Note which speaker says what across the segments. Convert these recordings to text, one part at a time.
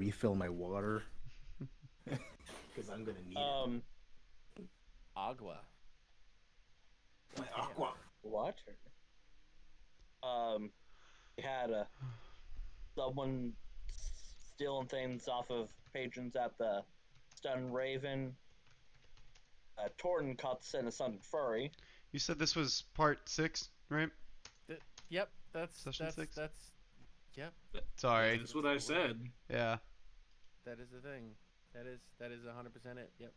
Speaker 1: refill my water because I'm gonna need
Speaker 2: Agua.
Speaker 1: it. My aqua.
Speaker 3: Water. We had someone stealing things off of patrons at the Stun Raven. Torton caught the scent of something furry.
Speaker 4: You said this was part 6, right?
Speaker 2: Yep, that's
Speaker 4: Session 6?
Speaker 2: yep.
Speaker 4: Sorry.
Speaker 5: That's what I said.
Speaker 4: Yeah.
Speaker 2: That is the thing. That is 100% it. Yep.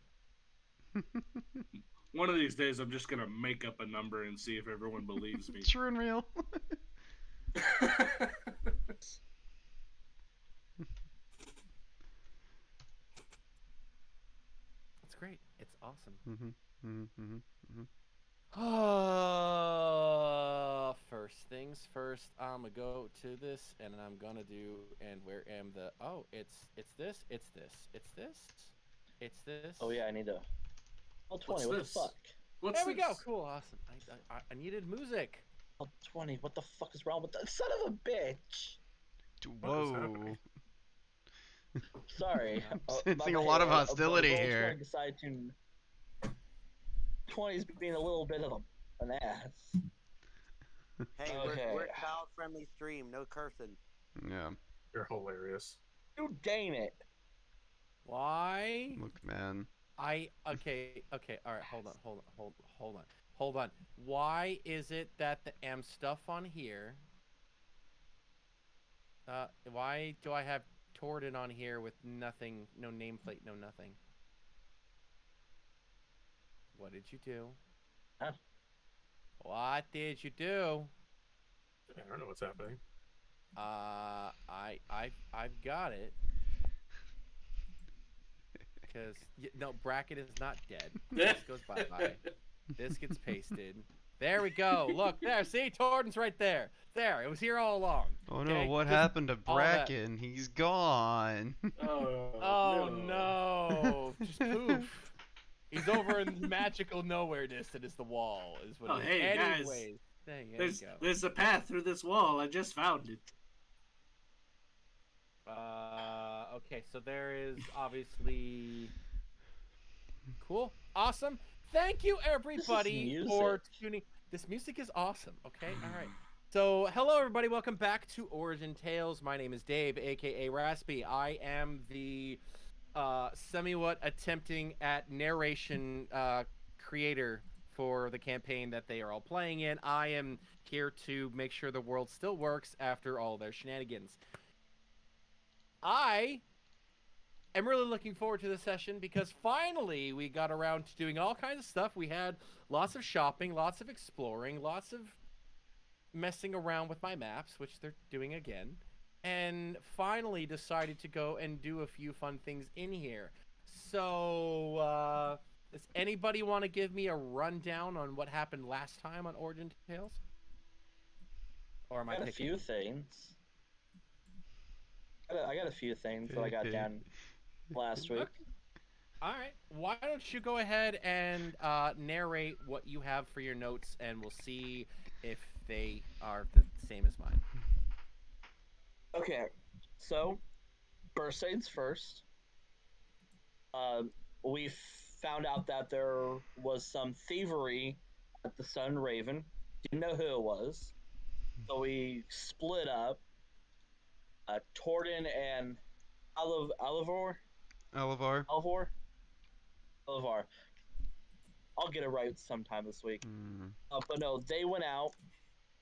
Speaker 5: One of these days, I'm just gonna make up a number and see if everyone believes me.
Speaker 4: True and real.
Speaker 2: It's great. It's awesome. First things first, I'm gonna go to this and I'm gonna do, and where am the, oh, it's this.
Speaker 3: Oh yeah, I need to. Oh, 20,
Speaker 5: What's
Speaker 3: what
Speaker 5: this?
Speaker 3: the fuck?
Speaker 5: What's
Speaker 2: There we go.
Speaker 5: this?
Speaker 2: Cool, awesome. I needed music.
Speaker 3: Oh, 20, what the fuck is wrong with that? Son of a bitch!
Speaker 4: Whoa.
Speaker 3: Sorry.
Speaker 4: Sensing a lot of hostility here.
Speaker 3: Decided to. 20's being a little bit of an ass.
Speaker 6: Hey,
Speaker 3: Okay.
Speaker 6: we're a child-friendly stream, no cursing.
Speaker 4: Yeah.
Speaker 1: You're hilarious.
Speaker 3: You dang it.
Speaker 2: Why?
Speaker 4: Look, man.
Speaker 2: Okay, all right, hold on. Why is it that the stuff on here? Why do I have Torton on here with nothing, no nameplate, no nothing? What did you do?
Speaker 3: Huh?
Speaker 2: What did you do?
Speaker 1: I don't know what's happening.
Speaker 2: I've got it. Because no, bracket is not dead. This goes bye-bye. This gets pasted. There we go. Look there. See, Torton's right there. There. It was here all along.
Speaker 4: Oh no,
Speaker 2: Okay?
Speaker 4: what
Speaker 2: Just
Speaker 4: happened to
Speaker 2: all that.
Speaker 4: Bracken? He's gone.
Speaker 2: Oh no! Just poof. He's over in magical nowhereness that is the wall. Is what.
Speaker 5: Oh,
Speaker 2: it is.
Speaker 5: hey, guys.
Speaker 2: Anyways, there you go.
Speaker 5: There's a path through this wall. I just found it.
Speaker 2: Okay, so there is obviously cool, awesome. Thank you everybody for tuning. This music is awesome. Okay, all right. So hello everybody, welcome back to Origin Tales. My name is Dave, aka Raspy. I am the semi-what attempting at narration creator for the campaign that they are all playing in. I am here to make sure the world still works after all their shenanigans. I am really looking forward to this session because finally we got around to doing all kinds of stuff. We had lots of shopping, lots of exploring, lots of messing around with my maps, which they're doing again, and finally decided to go and do a few fun things in here. So, does anybody want to give me a rundown on what happened last time on Origin Tales? Or am I
Speaker 3: got a few things. I got a few things that I got down last week.
Speaker 2: All right. Why don't you go ahead and narrate what you have for your notes, and we'll see if they are the same as mine.
Speaker 3: Okay, so Bursaid's first. We found out that there was some thievery at the Sun Raven. Didn't know who it was, so we split up. Torton and Alivor.
Speaker 4: Alivar.
Speaker 3: I'll get it right sometime this week. But no, they went out.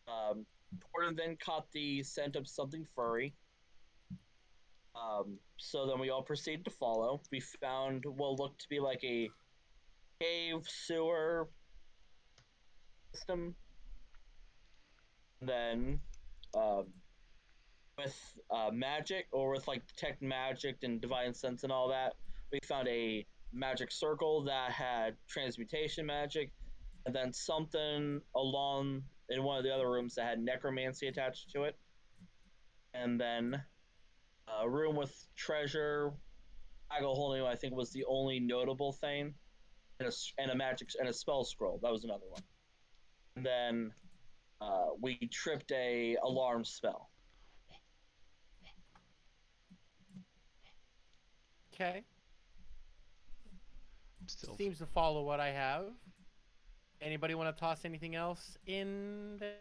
Speaker 3: Torton then caught the scent of something furry. So then we all proceeded to follow. We found what looked to be like a cave sewer system. Then, with magic, or with like detect magic and divine sense and all that, we found a magic circle that had transmutation magic, and then something along in one of the other rooms that had necromancy attached to it, and then a room with treasure. Aggle holding, I think, was the only notable thing, and a magic and a spell scroll. That was another one. And then we tripped a alarm spell.
Speaker 2: Okay.
Speaker 4: Still.
Speaker 2: Seems to follow what I have. Anybody want to toss anything else in there?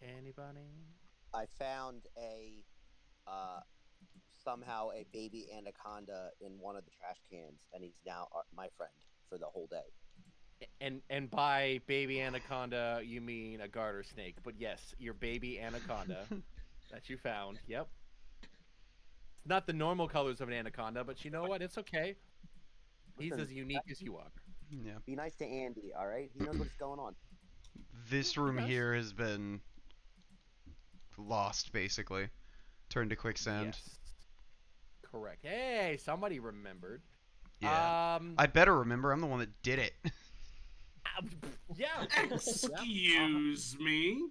Speaker 2: Anybody?
Speaker 6: I found somehow a baby anaconda in one of the trash cans, and he's now my friend for the whole day.
Speaker 2: And by baby anaconda, you mean a garter snake. But yes, your baby anaconda that you found. Yep. It's not the normal colors of an anaconda, but you know what? It's okay. He's
Speaker 6: Listen,
Speaker 2: as unique as you are.
Speaker 4: Yeah.
Speaker 6: Be nice to Andy, all right? He knows what's going on.
Speaker 4: This room
Speaker 2: does.
Speaker 4: here has been lost, basically. Turned to quicksand.
Speaker 2: Yes. Correct. Hey, somebody remembered.
Speaker 4: Yeah. I better remember. I'm the one that did it.
Speaker 2: Yeah.
Speaker 5: Excuse me.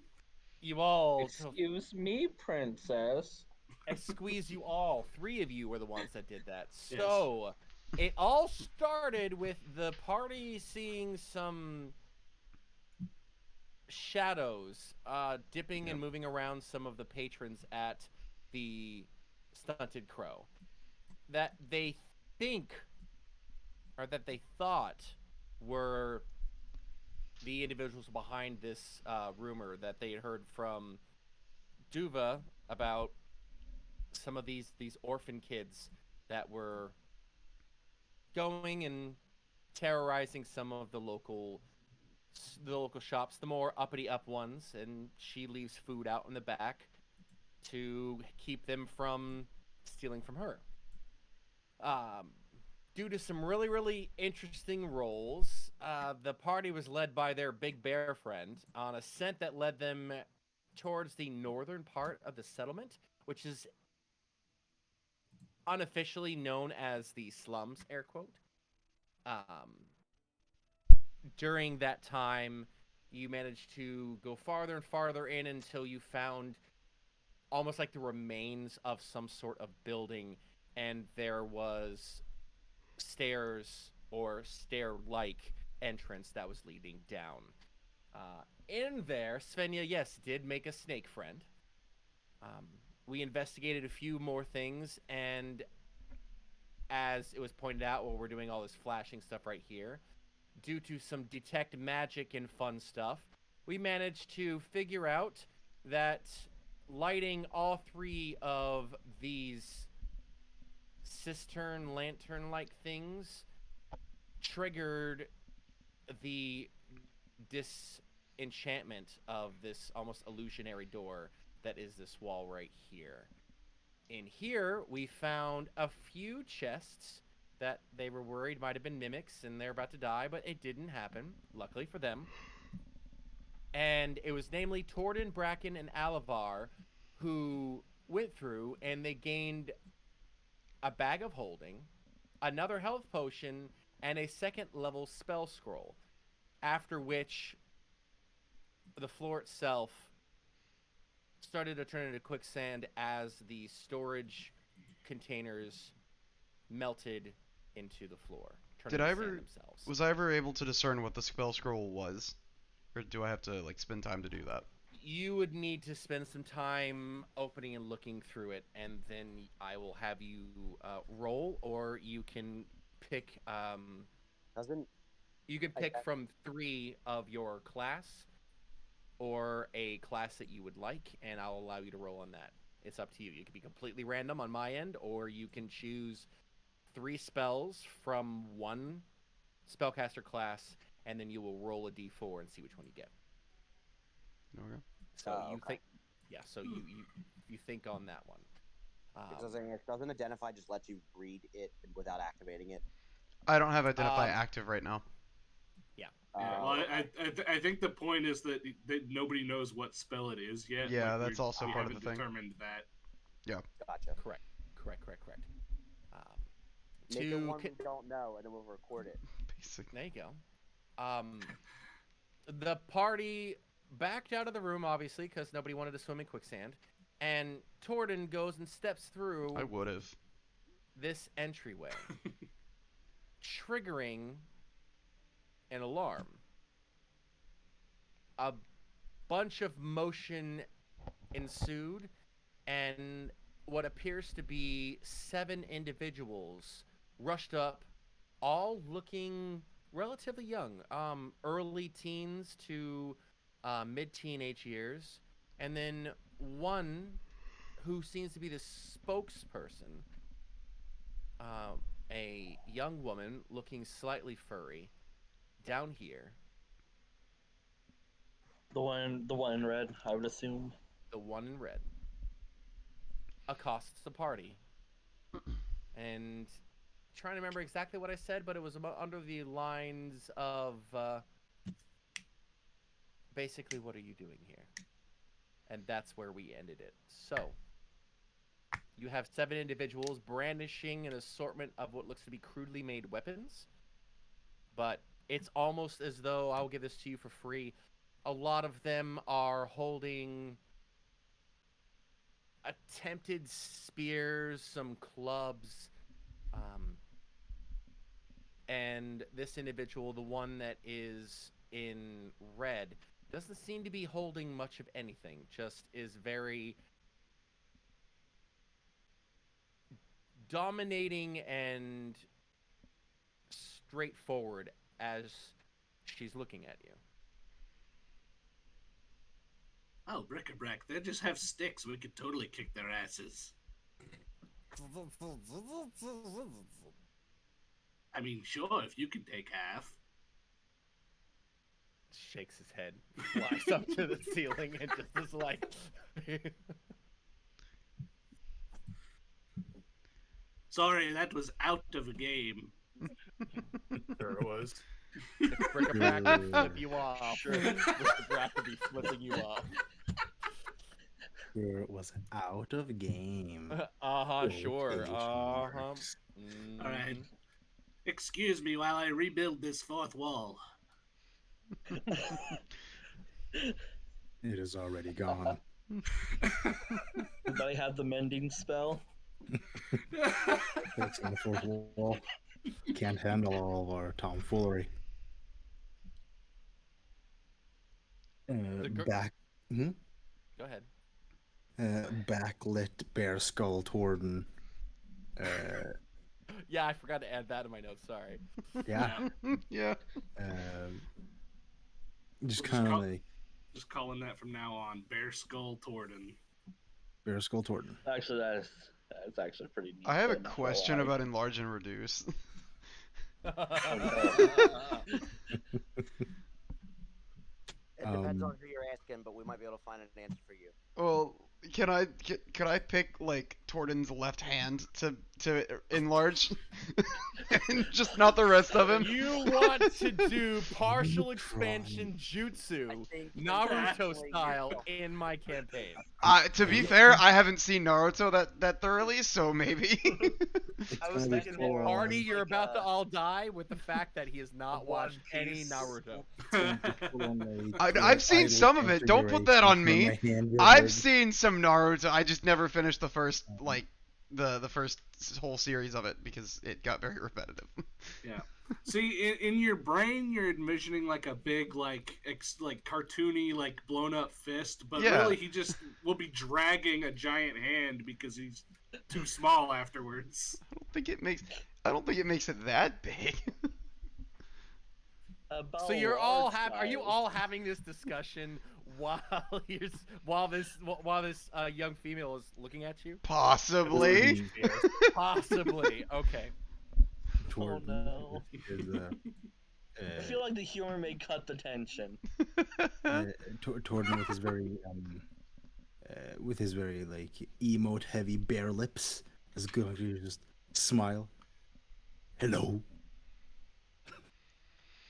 Speaker 2: You all.
Speaker 3: Excuse me, princess.
Speaker 2: I squeeze you all. 3 of you were the ones that did that. So, it all started with the party seeing some shadows dipping and moving around some of the patrons at the Stunted Crow that they think, or that they thought, were the individuals behind this rumor that they had heard from Duva about some of these orphan kids that were going and terrorizing some of the local shops, the more uppity up ones, and she leaves food out in the back to keep them from stealing from her. Due to some really, really interesting rolls, the party was led by their big bear friend on a scent that led them towards the northern part of the settlement, which is unofficially known as the slums, air quote. During that time, you managed to go farther and farther in until you found almost like the remains of some sort of building, and there was stairs or stair-like entrance that was leading down. In there, Svenja, yes, did make a snake friend. We investigated a few more things, and as it was pointed out while we're doing all this flashing stuff right here, due to some detect magic and fun stuff, we managed to figure out that lighting all 3 of these cistern lantern-like things triggered the disenchantment of this almost illusionary door that is this wall right here. In here, we found a few chests that they were worried might have been mimics and they're about to die, but it didn't happen, luckily for them. And it was namely Torden, Bracken, and Alavar who went through, and they gained a bag of holding, another health potion, and a 2nd level spell scroll, after which the floor itself started to turn into quicksand as the storage containers melted into the floor.
Speaker 4: Was I ever able to discern what the spell scroll was? Or do I have to, like, spend time to do that?
Speaker 2: You would need to spend some time opening and looking through it, and then I will have you roll, or you can pick. You can pick from 3 of your class, or a class that you would like, and I'll allow you to roll on that. It's up to you. You can be completely random on my end, or you can choose 3 spells from 1 spellcaster class, and then you will roll a d4 and see which one you get.
Speaker 4: Okay.
Speaker 2: So you think, yeah. So you think on that one.
Speaker 6: It doesn't identify, just lets you read it without activating it.
Speaker 4: I don't have identify active right now.
Speaker 2: Yeah.
Speaker 5: Well, I think the point is that nobody knows what spell it is yet.
Speaker 4: Yeah,
Speaker 5: like,
Speaker 4: that's also part of the thing.
Speaker 5: Determined that.
Speaker 4: Yeah.
Speaker 6: Gotcha.
Speaker 2: Correct.
Speaker 6: Make it one we don't know, and then we'll record it.
Speaker 4: Basically.
Speaker 2: There you go. The party backed out of the room, obviously, because nobody wanted to swim in quicksand. And Torden goes and steps through.
Speaker 4: I would have.
Speaker 2: This entryway, triggering an alarm. A bunch of motion ensued, and what appears to be 7 individuals rushed up, all looking relatively young, early teens to mid-teenage years, and then one who seems to be the spokesperson, a young woman looking slightly furry, down here.
Speaker 3: The one in red, I would assume.
Speaker 2: The one in red accosts the party, and trying to remember exactly what I said, but it was about under the lines of basically, what are you doing here? And that's where we ended it. So you have 7 individuals brandishing an assortment of what looks to be crudely made weapons, but it's almost as though, I'll give this to you for free, a lot of them are holding attempted spears, some clubs, and this individual, the one that is in red, doesn't seem to be holding much of anything, just is very dominating and straightforward as she's looking at you.
Speaker 5: Oh, bric-a-brac. They just have sticks. We could totally kick their asses. I mean, sure, if you can take half.
Speaker 2: Shakes his head, flies up to the ceiling, and just is like...
Speaker 5: Sorry, that was out of game.
Speaker 1: Sure it was.
Speaker 2: If bric-a-brac would flip you off, bric-a-brac would be flipping you off.
Speaker 7: Sure, it was out of game.
Speaker 2: Sure.
Speaker 7: Okay,
Speaker 2: All
Speaker 5: right. Excuse me while I rebuild this 4th wall.
Speaker 7: It is already gone.
Speaker 3: Did I have the mending spell?
Speaker 7: It's on the fourth wall. Can't handle all of our tomfoolery. Back.
Speaker 2: Go ahead.
Speaker 7: Backlit bear skull Torden.
Speaker 2: Yeah, I forgot to add that in my notes. Sorry.
Speaker 7: Yeah.
Speaker 4: Yeah.
Speaker 7: Just
Speaker 5: We'll
Speaker 7: kind of
Speaker 5: call-
Speaker 7: like
Speaker 5: Just calling that from now on. Bear Skull Torden.
Speaker 7: bear skull Torden.
Speaker 3: Actually, that's actually pretty neat.
Speaker 4: I have a
Speaker 3: but not gonna
Speaker 4: question
Speaker 3: lie.
Speaker 4: about enlarge and reduce.
Speaker 6: It depends on who you're asking, but we might be able to find an answer for you.
Speaker 4: Well, could I pick like Torden's left hand to enlarge, and just not the rest of him?
Speaker 2: You want to do partial expansion jutsu, Naruto style, in my campaign.
Speaker 4: To be fair, I haven't seen Naruto that thoroughly, so maybe.
Speaker 2: I was thinking that party, you're about to all die with the fact that he has not watched any Naruto.
Speaker 4: I've seen some of it. Don't put that on me. I've seen some Naruto. I just never finished the first the first whole series of it because it got very repetitive.
Speaker 5: Yeah. See, in your brain, you're envisioning like a big, like cartoony, like blown up fist, but
Speaker 4: Yeah.
Speaker 5: really he just will be dragging a giant hand because he's too small afterwards.
Speaker 4: I don't think it makes it that big.
Speaker 2: So you're all are you all having this discussion while this young female is looking at you?
Speaker 4: Possibly.
Speaker 2: Possibly. Okay.
Speaker 7: Torden
Speaker 3: no.
Speaker 7: is,
Speaker 3: I feel like the humor may cut the tension.
Speaker 7: Torden with his very like emote heavy bare lips is going to just smile. Hello.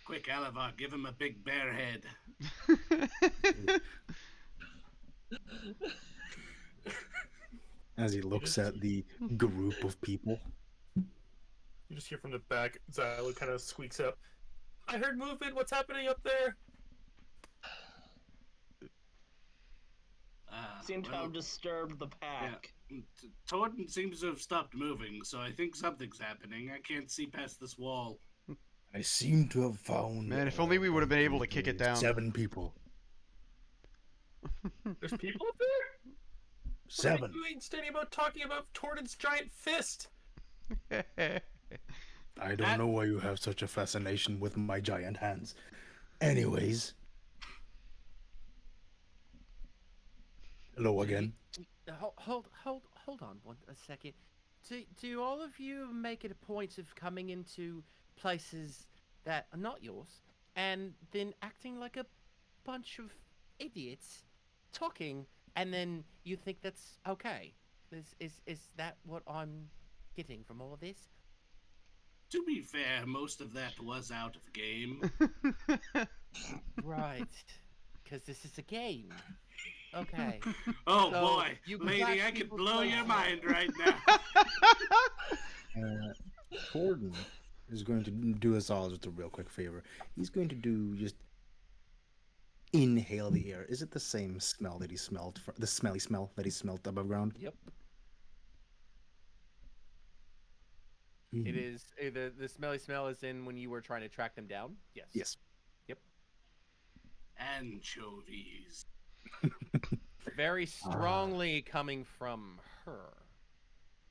Speaker 5: Quick, Alavar, give him a big bear head.
Speaker 7: As he looks at the group of people.
Speaker 1: You just hear from the back, Xylo kind of squeaks up. I heard movement. What's happening up there?
Speaker 3: Seem to have disturbed the pack.
Speaker 5: Torden seems to have stopped moving, so I think something's happening. I can't see past this wall.
Speaker 7: I seem to have found.
Speaker 4: Man, if only we would have been able to kick it down.
Speaker 7: 7 people.
Speaker 1: There's people up there? What are
Speaker 7: 7.
Speaker 1: you doing standing about talking about Torden's giant fist?
Speaker 7: I don't know why you have such a fascination with my giant hands. Anyways. Hello again.
Speaker 2: Hold on a second. Do all of you make it a point of coming into places that are not yours and then acting like a bunch of idiots talking, and then you think that's okay? Is that what I'm getting from all of this?
Speaker 5: To be fair, most of that was out of game.
Speaker 2: Right. Because this is a game. Okay.
Speaker 5: Oh
Speaker 2: So,
Speaker 5: boy,
Speaker 2: you
Speaker 5: lady,
Speaker 2: got
Speaker 5: I could
Speaker 2: people
Speaker 5: blow your
Speaker 2: playing.
Speaker 5: mind right now.
Speaker 7: Gordon is going to do us all just a real quick favor. He's going to do just inhale the air. Is it the same smell that he smelled? The smelly smell that he smelled above ground?
Speaker 2: Yep.
Speaker 7: Mhm.
Speaker 2: It is the smelly smell is in when you were trying to track them down. Yes.
Speaker 7: Yes.
Speaker 5: Anchovies.
Speaker 2: Very strongly coming from her.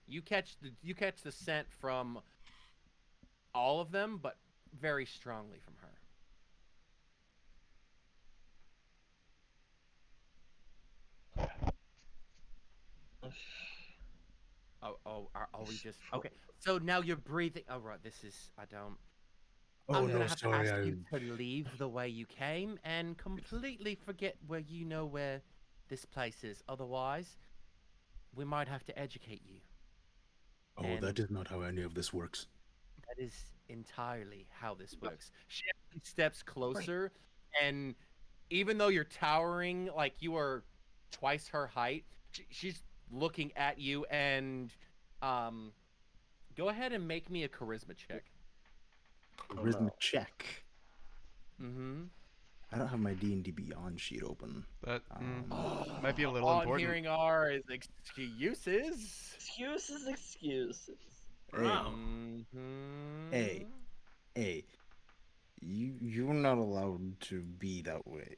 Speaker 2: You catch the scent from all of them, but very strongly from her. Are we just okay? So now you're breathing. Oh right, this is I don't.
Speaker 7: Oh
Speaker 2: I'm
Speaker 7: no,
Speaker 2: gonna have
Speaker 7: sorry.
Speaker 2: to ask you to leave the way you came and completely forget where you know where this place is. Otherwise, we might have to educate you.
Speaker 7: Oh,
Speaker 2: and-
Speaker 7: that is not how any of this works.
Speaker 2: That is entirely how this works. She actually steps closer, and even though you're towering, like you are twice her height, she's looking at you. And go ahead and make me a charisma check.
Speaker 7: Charisma check.
Speaker 2: Mm-hmm.
Speaker 7: I don't have my D&D Beyond sheet open.
Speaker 4: That
Speaker 7: Um,
Speaker 4: might be a little
Speaker 2: All I'm
Speaker 4: important.
Speaker 2: hearing are is excuses.
Speaker 3: Excuses.
Speaker 5: Bro.
Speaker 2: Mhm.
Speaker 7: Hey, you're not allowed to be that way.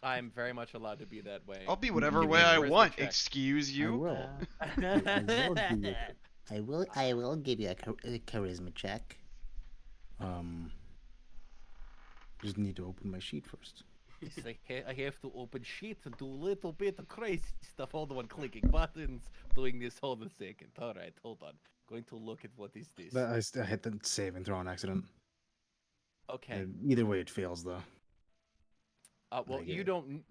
Speaker 2: I'm very much allowed to be that way.
Speaker 4: I'll be whatever
Speaker 7: Give
Speaker 4: way
Speaker 7: me a
Speaker 4: I
Speaker 2: charisma
Speaker 4: want.
Speaker 2: check.
Speaker 4: Excuse
Speaker 7: I
Speaker 4: you.
Speaker 7: will. I will give you a charisma check. Just need to open my sheet first.
Speaker 2: Yes, I have to open sheets and do a little bit of crazy stuff. Hold on, clicking buttons, doing this. Hold on a second. All right, hold on. Going to look at what is this.
Speaker 7: But I hit the save and throw on accident.
Speaker 2: Okay.
Speaker 7: Either way, it fails though.
Speaker 2: Well,
Speaker 7: I
Speaker 2: you
Speaker 7: get-
Speaker 2: don't.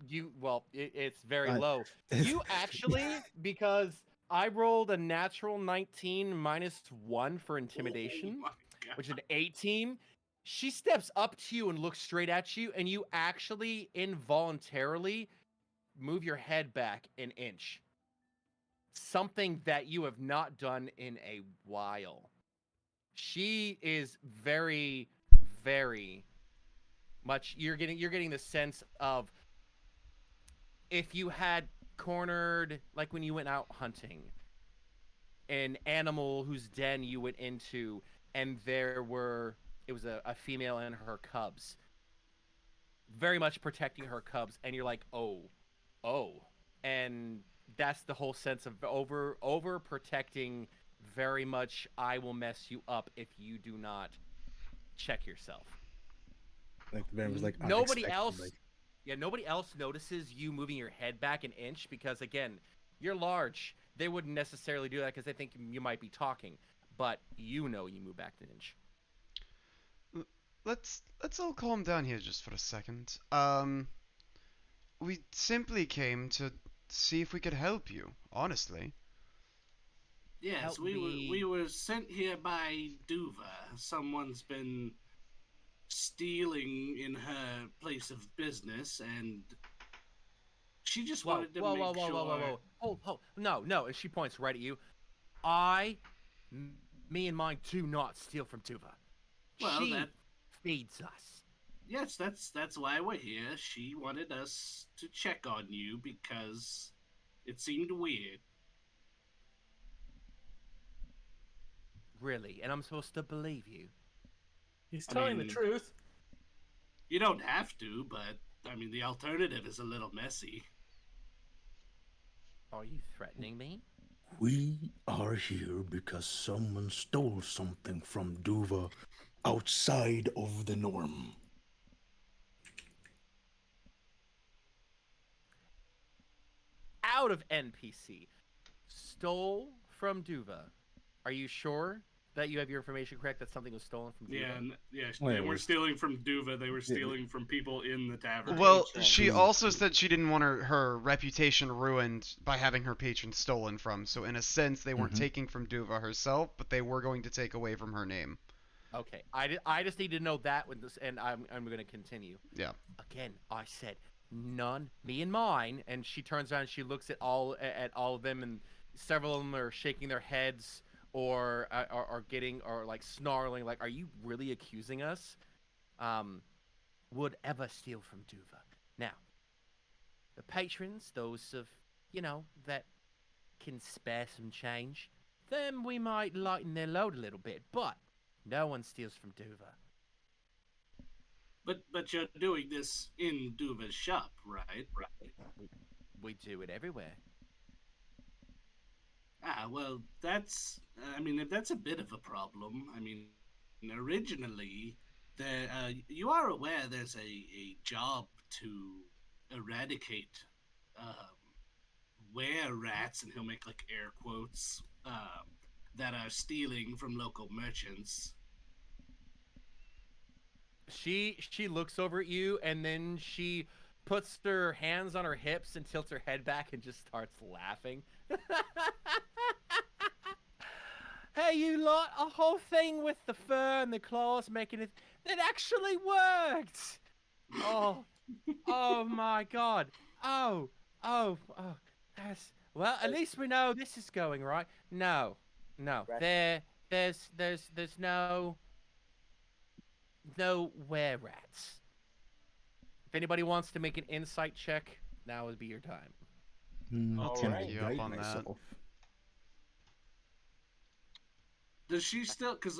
Speaker 2: It's very
Speaker 7: I-
Speaker 2: low. You actually, because I rolled a natural 19 -1 for intimidation,
Speaker 5: Oh my God.
Speaker 2: which is an 18. She steps up to you and looks straight at you, and you actually involuntarily move your head back an inch. Something that you have not done in a while. She is very, very much. You're getting the sense of if you had cornered, like when you went out hunting, an animal whose den you went into, and it was a female and her cubs, very much protecting her cubs, and you're like, oh, and that's the whole sense of over protecting. Very much, I will mess you up if you do not check yourself.
Speaker 7: Like the bear was like
Speaker 2: Nobody
Speaker 7: unexpected,
Speaker 2: else.
Speaker 7: like,
Speaker 2: Yeah, nobody else notices you moving your head back an inch because, again, you're large. They wouldn't necessarily do that because they think you might be talking, but you know you move back an inch.
Speaker 4: Let's all calm down here just for a second. We simply came to see if we could help you, honestly.
Speaker 5: Yes,
Speaker 2: Help
Speaker 5: we
Speaker 2: me.
Speaker 5: were sent here by Duva. Someone's been stealing in her place of business, and she just wanted to make sure.
Speaker 2: Hold. No. And she points right at you. Me and mine do not steal from Tuva.
Speaker 5: Well,
Speaker 2: She
Speaker 5: that
Speaker 2: feeds us.
Speaker 5: yes, that's why we're here. She wanted us to check on you because it seemed weird.
Speaker 2: Really, and I'm supposed to believe you.
Speaker 1: He's
Speaker 5: I
Speaker 1: telling
Speaker 5: mean-
Speaker 1: the truth.
Speaker 5: You don't have to, but I mean the alternative is a little messy.
Speaker 2: Are you threatening me?
Speaker 7: We are here because someone stole something from Duva outside of the norm.
Speaker 2: Out of NPC. Stole from Duva. Are you sure that you have your information correct that something was stolen from Duva?
Speaker 5: Yeah,
Speaker 7: Wait,
Speaker 5: they weren't
Speaker 7: was-
Speaker 5: stealing from Duva. They were stealing from people in the tavern.
Speaker 4: Well,
Speaker 3: patron.
Speaker 4: she
Speaker 7: True,
Speaker 4: also
Speaker 7: true.
Speaker 4: said she didn't want her reputation ruined by having her patron stolen from. So in a sense, they weren't
Speaker 7: Mhm.
Speaker 4: taking from Duva herself, but they were going to take away from her name.
Speaker 2: Okay, I just need to know that with this, and I'm going to continue.
Speaker 4: Yeah.
Speaker 2: Again, I said none, me and mine, and she turns around and she looks at all of them, and several of them are shaking their heads or getting or like snarling, like, "Are you really accusing us?" Would ever steal from Duva. Now, the patrons, those of that can spare some change, then we might lighten their load a little bit, but no one steals from Duva.
Speaker 5: But you're doing this in Duva's shop, right?
Speaker 2: We do it everywhere.
Speaker 5: Ah, well, that's. I mean, if that's a bit of a problem. I mean, originally, you are aware there's a job to eradicate were rats, and he'll make like air quotes, that are stealing from local merchants.
Speaker 2: She looks over at you, and then she puts her hands on her hips and tilts her head back and just starts laughing. Hey, you lot! A whole thing with the fur and the claws making it. It actually worked! Oh my god. Oh. That's... Well, at least we know this is going right. No.
Speaker 6: Right.
Speaker 2: There's no were rats. If anybody wants to make an insight check, now would be your time.
Speaker 4: I'll
Speaker 3: All
Speaker 4: take
Speaker 3: right.
Speaker 4: you up on that.
Speaker 5: Does she still? Because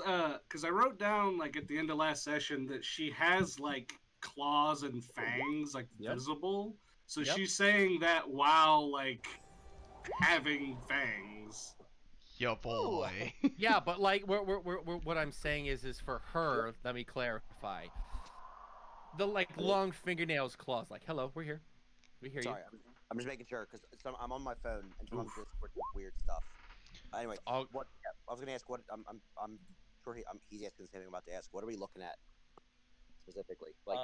Speaker 5: I wrote down like at the end of last session that she has like claws and fangs like
Speaker 2: Yep.
Speaker 5: visible. So
Speaker 2: Yep.
Speaker 5: she's saying that while like having fangs.
Speaker 4: Yo, boy.
Speaker 2: Yeah, but like what I'm saying is for her, let me clarify. The like long fingernails, claws, like, hello, we're here. We hear
Speaker 6: Sorry,
Speaker 2: you.
Speaker 6: I'm just making sure because I'm on my phone and some
Speaker 5: Oof.
Speaker 6: Discord with weird stuff. Anyway,
Speaker 2: All-
Speaker 6: what? Yeah, I was gonna ask what I'm sure he's asking the same thing I'm about to ask. What are we looking at specifically? Like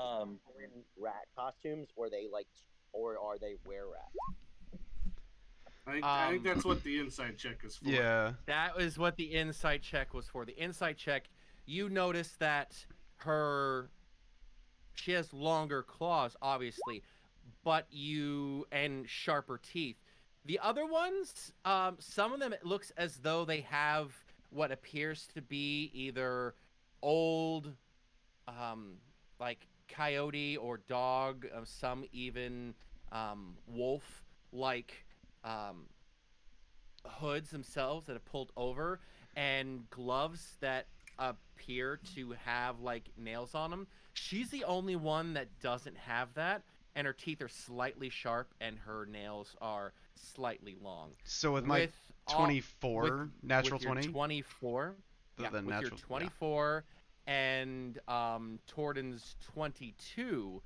Speaker 6: wearing rat costumes, or are they were rats?
Speaker 5: I think that's what the inside check is for.
Speaker 4: Yeah.
Speaker 2: That was what the insight check was for. The insight check, you notice that she has longer claws, obviously, and sharper teeth. The other ones, some of them, it looks as though they have what appears to be either old, like coyote or dog, some even wolf, like hoods themselves that have pulled over, and gloves that appear to have like nails on them. She's the only one that doesn't have that, and her teeth are slightly sharp and her nails are slightly long.
Speaker 4: So with my 24 natural
Speaker 2: with your
Speaker 4: 20,
Speaker 2: 24,
Speaker 4: The-
Speaker 2: yeah,
Speaker 4: the
Speaker 2: with
Speaker 4: natural-
Speaker 2: your
Speaker 4: yeah.
Speaker 2: 24 and Torden's 22,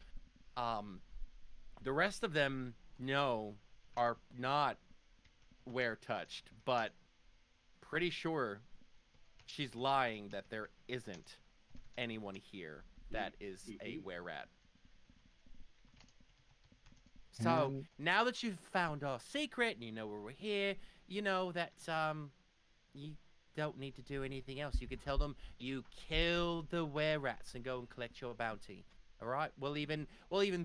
Speaker 2: the rest of them are not were touched, but pretty sure she's lying that there isn't anyone here that is a were rat. So now that you've found our secret and you know where we're here, you know that you don't need to do anything else. You can tell them you killed the were rats and go and collect your bounty. All right. We'll even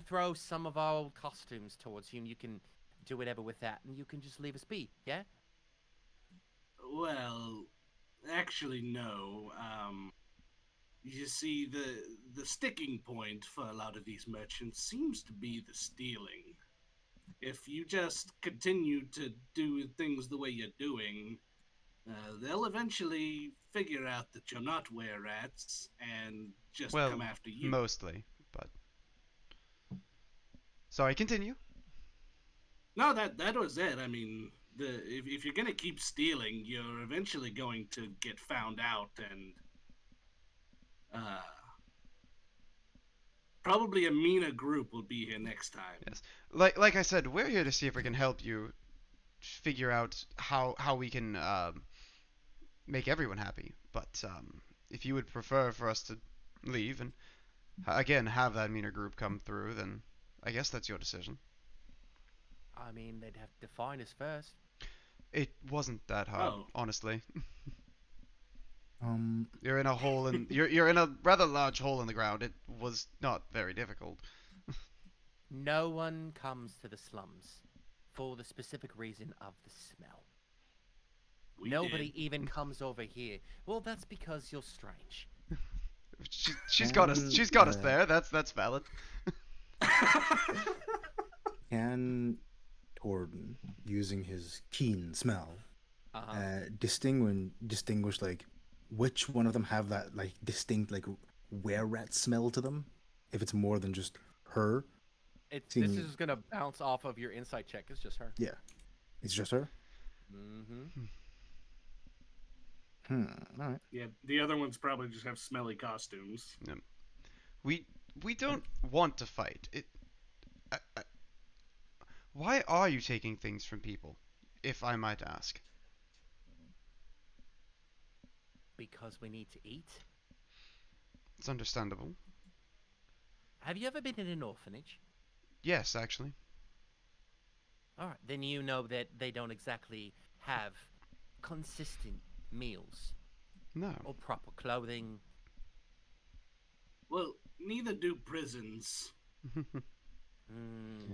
Speaker 2: throw some of our old costumes towards you, and you can do whatever with that, and you can just leave us be. Yeah.
Speaker 5: Well, actually, no. You see, the sticking point for a lot of these merchants seems to be the stealing. If you just continue to do things the way you're doing, they'll eventually figure out that you're not were rats and just
Speaker 4: Well,
Speaker 5: come after you.
Speaker 4: mostly, but. Sorry, continue.
Speaker 5: No, that was it. I mean, if you're gonna keep stealing, you're eventually going to get found out, and probably a Mina group will be here next time.
Speaker 4: Yes. Like I said, we're here to see if we can help you figure out how we can make everyone happy. But if you would prefer for us to leave and again have that meaner group come through, then I guess that's your decision.
Speaker 2: I mean, they'd have to find us first.
Speaker 4: It wasn't that hard,
Speaker 5: Oh.
Speaker 4: honestly.
Speaker 7: Um,
Speaker 4: You're in a hole in you're in a rather large hole in the ground. It was not very difficult.
Speaker 2: No one comes to the slums for the specific reason of the smell.
Speaker 5: We
Speaker 2: Nobody
Speaker 5: did.
Speaker 2: even comes over here. Well, that's because you're strange.
Speaker 4: She's got us.
Speaker 7: And,
Speaker 4: She's got us there. That's valid.
Speaker 7: can Torden, using his keen smell,
Speaker 2: Uh-huh.
Speaker 7: distinguish like which one of them have that like distinct like were-rat smell to them? If it's more than just her,
Speaker 2: This
Speaker 7: Seeing-
Speaker 2: is just gonna bounce off of your insight check. It's just her.
Speaker 7: yeah, it's just her.
Speaker 2: Mm-hmm.
Speaker 7: All right.
Speaker 5: Yeah, the other ones probably just have smelly costumes.
Speaker 4: We don't want to fight. Why are you taking things from people, if I might ask?
Speaker 2: Because we need to eat.
Speaker 4: It's understandable.
Speaker 2: Have you ever been in an orphanage?
Speaker 4: Yes, actually.
Speaker 2: All right, then you know that they don't exactly have consistent meals
Speaker 4: No.
Speaker 2: or proper clothing.
Speaker 5: Well, neither do prisons.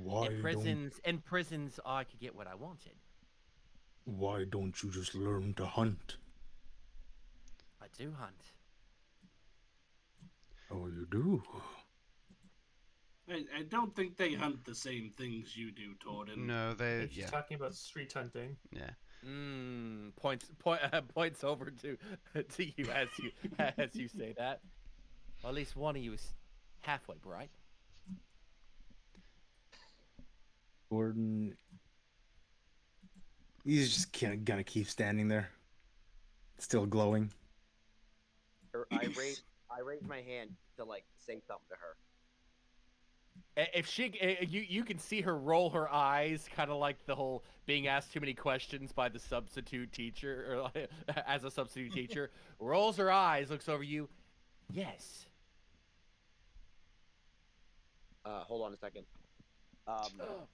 Speaker 7: Why
Speaker 2: In prisons, I could get what I wanted.
Speaker 7: Why don't you just learn to hunt?
Speaker 2: I do hunt.
Speaker 7: Oh, you do.
Speaker 5: I don't think they hunt the same things you do, Torden.
Speaker 4: No,
Speaker 1: I
Speaker 4: they.
Speaker 1: think she's
Speaker 4: Yeah.
Speaker 1: talking about street hunting.
Speaker 4: Yeah.
Speaker 2: Points over to you as you say that. Well, at least one of you is halfway bright.
Speaker 7: Gordon, he's just gonna keep standing there, still glowing.
Speaker 6: I raise my hand to like say something to her.
Speaker 2: If you can see her roll her eyes, kind of like the whole being asked too many questions by the substitute teacher, or like, as a substitute teacher, rolls her eyes, looks over you. Yes.
Speaker 6: Hold on a second. No,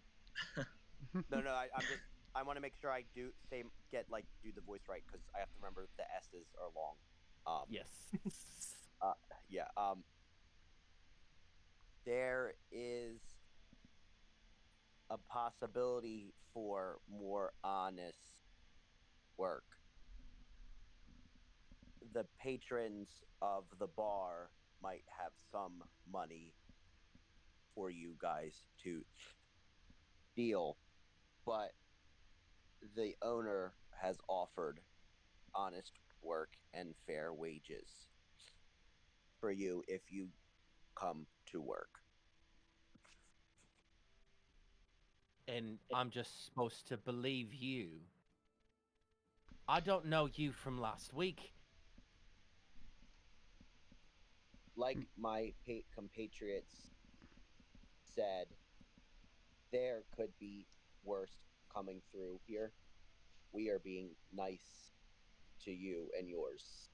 Speaker 6: I want to make sure I do the voice right because I have to remember the S's are long.
Speaker 2: Yes.
Speaker 6: Yeah. There is a possibility for more honest work. The patrons of the bar might have some money for you guys to deal, but the owner has offered honest work and fair wages for you if you come to work.
Speaker 2: And I'm just supposed to believe you. I don't know you from last week.
Speaker 6: Like my compatriots said, there could be worse coming through here. We are being nice to you and yours.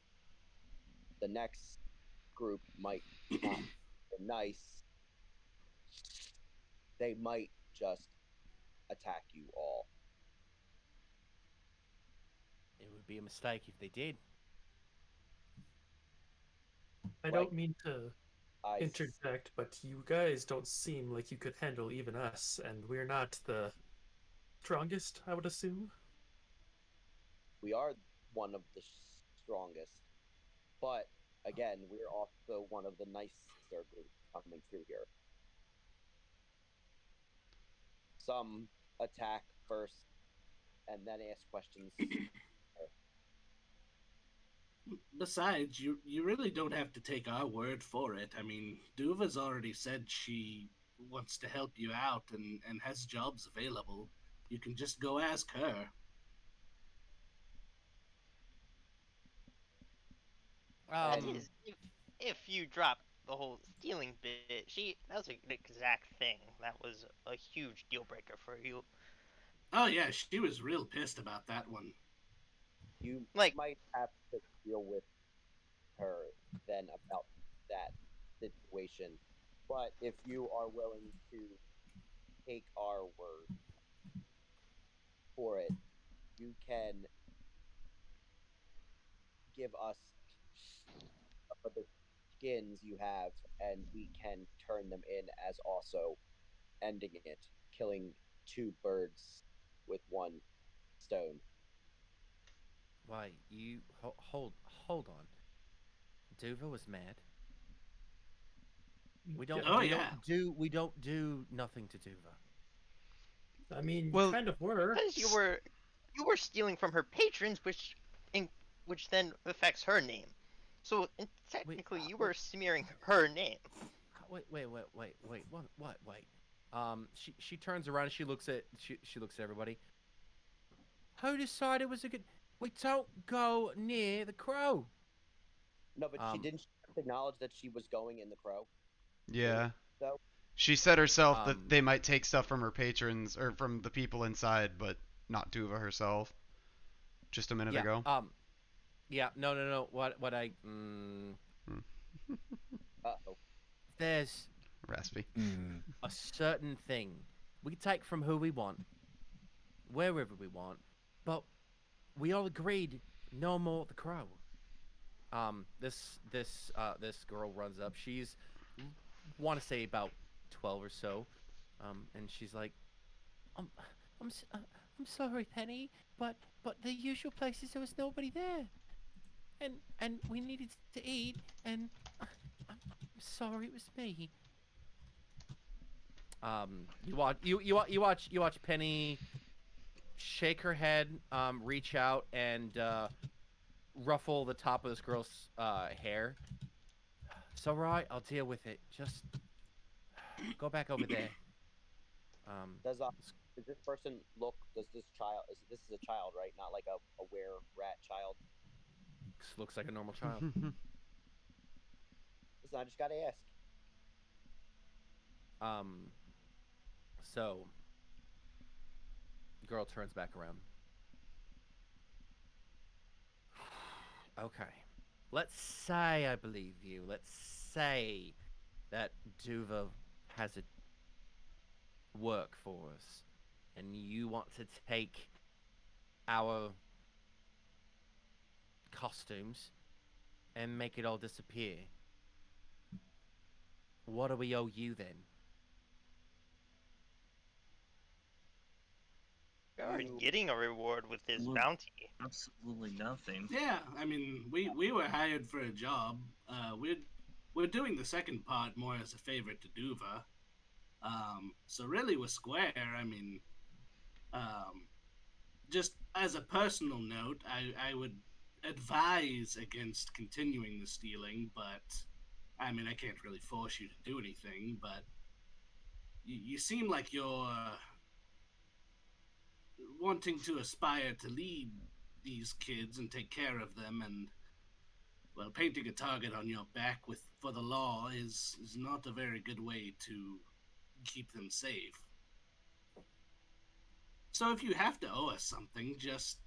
Speaker 6: The next group might not be nice. They might just attack you all.
Speaker 2: It would be a mistake if they did.
Speaker 1: I don't mean to
Speaker 6: I
Speaker 1: interject, but you guys don't seem like you could handle even us, and we're not the strongest, I would assume.
Speaker 6: We are one of the strongest, but again, we're also one of the nicer groups coming through here. Some attack first and then ask questions.
Speaker 5: Besides, you really don't have to take our word for it. I mean, Duva's already said she wants to help you out and has jobs available. you can just go ask her.
Speaker 8: That is, if you drop the whole stealing bit, that was an exact thing. That was a huge deal breaker for you.
Speaker 5: Oh yeah, she was real pissed about that one.
Speaker 6: You
Speaker 8: Like,
Speaker 6: might have to deal with her then about that situation. But if you are willing to take our word for it, you can give us some of the skins you have, and we can turn them in as also ending it, killing two birds with one stone.
Speaker 2: Why, you hold on. Duva was mad. We don't.
Speaker 5: Oh,
Speaker 2: we
Speaker 5: yeah.
Speaker 2: don't do. We don't do nothing to Duva.
Speaker 1: I mean,
Speaker 4: Well-
Speaker 1: you kind of were.
Speaker 8: because you were stealing from her patrons, which then affects her name. So technically, you were smearing her name.
Speaker 2: Wait. What? Wait. She turns around and she looks at everybody. Who decided it was a good? We don't go near the crow.
Speaker 6: No, but she didn't acknowledge that she was going in the crow.
Speaker 4: Yeah.
Speaker 6: So
Speaker 4: She said herself that they might take stuff from her patrons or from the people inside, but not Duva herself. Just a minute ago.
Speaker 2: Yeah. No. What I.
Speaker 6: Uh-oh.
Speaker 2: There's
Speaker 4: Raspy.
Speaker 2: a certain thing we can take from who we want, wherever we want, but we all agreed no more the crow. This girl runs up. She's want to say about 12 or so, and she's like, I'm sorry, Penny, but the usual places there was nobody there, and we needed to eat, and I'm sorry it was me. You watch Penny shake her head, reach out and ruffle the top of this girl's hair. It's all right. I'll deal with it. Just go back over there.
Speaker 6: Does this person look? Does this child? This is a child, right? Not like a were-rat child.
Speaker 2: This looks like a normal child.
Speaker 6: Listen, I just gotta ask.
Speaker 2: So, the girl turns back around. Okay. Let's say I believe you. Let's say that Duva has a work for us, and you want to take our costumes and make it all disappear. What do we owe you then?
Speaker 8: You are getting a reward with this bounty.
Speaker 9: Absolutely nothing.
Speaker 5: Yeah, I mean, we were hired for a job. We're doing the second part more as a favor to Duva. So really, we're square. I mean, just as a personal note, I would advise against continuing the stealing, but I mean, I can't really force you to do anything. But you seem like you're wanting to aspire to lead these kids and take care of them, and well, painting a target on your back for the law is not a very good way to keep them safe. So if you have to owe us something, just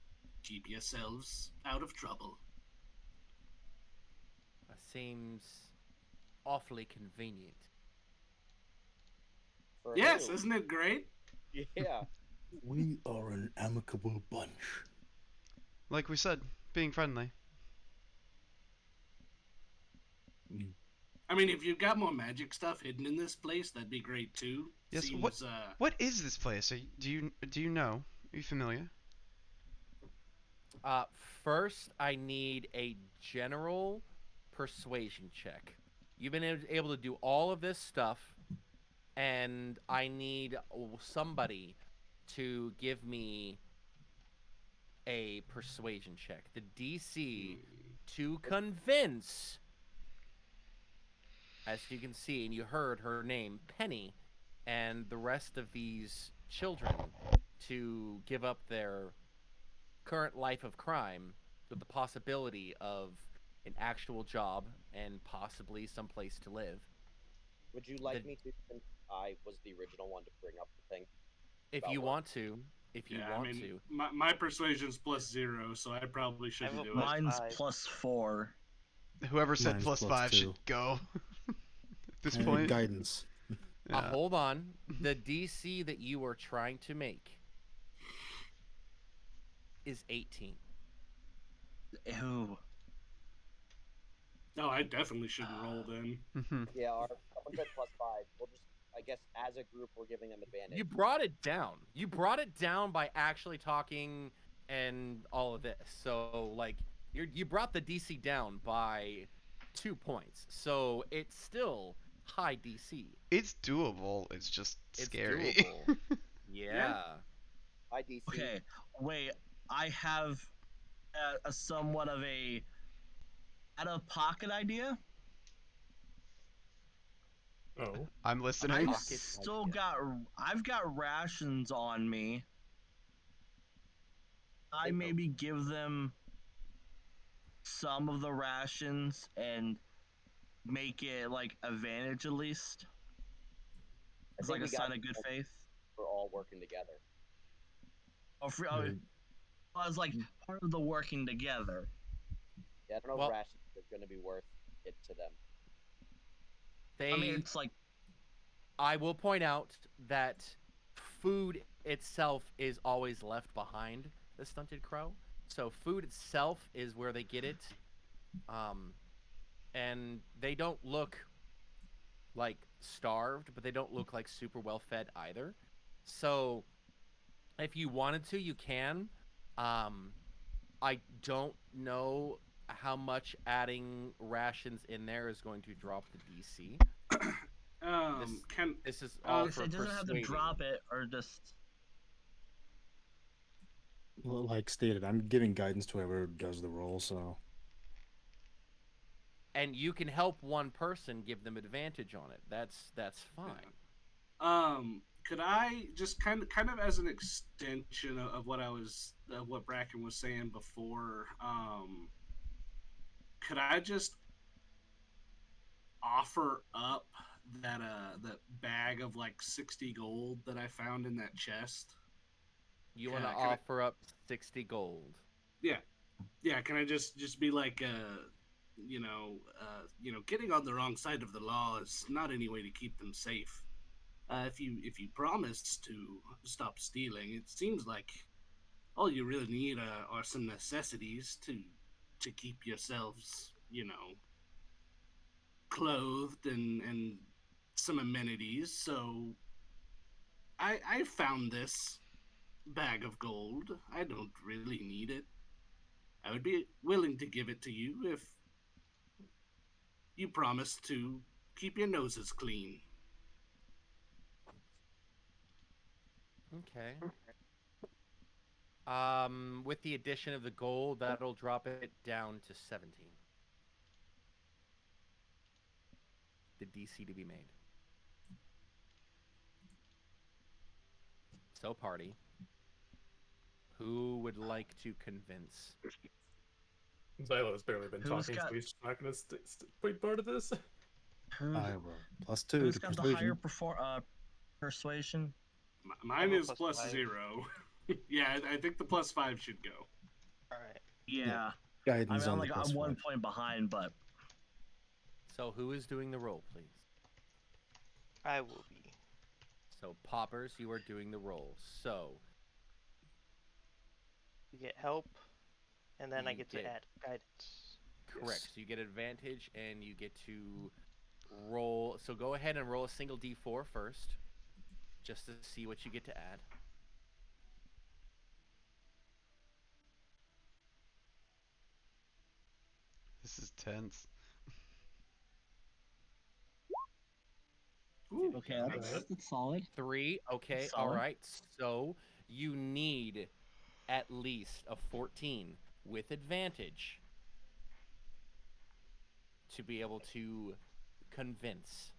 Speaker 5: keep yourselves out of trouble.
Speaker 2: That seems awfully convenient.
Speaker 5: Yes, isn't it great?
Speaker 6: Yeah.
Speaker 7: We are an amicable bunch.
Speaker 4: Like we said, being friendly.
Speaker 5: I mean, if you've got more magic stuff hidden in this place, that'd be great too.
Speaker 4: Yes.
Speaker 5: Seems,
Speaker 4: What is this place? Do you know? Are you familiar?
Speaker 2: First, I need a general persuasion check. You've been able to do all of this stuff, and I need somebody to give me a persuasion check. The DC to convince, as you can see, and you heard her name, Penny, and the rest of these children to give up their current life of crime with the possibility of an actual job and possibly some place to live.
Speaker 6: Would you like me to, since I was the original one to bring up the thing?
Speaker 2: If you want to. If you want to.
Speaker 5: My persuasion's +0, so I probably shouldn't do it.
Speaker 9: Mine's +4.
Speaker 4: Whoever said
Speaker 7: Mine's
Speaker 4: +5 should
Speaker 7: +2.
Speaker 4: go. At this point.
Speaker 7: Guidance.
Speaker 4: Yeah.
Speaker 2: Hold on. The DC that you are trying to make is 18.
Speaker 9: Ew.
Speaker 5: No, I definitely shouldn't roll then.
Speaker 6: Yeah, someone said +5. We'll just, I guess, as a group, we're giving them advantage.
Speaker 2: You brought it down. You brought it down by actually talking and all of this. So, like, you brought the DC down by 2 points. So it's still high DC.
Speaker 4: It's doable. It's just scary.
Speaker 2: Doable. Yeah.
Speaker 6: High DC.
Speaker 9: Okay, wait. I have a somewhat of a out-of-pocket idea.
Speaker 1: Oh.
Speaker 4: I'm listening.
Speaker 9: I've got rations on me. I maybe give them some of the rations and make it like advantage at least. It's like a sign of good faith.
Speaker 6: We're all working together.
Speaker 9: I was like part of the working together.
Speaker 6: Yeah, I don't know if rations are going to be worth it to them.
Speaker 2: I
Speaker 9: mean, it's like...
Speaker 2: I will point out that food itself is always left behind the Stunted Crow. So food itself is where they get it. And they don't look like starved, but they don't look like super well fed either. So if you wanted to, you can. I don't know how much adding rations in there is going to drop the DC. This is all for
Speaker 9: it doesn't have to drop it, or just...
Speaker 7: Well, like stated, I'm giving guidance to whoever does the roll, so...
Speaker 2: And you can help one person, give them advantage on it. That's fine.
Speaker 5: Could I just kind of as an extension of what what Bracken was saying before, could I just offer up that bag of like 60 gold that I found in that chest?
Speaker 2: You want to offer up 60 gold?
Speaker 5: Yeah. Can I just be like, getting on the wrong side of the law is not any way to keep them safe. If you promised to stop stealing, it seems like all you really need are some necessities to keep yourselves, clothed and some amenities. So I found this bag of gold. I don't really need it. I would be willing to give it to you if you promise to keep your noses clean.
Speaker 2: Okay. With the addition of the gold, that'll drop it down to 17. The DC to be made. So, party. Who would like to convince?
Speaker 1: Xylo's barely been talking, so he's not going to be part of this.
Speaker 7: I will. +2
Speaker 9: Who's
Speaker 7: to
Speaker 9: got the
Speaker 7: persuasion.
Speaker 9: higher persuasion?
Speaker 5: Mine is +0. Yeah, I think the +5 should go.
Speaker 8: Alright.
Speaker 9: Yeah.
Speaker 7: Guidance
Speaker 9: I'm
Speaker 7: on
Speaker 9: like
Speaker 7: the
Speaker 9: I'm 1
Speaker 7: +5.
Speaker 9: point behind, but...
Speaker 2: So who is doing the roll, please?
Speaker 8: I will be.
Speaker 2: So, Poppers, you are doing the roll. So...
Speaker 8: You get help, and then I
Speaker 2: You
Speaker 8: get to
Speaker 2: get-
Speaker 8: add guidance.
Speaker 2: Correct. So you get advantage, and you get to roll. So go ahead and roll a single D4 first, just to see what you get to add.
Speaker 4: This is tense.
Speaker 5: Ooh,
Speaker 9: Okay, that's solid.
Speaker 2: 3. Okay.
Speaker 9: Solid.
Speaker 2: All right. So you need at least a 14 with advantage to be able to convince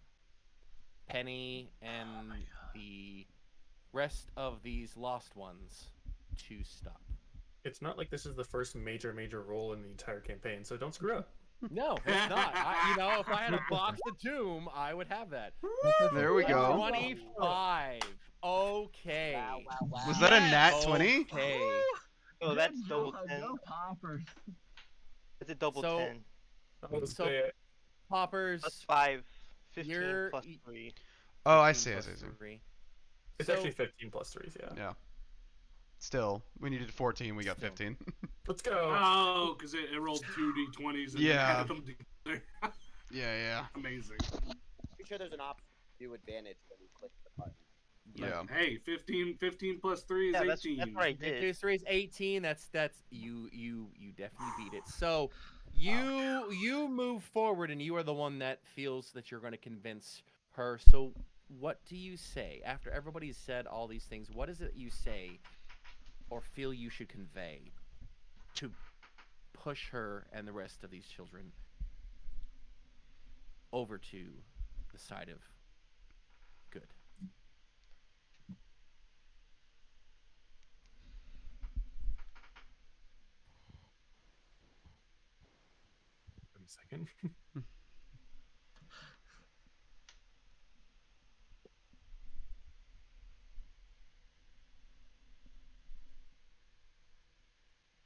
Speaker 2: Penny and the rest of these lost ones to stop.
Speaker 1: It's not like this is the first major role in the entire campaign, so don't screw up.
Speaker 2: No, it's not. If I had a box of doom, I would have that.
Speaker 4: There we go.
Speaker 2: 25. Okay.
Speaker 6: Wow.
Speaker 4: Was that a nat 20?
Speaker 2: Okay.
Speaker 8: Oh, that's double
Speaker 9: Go
Speaker 8: 10.
Speaker 9: Poppers.
Speaker 8: It's a double
Speaker 2: So-
Speaker 8: 10.
Speaker 1: I would
Speaker 2: So-
Speaker 1: say
Speaker 2: Poppers.
Speaker 8: Plus 5. 15
Speaker 2: You're-
Speaker 8: plus 3.
Speaker 4: Oh, I
Speaker 2: 15
Speaker 4: see. I
Speaker 2: plus
Speaker 4: see. I see.
Speaker 2: 3.
Speaker 1: it's
Speaker 2: So-
Speaker 1: actually 15 plus 3s, yeah.
Speaker 4: Yeah. Still, we needed 14. We got
Speaker 2: Still.
Speaker 4: 15.
Speaker 1: Let's go.
Speaker 5: Oh, because it rolled 2d20s and
Speaker 4: Yeah.
Speaker 5: added them together.
Speaker 4: Yeah.
Speaker 5: Amazing.
Speaker 6: Pretty sure there's an option to do advantage when you click the button.
Speaker 4: Yeah.
Speaker 5: Hey, 15 plus 3 is
Speaker 8: Yeah,
Speaker 5: 18.
Speaker 8: that's what I did.
Speaker 2: Victory 3 is 18. That's you definitely beat it. So you move forward, and you are the one that feels that you're going to convince her. So what do you say after everybody's said all these things? What is it you say or feel you should convey to push her and the rest of these children over to the side of good?
Speaker 1: Wait a second.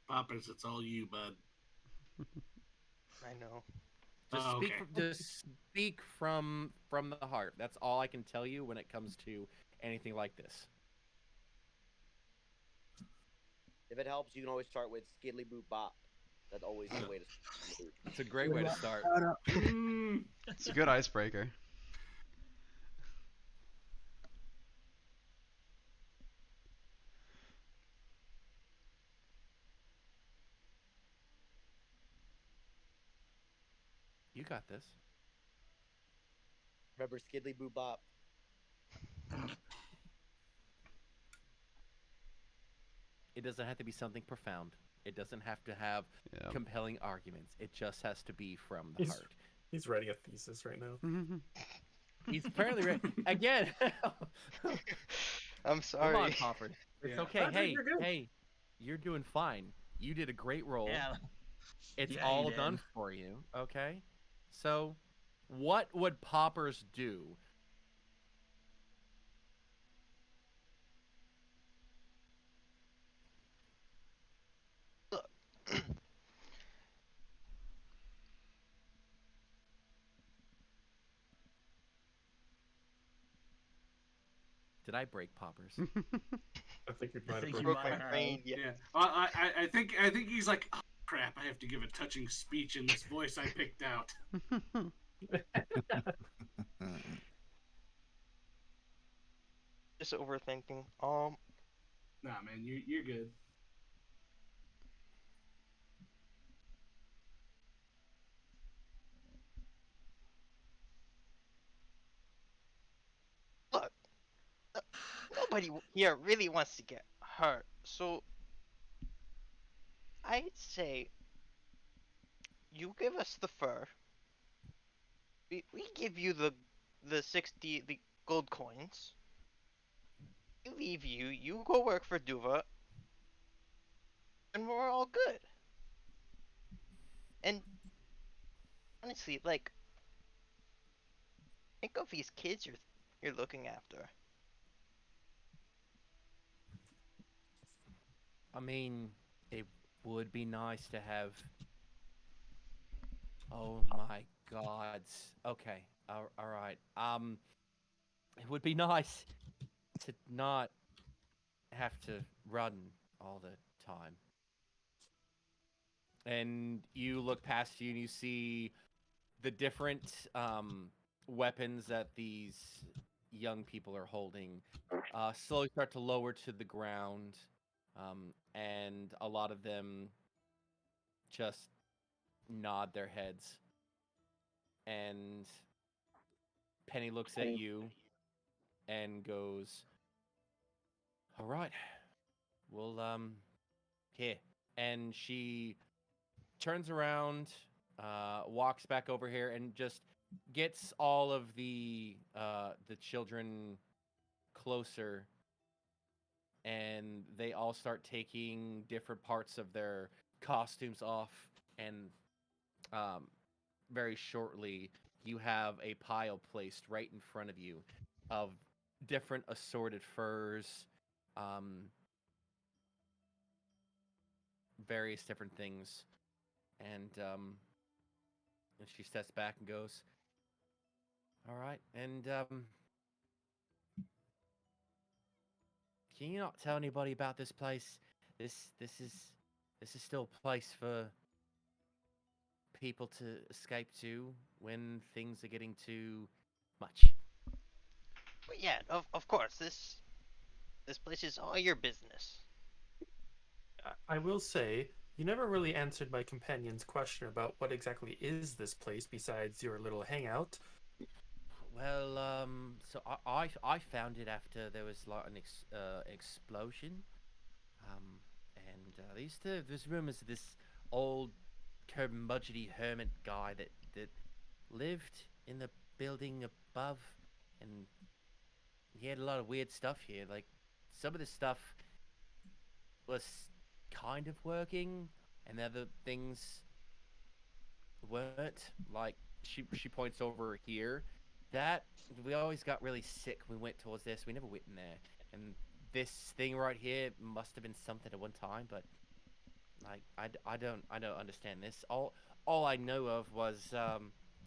Speaker 5: Poppers, it's all you, bud.
Speaker 8: I know.
Speaker 2: Just
Speaker 5: Oh,
Speaker 2: speak,
Speaker 5: okay.
Speaker 2: just speak from the heart. That's all I can tell you when it comes to anything like this.
Speaker 6: If it helps, you can always start with Skiddly Boop Bop. That's always the way to start.
Speaker 2: It's a great way to start.
Speaker 5: Mm,
Speaker 4: It's a good icebreaker.
Speaker 2: You got this.
Speaker 6: Remember Skiddly Boop Bop.
Speaker 2: It doesn't have to be something profound. It doesn't have to have
Speaker 4: Yeah.
Speaker 2: compelling arguments. It just has to be from the
Speaker 1: He's-
Speaker 2: heart.
Speaker 1: He's writing a thesis right now.
Speaker 2: He's apparently ready. Again.
Speaker 8: I'm
Speaker 2: Come
Speaker 8: sorry.
Speaker 2: on, Popper. It's
Speaker 5: Yeah.
Speaker 2: okay.
Speaker 1: I think
Speaker 2: Hey,
Speaker 1: you're good.
Speaker 2: hey, you're doing fine. You did a great roll.
Speaker 9: Yeah.
Speaker 2: It's
Speaker 9: Yeah,
Speaker 2: all
Speaker 9: you
Speaker 2: done
Speaker 9: did.
Speaker 2: for you. Okay. So, what would poppers do? Did I break poppers?
Speaker 1: I think you
Speaker 9: I
Speaker 1: might have
Speaker 9: think you
Speaker 1: broken.
Speaker 8: Broke
Speaker 9: might
Speaker 8: my
Speaker 9: have.
Speaker 8: brain. Yeah.
Speaker 5: yeah. I think he's like, oh, crap, I have to give a touching speech in this voice I picked out.
Speaker 8: Just overthinking.
Speaker 5: Nah, man, you're good.
Speaker 8: Look, nobody here really wants to get hurt, so I'd say you give us the fur. We give you the 60 the gold coins. We leave you. You go work for Duva, and we're all good. And honestly, like, think of these kids you're looking after.
Speaker 2: I mean, it would be nice to have. Oh my God. Okay. All right. It would be nice to not have to run all the time. And you look past you and you see the different weapons that these young people are holding slowly start to lower to the ground. And a lot of them just nod their heads. And Penny looks at you and goes, "All right, well, here." And she turns around, walks back over here, and just gets all of the children closer and they all start taking different parts of their costumes off, and very shortly you have a pile placed right in front of you of different assorted furs, various different things, and she steps back and goes, "All right, and can you not tell anybody about this place? This is still a place for people to escape to when things are getting too much."
Speaker 8: But yeah, of course, this place is all your business.
Speaker 1: I will say, you never really answered my companion's question about what exactly is this place besides your little hangout.
Speaker 2: Well, so I found it after there was like an explosion, and there's rumors of this old curmudgeony hermit guy that lived in the building above, and he had a lot of weird stuff here. Like, some of the stuff was kind of working, and the other things weren't. Like, she points over here. That we always got really sick when we went towards this. We never went in there, and this thing right here must have been something at one time, but like I don't understand this. All I know of was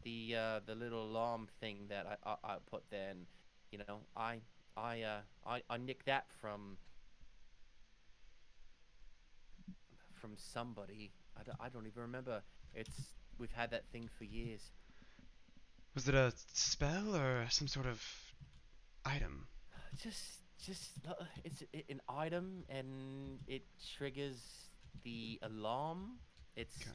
Speaker 2: the little alarm thing that I put there, and you know I nicked that from somebody. I don't even remember. We've had that thing for years.
Speaker 4: Was it a spell or some sort of item?
Speaker 2: Just it's an item, and it triggers the alarm. It's
Speaker 4: Okay.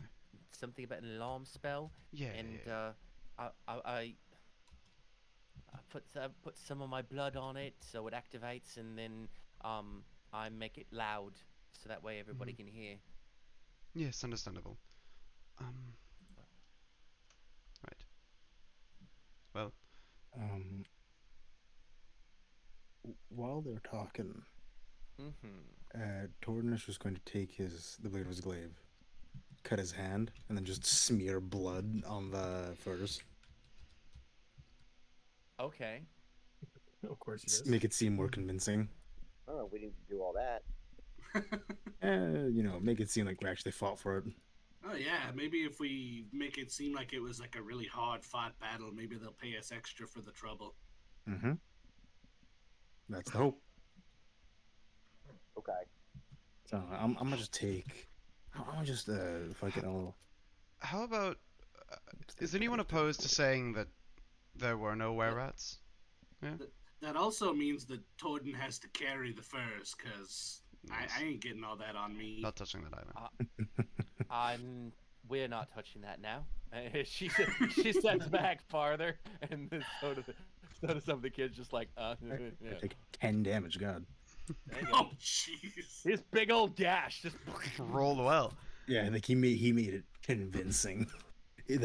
Speaker 2: something about an alarm spell.
Speaker 4: Yeah.
Speaker 2: And
Speaker 4: yeah.
Speaker 2: I put some of my blood on it so it activates, and then I make it loud so that way everybody can hear.
Speaker 4: Yes, understandable. Right. Well,
Speaker 7: While they're talking,
Speaker 2: Mm-hmm.
Speaker 7: Torden is just going to take the blade of his glaive, cut his hand, and then just smear blood on the furs.
Speaker 2: Okay.
Speaker 1: Of course he does.
Speaker 7: Make it seem more convincing.
Speaker 6: Oh, we didn't do all that.
Speaker 7: Make it seem like we actually fought for it.
Speaker 5: Oh yeah, maybe if we make it seem like it was like a really hard fought battle, maybe they'll pay us extra for the trouble.
Speaker 7: Mm-hmm. That's the hope.
Speaker 6: Okay.
Speaker 7: So I'm gonna just take. I'm gonna just fucking all.
Speaker 4: how about? Is anyone opposed to saying that there were no were-rats? Yeah.
Speaker 5: That also means that Torden has to carry the furs, cause
Speaker 4: Nice.
Speaker 5: I ain't getting all that on me.
Speaker 4: Not touching that either.
Speaker 2: We're not touching that now. She steps back farther, and then so do some of the kids. Just like,
Speaker 7: I
Speaker 2: yeah.
Speaker 7: take 10 damage. God.
Speaker 5: Oh jeez.
Speaker 2: His big old dash just
Speaker 4: Rolled well.
Speaker 7: Yeah, like he made it convincing. These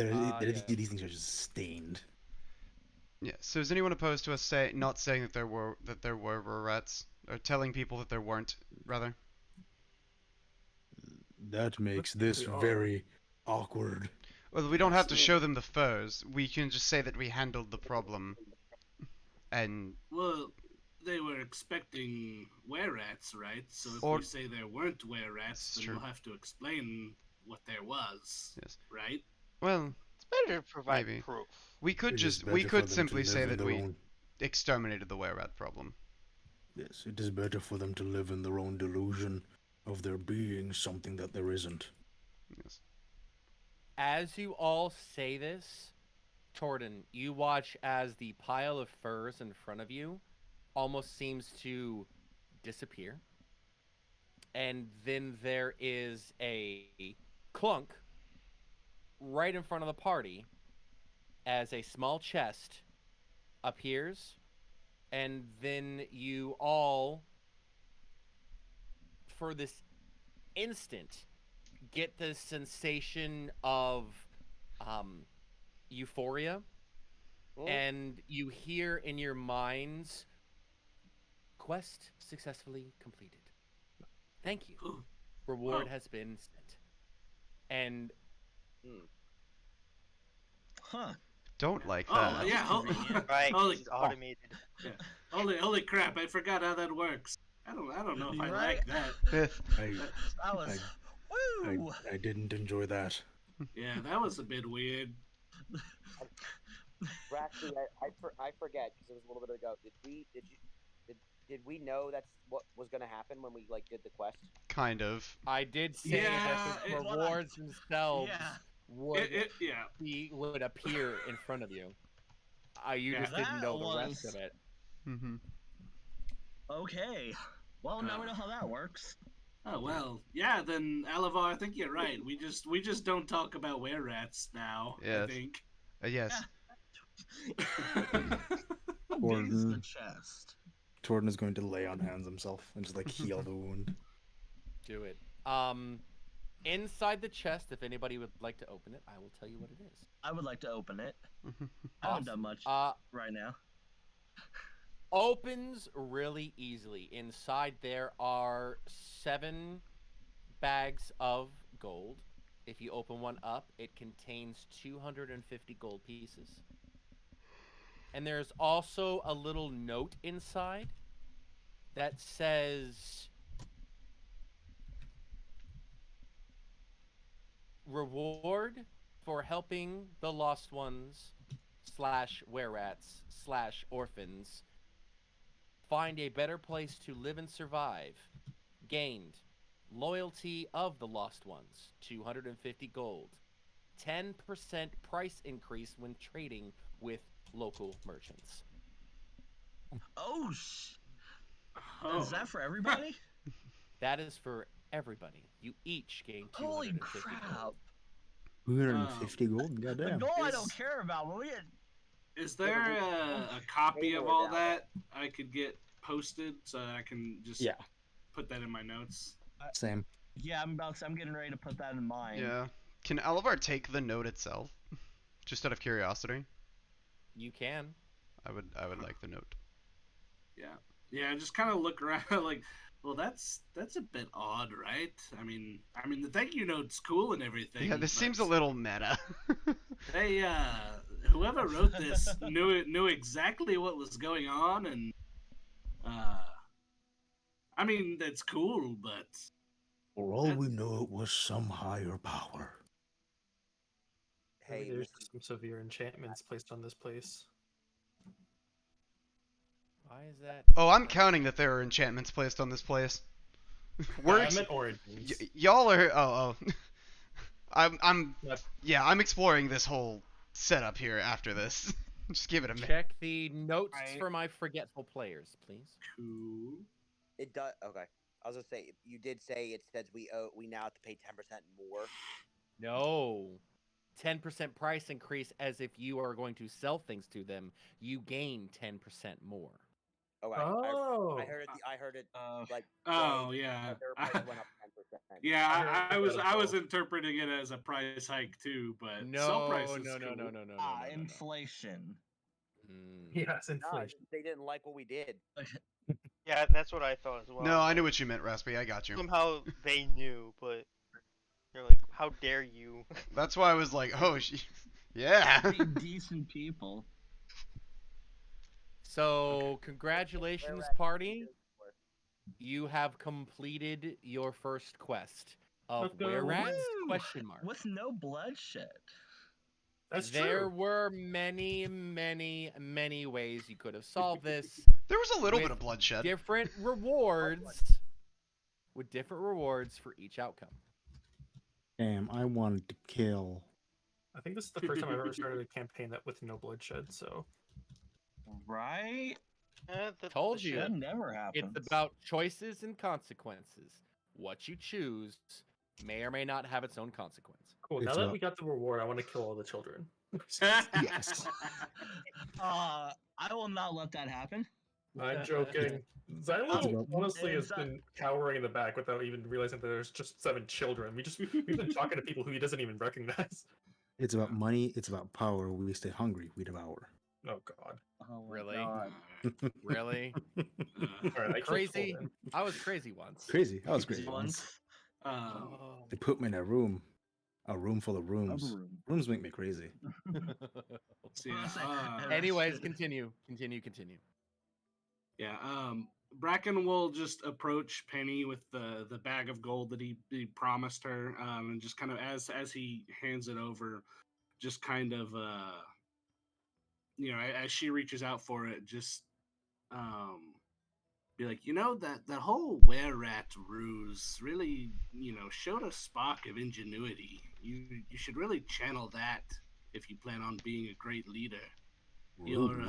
Speaker 7: things are just stained.
Speaker 4: Yeah. So is anyone opposed to us not saying that there were were-rats, or telling people that there weren't, rather?
Speaker 7: That makes this very awkward.
Speaker 4: Well, we don't have to show them the furs. We can just say that we handled the problem. And
Speaker 5: Well, they were expecting were-rats, right? So if
Speaker 4: Or-
Speaker 5: we say there weren't were-rats, then
Speaker 4: true.
Speaker 5: we'll have to explain what there was.
Speaker 4: Yes.
Speaker 5: Right?
Speaker 4: well,
Speaker 8: It's better to provide
Speaker 4: Maybe.
Speaker 8: proof.
Speaker 4: we could
Speaker 7: It is
Speaker 4: just
Speaker 7: better for them to
Speaker 4: simply say
Speaker 7: live in
Speaker 4: that
Speaker 7: their
Speaker 4: we
Speaker 7: own-
Speaker 4: exterminated the were-rat problem.
Speaker 7: Yes, it is better for them to live in their own delusion of there being something that there isn't.
Speaker 4: Yes.
Speaker 2: As you all say this, Torden, you watch as the pile of furs in front of you almost seems to disappear. And then there is a clunk right in front of the party as a small chest appears, and then you all, for this instant, get the sensation of euphoria, and you hear in your minds Quest successfully completed. Thank you. Reward has been sent. And
Speaker 4: Don't like
Speaker 5: Oh
Speaker 4: that.
Speaker 5: yeah,
Speaker 8: Right,
Speaker 5: holy,
Speaker 8: it's automated.
Speaker 5: yeah. holy crap! I forgot how that works. I don't know if I
Speaker 9: Right?
Speaker 5: like that.
Speaker 9: That was. Woo!
Speaker 7: I didn't enjoy that.
Speaker 5: Yeah, that was a bit weird.
Speaker 6: Actually, I forget because it was a little bit ago. Did we know that's what was going to happen when we like did the quest?
Speaker 4: Kind of.
Speaker 2: I did say that the rewards themselves would appear in front of you. You just didn't know the rest of it.
Speaker 4: Mm-hmm.
Speaker 9: Okay. Well, now we know how that works.
Speaker 5: Oh well, yeah. Then Alavar, I think you're right. We just don't talk about were rats now.
Speaker 4: Yes.
Speaker 5: I think.
Speaker 4: Yes.
Speaker 7: Torton, Torton is going to lay on hands himself and just like heal the wound.
Speaker 2: Do it. Inside the chest, if anybody would like to open it, I will tell you what it is.
Speaker 9: I would like to open it. I haven't done much right now.
Speaker 2: Opens really easily. Inside there are 7 bags of gold. If you open one up, it contains 250 gold pieces. And there's also a little note inside that says reward for helping the lost ones / were-rats / orphans find a better place to live and survive. Gained loyalty of the lost ones, 250 gold. 10% price increase when trading with local merchants.
Speaker 9: Oh, is that for everybody?
Speaker 2: That is for everybody. You each gain 250 gold.
Speaker 7: 250 gold? Goddamn.
Speaker 9: The goal I don't care about. But
Speaker 5: Is there a copy of all that I could get posted so I can just put that in my notes?
Speaker 7: Same.
Speaker 9: Yeah, I'm getting ready to put that in mine.
Speaker 4: Yeah. Can Alavar take the note itself? Just out of curiosity.
Speaker 2: You can.
Speaker 4: I would like the note.
Speaker 5: Yeah. Just kind of look around like, well, that's a bit odd, right? I mean, the thank you note's cool and everything.
Speaker 4: Yeah, this seems a little meta.
Speaker 5: They whoever wrote this knew exactly what was going on, and I mean that's cool, but
Speaker 7: for all we know, it was some higher power.
Speaker 1: Maybe there's some severe enchantments placed on this place.
Speaker 2: Why is that?
Speaker 4: Oh, I'm counting that there are enchantments placed on this place.
Speaker 1: I meant origins.
Speaker 4: Y'all are. I'm exploring this whole setup here after this. Just give it a minute.
Speaker 2: Check the notes for my forgetful players, please.
Speaker 5: Cool.
Speaker 6: It does. Okay. I was gonna say you did say it says we now have to pay 10% more.
Speaker 2: No. 10% price increase as if you are going to sell things to them. You gain 10% more.
Speaker 6: Okay.
Speaker 1: Oh.
Speaker 6: I heard it like.
Speaker 5: Oh yeah.
Speaker 6: Their price went up 10%.
Speaker 5: Yeah, I was interpreting it as a price hike too, but
Speaker 2: no,
Speaker 5: prices
Speaker 2: no.
Speaker 9: Inflation.
Speaker 1: Yes, inflation.
Speaker 6: They didn't like what we did.
Speaker 8: Yeah, that's what I thought as well.
Speaker 4: No, I knew what you meant, Raspy. I got you.
Speaker 8: Somehow they knew, but they're like, "How dare you?"
Speaker 4: That's why I was like, "Oh, yeah."
Speaker 9: Be decent people.
Speaker 2: So, congratulations, party. You have completed your first quest of were-rats? ?
Speaker 9: With no bloodshed.
Speaker 1: That's
Speaker 2: there
Speaker 1: true.
Speaker 2: were many, many, many ways you could have solved this.
Speaker 4: There was a little bit of bloodshed.
Speaker 2: Different rewards, with different rewards for each outcome.
Speaker 7: Damn, I wanted to kill.
Speaker 1: I think this is the first time I've ever started a campaign that with no bloodshed. So.
Speaker 9: Right?
Speaker 2: Told you.
Speaker 9: That never happens.
Speaker 2: It's about choices and consequences. What you choose may or may not have its own consequence.
Speaker 1: Cool. Now that we got the reward, I want to kill all the children.
Speaker 7: Yes.
Speaker 9: I will not let that happen.
Speaker 1: I'm joking. Xylo honestly has been cowering in the back without even realizing that there's just 7 children. We've been talking to people who he doesn't even recognize.
Speaker 7: It's about money. It's about power. We stay hungry. We devour.
Speaker 1: Oh God.
Speaker 9: Oh my
Speaker 8: Really?
Speaker 9: God.
Speaker 2: Really?
Speaker 1: Alright, I killed
Speaker 2: Crazy?
Speaker 1: Colin.
Speaker 2: I was crazy once.
Speaker 7: Crazy. I was crazy once.
Speaker 9: Once.
Speaker 1: Oh.
Speaker 7: They put me in a room full of rooms.
Speaker 9: Another room.
Speaker 7: Rooms make me crazy.
Speaker 5: So,
Speaker 9: Well, say,
Speaker 2: Anyways,
Speaker 9: shit.
Speaker 2: continue.
Speaker 5: yeah. Bracken will just approach Penny with the bag of gold that he promised her, and just kind of as he hands it over, just kind of as she reaches out for it, just be like, that whole were rat ruse really, showed a spark of ingenuity. You should really channel that if you plan on being a great leader. You're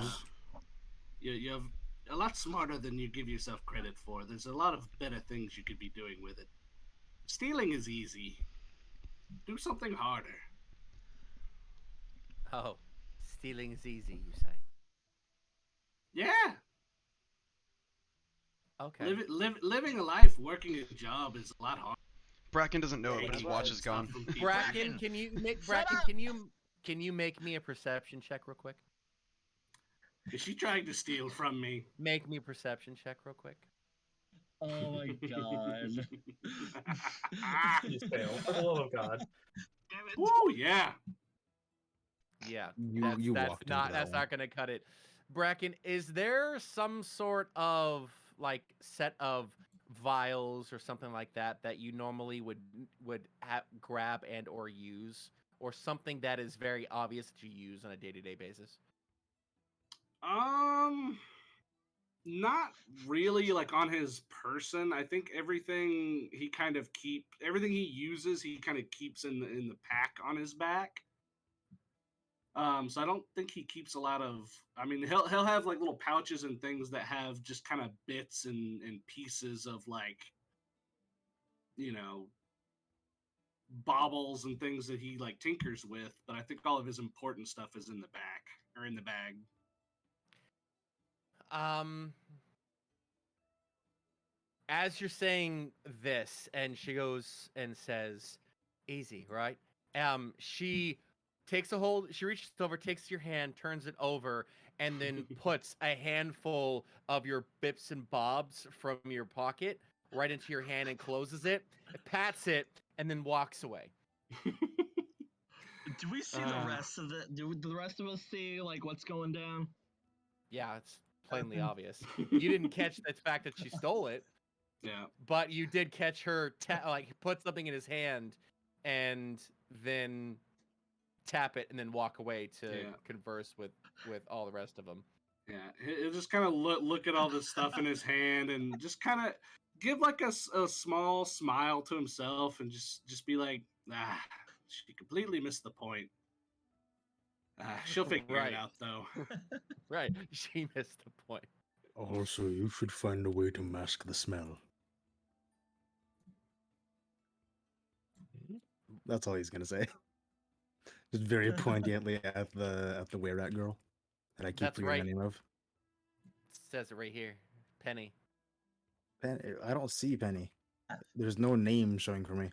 Speaker 5: a lot smarter than you give yourself credit for. There's a lot of better things you could be doing with it. Stealing is easy. Do something harder.
Speaker 2: Oh, stealing is easy, you say?
Speaker 5: Yeah.
Speaker 2: Okay.
Speaker 5: Living a life, working a job is a lot harder.
Speaker 4: Bracken doesn't know it, but his watch is gone.
Speaker 2: Bracken, can you make can you make me a perception check real quick?
Speaker 5: Is she trying to steal from me?
Speaker 2: Make me a perception check real quick.
Speaker 9: Oh my God.
Speaker 1: Please fail. For the love of God.
Speaker 5: Woo, yeah.
Speaker 2: Yeah,
Speaker 7: You
Speaker 2: that's
Speaker 7: walked
Speaker 2: not
Speaker 7: into that one.
Speaker 2: gonna cut it. Bracken, is there some sort of like set of vials or something like that you normally would grab and or use, or something that is very obvious that you use on a day-to-day basis?
Speaker 5: Not really like on his person. I think everything he uses, he kind of keeps in the pack on his back. So I don't think he keeps a lot of. I mean, he'll have like little pouches and things that have just kind of bits and pieces of like, baubles and things that he like tinkers with. But I think all of his important stuff is in the back or in the bag.
Speaker 2: As you're saying this, and she goes and says, "Easy, right?" She takes a hold. She reaches over, takes your hand, turns it over, and then puts a handful of your bips and bobs from your pocket right into your hand and closes it, pats it, and then walks away.
Speaker 9: Do we see the rest of it? Do the rest of us see like what's going down?
Speaker 2: Yeah, it's plainly obvious. You didn't catch the fact that she stole it.
Speaker 5: Yeah.
Speaker 2: But you did catch her put something in his hand and then tap it and then walk away to converse with all the rest of them.
Speaker 5: Yeah, he'll just kind of look at all the stuff in his hand and just kind of give like a small smile to himself and just be like, she completely missed the point. She'll figure it out though.
Speaker 2: Right, she missed the point.
Speaker 7: Also, you should find a way to mask the smell. That's all he's gonna say. Just very poignantly at the were-rat girl that I keep
Speaker 2: That's
Speaker 7: forgetting
Speaker 2: right.
Speaker 7: the name of.
Speaker 2: It says it right here, Penny.
Speaker 7: I don't see Penny. There's no name showing for me.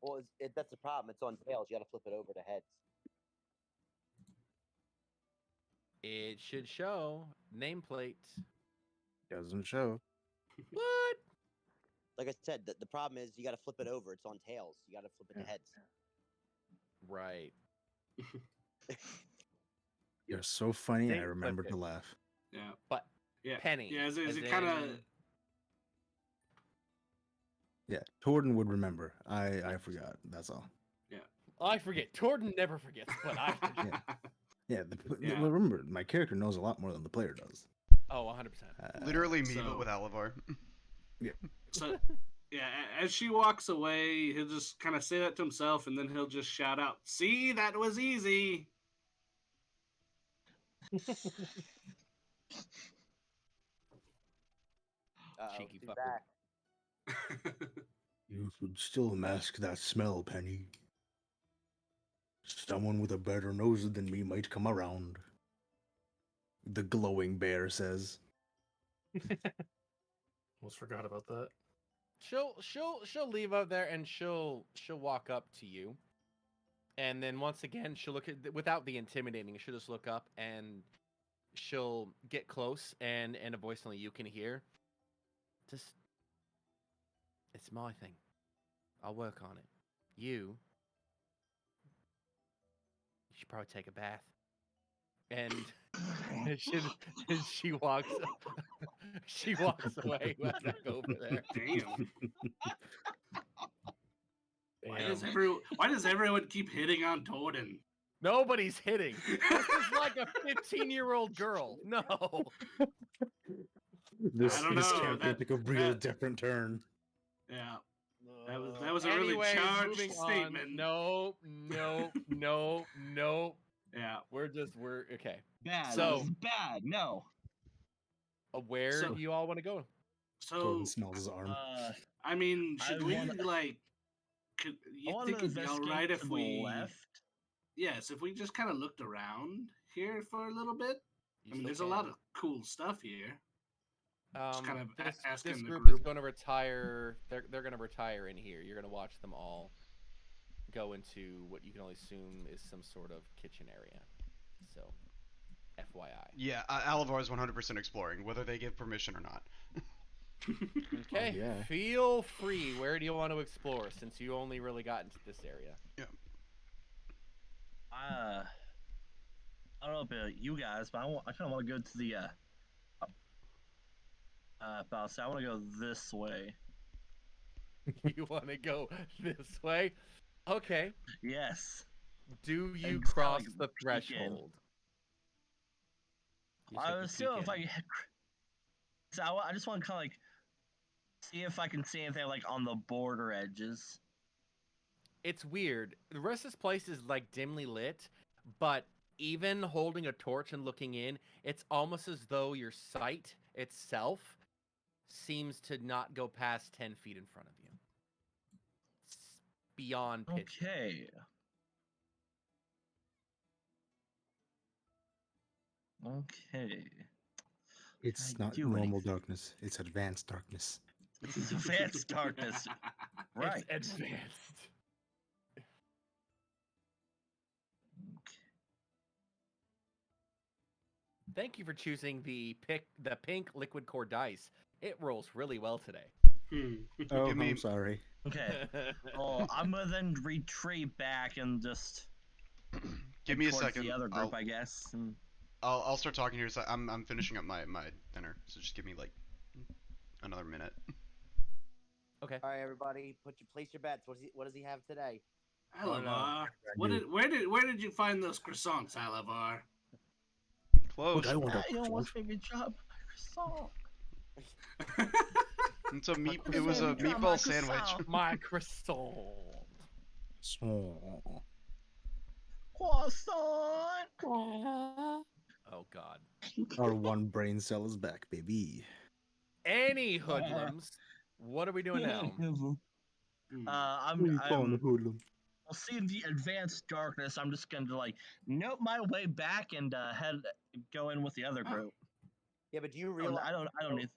Speaker 6: Well, that's the problem. It's on tails. You got to flip it over to heads.
Speaker 2: It should show nameplate.
Speaker 7: Doesn't show.
Speaker 2: What?
Speaker 6: Like I said, the problem is you got to flip it over. It's on tails. You got to flip it to heads.
Speaker 2: Right.
Speaker 7: You're so funny. I
Speaker 2: Think
Speaker 7: remember
Speaker 2: flip
Speaker 7: to
Speaker 2: it.
Speaker 7: laugh.
Speaker 5: Yeah.
Speaker 2: But
Speaker 5: Yeah.
Speaker 2: Penny.
Speaker 5: Yeah, as
Speaker 2: as
Speaker 5: it kind of.
Speaker 2: in-
Speaker 7: Yeah, Torden would remember. I forgot. That's all.
Speaker 2: I forget. Torden never forgets, but I forget.
Speaker 7: Yeah,
Speaker 5: Yeah.
Speaker 7: remember, my character knows a lot more than the player does.
Speaker 2: Oh, 100%.
Speaker 4: Literally me,
Speaker 5: so-
Speaker 4: but with Alivar.
Speaker 5: So, yeah, as she walks away, he'll just kind of say that to himself, and then he'll just shout out, "See, that was easy."
Speaker 2: Cheeky
Speaker 6: He's
Speaker 2: fucker.
Speaker 6: back.
Speaker 7: You should still mask that smell, Penny. Someone with a better nose than me might come around. The glowing bear says.
Speaker 1: Almost forgot about that.
Speaker 2: She'll leave out there and she'll walk up to you And then once again, she'll look at without the intimidating. She'll just look up and she'll get close and in a voice only you can hear. Just, it's my thing. I'll work on it. You should probably take a bath. And she walks away when I go over there.
Speaker 5: Damn.
Speaker 2: Damn.
Speaker 5: Why does everyone keep hitting on Torden?
Speaker 2: Nobody's hitting. This is like a 15-year-old girl. No.
Speaker 7: This
Speaker 5: I don't
Speaker 7: this
Speaker 5: know,
Speaker 7: character
Speaker 5: that-
Speaker 7: took a real
Speaker 5: that-
Speaker 7: different turn.
Speaker 5: Yeah. That was a really
Speaker 2: Anyways,
Speaker 5: charged
Speaker 2: moving on.
Speaker 5: statement.
Speaker 2: No.
Speaker 5: Yeah.
Speaker 2: We're okay.
Speaker 9: Bad.
Speaker 2: So-
Speaker 9: That was bad. No.
Speaker 2: Where
Speaker 5: So-
Speaker 2: do you all want to go?
Speaker 5: So
Speaker 7: Gordon smells his arm.
Speaker 5: I mean,
Speaker 9: I
Speaker 5: should we
Speaker 9: wanna-
Speaker 5: like?
Speaker 9: I
Speaker 5: You
Speaker 9: want
Speaker 5: think
Speaker 9: to
Speaker 5: it'd be
Speaker 9: investigate
Speaker 5: alright if
Speaker 9: to the
Speaker 5: we?
Speaker 9: left.
Speaker 5: Yes, if we just kind of looked around here for a little bit.
Speaker 2: You
Speaker 5: I mean,
Speaker 2: still
Speaker 5: there's a
Speaker 2: can.
Speaker 5: lot of cool stuff here. kind of asking
Speaker 2: this
Speaker 5: the
Speaker 2: group
Speaker 5: group.
Speaker 2: is going to retire. They're going to retire in here. You're going to watch them all go into what you can only assume is some sort of kitchen area. So, FYI.
Speaker 4: Yeah, Alavar is 100% exploring, whether they give permission or not.
Speaker 2: Okay.
Speaker 7: yeah.
Speaker 2: Feel free. Where do you want to explore? Since you only really got into this area.
Speaker 9: I don't know about you guys, but I kind of want to go to the I want to go this way.
Speaker 2: You want to go this way? Okay.
Speaker 9: Yes.
Speaker 2: Do you
Speaker 9: And
Speaker 2: cross
Speaker 9: kinda,
Speaker 2: the
Speaker 9: like, peek in.
Speaker 2: threshold? You
Speaker 9: I
Speaker 2: said
Speaker 9: was
Speaker 2: to
Speaker 9: still
Speaker 2: peek
Speaker 9: if
Speaker 2: in.
Speaker 9: I. So I just want to kind of like see if I can see anything like on the border edges.
Speaker 2: It's weird. The rest of this place is like dimly lit, but even holding a torch and looking in, it's almost as though your sight itself seems to not go past 10 feet in front of you. It's beyond pitch.
Speaker 9: Okay. Okay.
Speaker 7: It's
Speaker 9: I
Speaker 7: not
Speaker 9: do
Speaker 7: normal darkness. It's advanced darkness.
Speaker 9: It's advanced darkness. Right.
Speaker 2: It's advanced. Thank you for choosing the pink liquid core dice. It rolls really well today.
Speaker 7: Oh,
Speaker 4: Give me-
Speaker 7: I'm sorry.
Speaker 9: Okay. Oh, I'm gonna then retreat back and just
Speaker 4: Give me a
Speaker 9: towards
Speaker 4: second.
Speaker 9: the other group, I guess.
Speaker 4: I'll start talking here. So I'm finishing up my dinner. So just give me like another minute.
Speaker 2: Okay.
Speaker 6: All right, everybody, place your bets. What does he have today?
Speaker 5: Alavar, where did you find those croissants, Alavar?
Speaker 4: Close.
Speaker 7: Look, I want a
Speaker 9: You don't want
Speaker 7: croissant.
Speaker 9: to make a job. Croissant.
Speaker 4: It's a meat. It was a meatball sandwich.
Speaker 2: My croissant.
Speaker 7: Oh.
Speaker 9: Croissant.
Speaker 2: Oh God.
Speaker 7: Our one brain cell is back, baby.
Speaker 2: Any hoodlums. What are we doing now?
Speaker 9: I'm I'll see in the advanced darkness. I'm just gonna like note my way back and go in with the other group.
Speaker 6: Yeah, but do you
Speaker 9: I
Speaker 6: realize?
Speaker 9: don't need.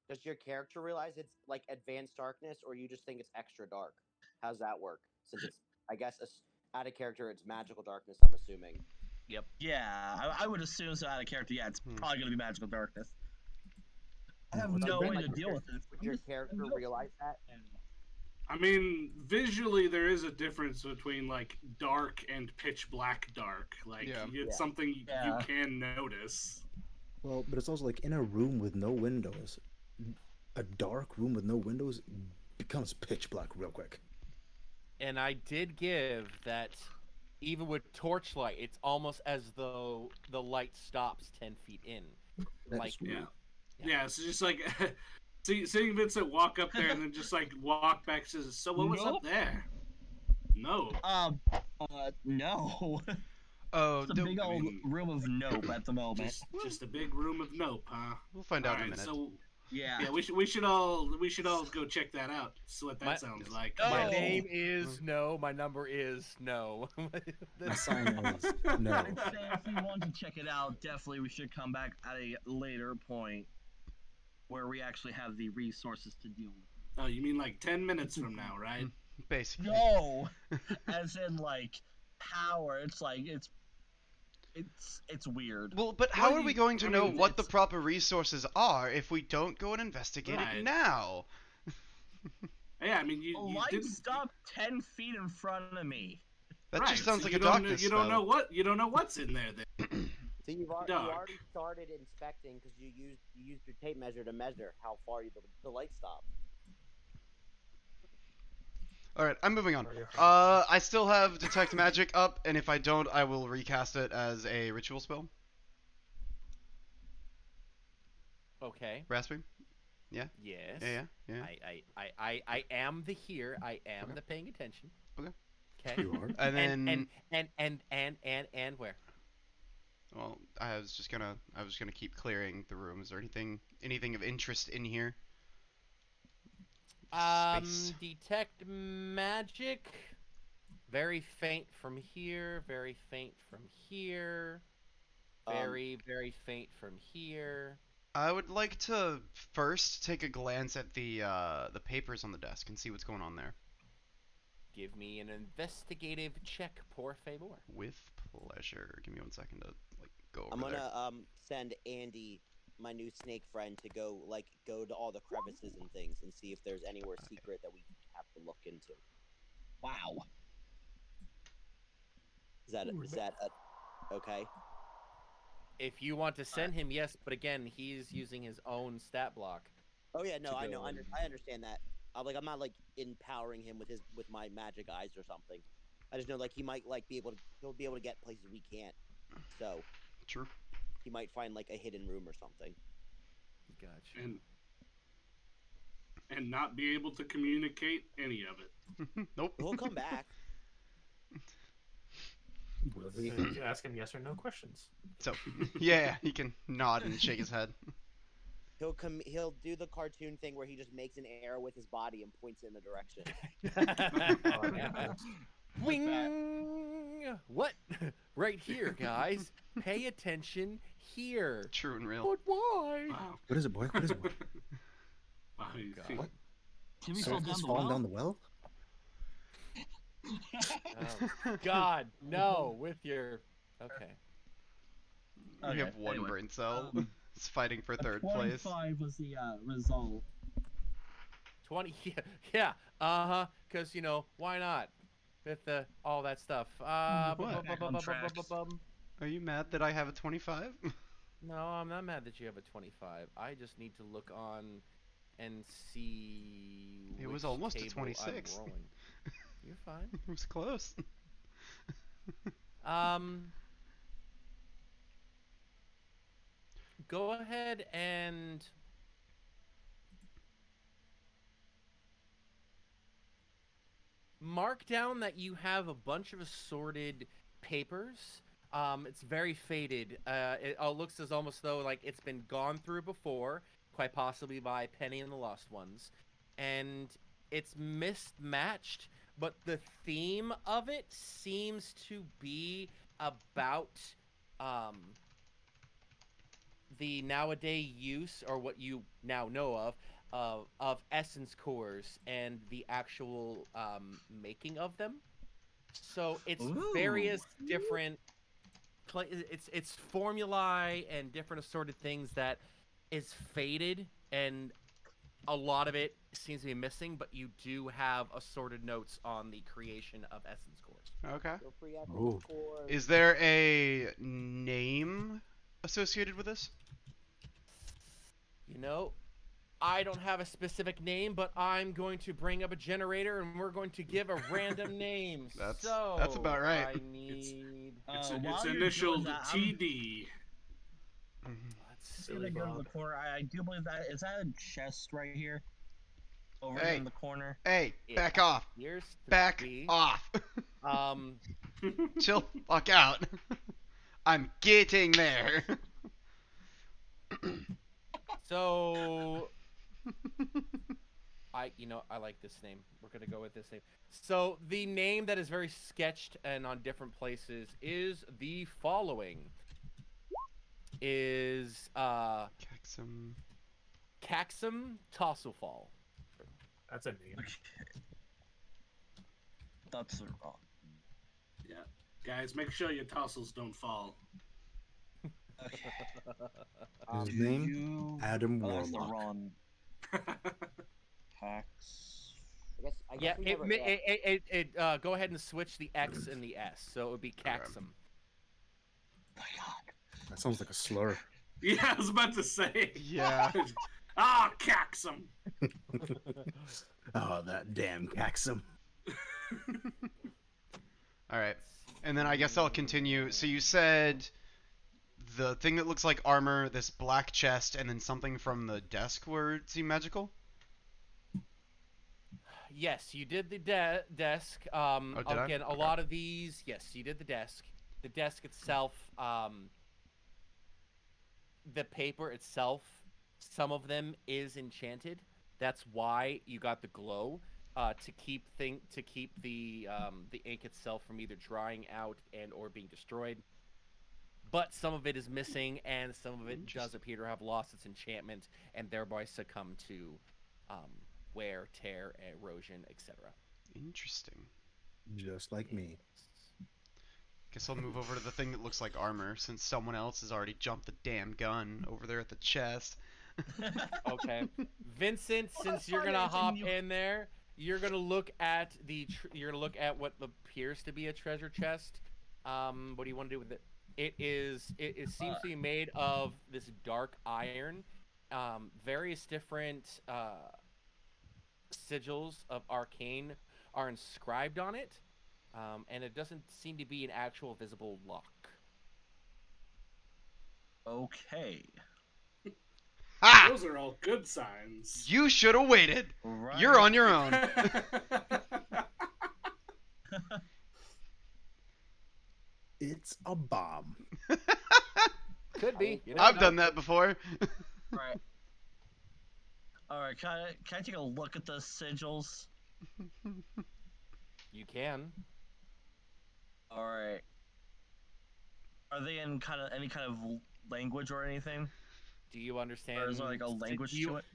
Speaker 6: Does your character realize it's like advanced darkness, or you just think it's extra dark? How's that work? Since it's, I guess, out of character, it's magical darkness. I'm assuming.
Speaker 9: Yeah, I would assume so out of character. Yeah, it's probably gonna be magical darkness. I have
Speaker 7: What's
Speaker 9: no
Speaker 7: the
Speaker 9: way
Speaker 7: brand?
Speaker 9: to deal with it.
Speaker 6: Would your character realize that?
Speaker 5: I mean, visually, there is a difference between like dark and pitch black dark. Like,
Speaker 4: Yeah.
Speaker 5: it's
Speaker 6: Yeah.
Speaker 5: something
Speaker 9: Yeah.
Speaker 5: you can notice.
Speaker 7: Well, but it's also like in a room with no windows. A dark room with no windows becomes pitch black real quick.
Speaker 2: And I did give that even with torchlight, it's almost as though the light stops 10 feet in.
Speaker 7: That
Speaker 2: Like,
Speaker 7: is weird.
Speaker 5: Yeah. Yeah, it's just like seeing Vincent walk up there and then just like walk back. Says, "So what was up
Speaker 9: Nope.
Speaker 5: there?" No.
Speaker 9: No.
Speaker 4: Oh,
Speaker 9: It's a big
Speaker 5: I
Speaker 9: old
Speaker 5: mean-
Speaker 9: room of nope at the moment.
Speaker 5: Just a big room of nope, huh?
Speaker 4: we'll find out in a
Speaker 5: Alright,
Speaker 4: minute.
Speaker 5: so
Speaker 9: Yeah.
Speaker 5: yeah, we should all go check that out. See what that
Speaker 2: My-
Speaker 5: sounds like.
Speaker 2: my
Speaker 9: No.
Speaker 2: name is no, my number is no.
Speaker 7: My sign is no.
Speaker 9: I'd say if we want to check it out, definitely we should come back at a later point where we actually have the resources to deal with.
Speaker 5: Oh, you mean like 10 minutes from now, right?
Speaker 4: Basically.
Speaker 9: No, as in like power. It's like it's weird.
Speaker 4: Well, but how are we going to know what the proper resources are if we don't go and investigate it now?
Speaker 5: Yeah, I mean, you
Speaker 9: light
Speaker 5: didn't
Speaker 9: stop 10 feet in front of me.
Speaker 4: That
Speaker 5: right,
Speaker 4: just sounds
Speaker 5: so
Speaker 4: like
Speaker 5: you
Speaker 4: a
Speaker 5: don't
Speaker 4: darkness
Speaker 5: you don't
Speaker 4: spell.
Speaker 5: know what's in there then.
Speaker 6: So you already started inspecting because you used your tape measure to measure how far the light stopped.
Speaker 4: Alright, I'm moving on. I still have Detect Magic up, and if I don't, I will recast it as a ritual spell.
Speaker 2: Okay.
Speaker 4: Rasping? Yeah?
Speaker 2: Yes.
Speaker 4: Yeah.
Speaker 2: I am the here. I am the paying attention.
Speaker 4: Okay.
Speaker 2: Okay.
Speaker 7: You are.
Speaker 4: And then
Speaker 2: and where?
Speaker 4: well, I was just gonna keep clearing the room. Is there anything of interest in here? Space.
Speaker 2: Detect magic. Very faint from here. Very faint from here. Very faint from here.
Speaker 4: I would like to first take a glance at the papers on the desk and see what's going on there.
Speaker 2: Give me an investigative check, por favor.
Speaker 4: With pleasure. Give me 1 second to go over
Speaker 6: I'm
Speaker 4: there.
Speaker 6: gonna send Andy, my new snake friend, to go to all the crevices and things and see if there's anywhere secret that we have to look into. Wow. Is that okay?
Speaker 2: If you want to send him, yes, but again, he's using his own stat block.
Speaker 6: Oh yeah, no, I know,
Speaker 2: go
Speaker 6: I understand that. I'm not empowering him with my magic eyes or something. I just know he might he'll be able to get places we can't. So
Speaker 4: true.
Speaker 6: He might find a hidden room or something.
Speaker 2: Gotcha.
Speaker 5: And not be able to communicate any of it.
Speaker 4: Nope.
Speaker 6: He'll come back.
Speaker 1: You can ask him yes or no questions.
Speaker 4: So, yeah, he can nod and shake his head.
Speaker 6: He'll do the cartoon thing where he just makes an arrow with his body and points it in a direction.
Speaker 2: Wing! What? Right here, guys. Pay attention here.
Speaker 4: True and real.
Speaker 2: But why?
Speaker 5: Wow.
Speaker 7: What is it, boy? What is it, boy?
Speaker 5: Wow,
Speaker 7: What?
Speaker 9: Can we
Speaker 7: So
Speaker 9: fall
Speaker 7: he's
Speaker 9: down the
Speaker 7: falling
Speaker 9: well?
Speaker 7: down the well?
Speaker 2: Oh, God, no, with your... Okay.
Speaker 4: We have one brain cell. It's fighting for third place.
Speaker 9: 25 was the result.
Speaker 2: 20, yeah, uh-huh, because, why not? With all that stuff.
Speaker 4: Are you mad that I have a 25?
Speaker 2: No, I'm not mad that you have a 25. I just need to look on and see.
Speaker 4: It was almost a
Speaker 2: table
Speaker 4: 26.
Speaker 2: I'm rolling. You're fine.
Speaker 4: It was close.
Speaker 2: Go ahead and mark down that you have a bunch of assorted papers. It's very faded. It looks as almost though it's been gone through before, quite possibly by Penny and the Lost Ones, and it's mismatched. But the theme of it seems to be about the nowadays use, or what you now know of essence cores and the actual making of them. So it's various different it's formulae and different assorted things that is faded, and a lot of it seems to be missing, but you do have assorted notes on the creation of essence cores.
Speaker 4: Okay.
Speaker 7: Ooh.
Speaker 4: Is there a name associated with this?
Speaker 2: I don't have a specific name, but I'm going to bring up a generator and we're going to give a random name.
Speaker 4: That's about right.
Speaker 2: I need...
Speaker 5: It's initialed TD.
Speaker 9: Let's go to the corner. I do believe is that a chest right here? Over
Speaker 4: Hey.
Speaker 9: in the corner.
Speaker 4: Hey,
Speaker 2: Yeah.
Speaker 4: back off.
Speaker 2: Here's
Speaker 4: Back
Speaker 2: three.
Speaker 4: off.
Speaker 2: Um,
Speaker 4: Chill fuck out. I'm getting there.
Speaker 2: so... I like this name. We're gonna go with this name. So the name that is very sketched and on different places is the following. Is Caxum Tosselfall.
Speaker 1: That's a name.
Speaker 9: That's wrong.
Speaker 5: Yeah. Guys, make sure your tassels don't fall.
Speaker 9: Okay.
Speaker 7: His name?
Speaker 9: You...
Speaker 7: Adam
Speaker 9: Oh, that's the
Speaker 7: Warlock.
Speaker 9: wrong tax.
Speaker 6: I
Speaker 2: Yeah,
Speaker 6: guess we never
Speaker 2: go ahead and switch the X and the S, so it would be Caxum.
Speaker 9: My God.
Speaker 7: That sounds like a slur.
Speaker 5: Yeah, I was about to say.
Speaker 4: Yeah.
Speaker 5: Ah, Caxum.
Speaker 7: Oh, that damn Caxum.
Speaker 4: All right. And then I guess I'll continue. So you said the thing that looks like armor, this black chest, and then something from the desk where it seemed magical?
Speaker 2: Yes, you did the desk.
Speaker 4: did I?
Speaker 2: Again, a lot of these. Yes, you did the desk. The desk itself, the paper itself, some of them is enchanted. That's why you got the glow, to keep the ink itself from either drying out and or being destroyed. But some of it is missing, and some of it does appear to have lost its enchantment and thereby succumb to wear, tear, erosion, etc.
Speaker 4: Interesting.
Speaker 7: Just like me.
Speaker 4: Guess I'll move over to the thing that looks like armor, since someone else has already jumped the damn gun over there at the chest.
Speaker 2: Okay, Vincent, since you're gonna hop in there, you're gonna look at what appears to be a treasure chest. What do you want to do with it? It seems to be made of this dark iron. Various different sigils of arcane are inscribed on it, and it doesn't seem to be an actual visible lock.
Speaker 9: Okay.
Speaker 4: Ah!
Speaker 5: Those are all good signs.
Speaker 4: You should have waited.
Speaker 9: Right.
Speaker 4: You're on your own.
Speaker 7: It's a bomb.
Speaker 2: Could be.
Speaker 4: I've done that before.
Speaker 9: Alright. Alright, can I take a look at the sigils?
Speaker 2: You can.
Speaker 9: Alright. Are they in any kind of language or anything?
Speaker 2: Do you understand?
Speaker 9: Or is there like a language to it?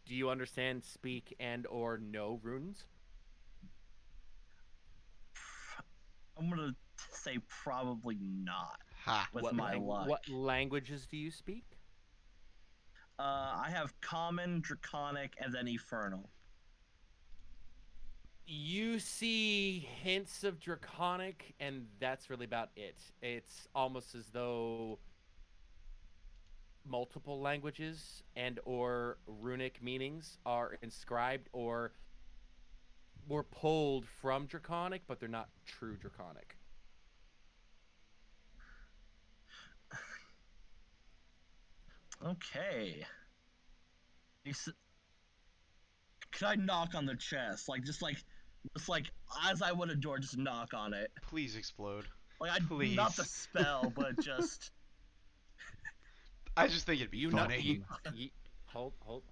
Speaker 2: Do you understand, speak, and or know runes?
Speaker 9: I'm gonna say probably not.
Speaker 4: Ha.
Speaker 9: With my luck.
Speaker 2: What languages do you speak?
Speaker 9: I have Common, Draconic, and then Infernal.
Speaker 2: You see hints of Draconic, and that's really about it. It's almost as though multiple languages and or runic meanings are inscribed or were pulled from Draconic, but they're not true Draconic.
Speaker 9: Okay. Could I knock on the chest? Just as I would a door, just knock on it.
Speaker 4: Please explode. Please.
Speaker 9: Not the spell, but just.
Speaker 4: I just think it'd be funny.
Speaker 2: Hold on.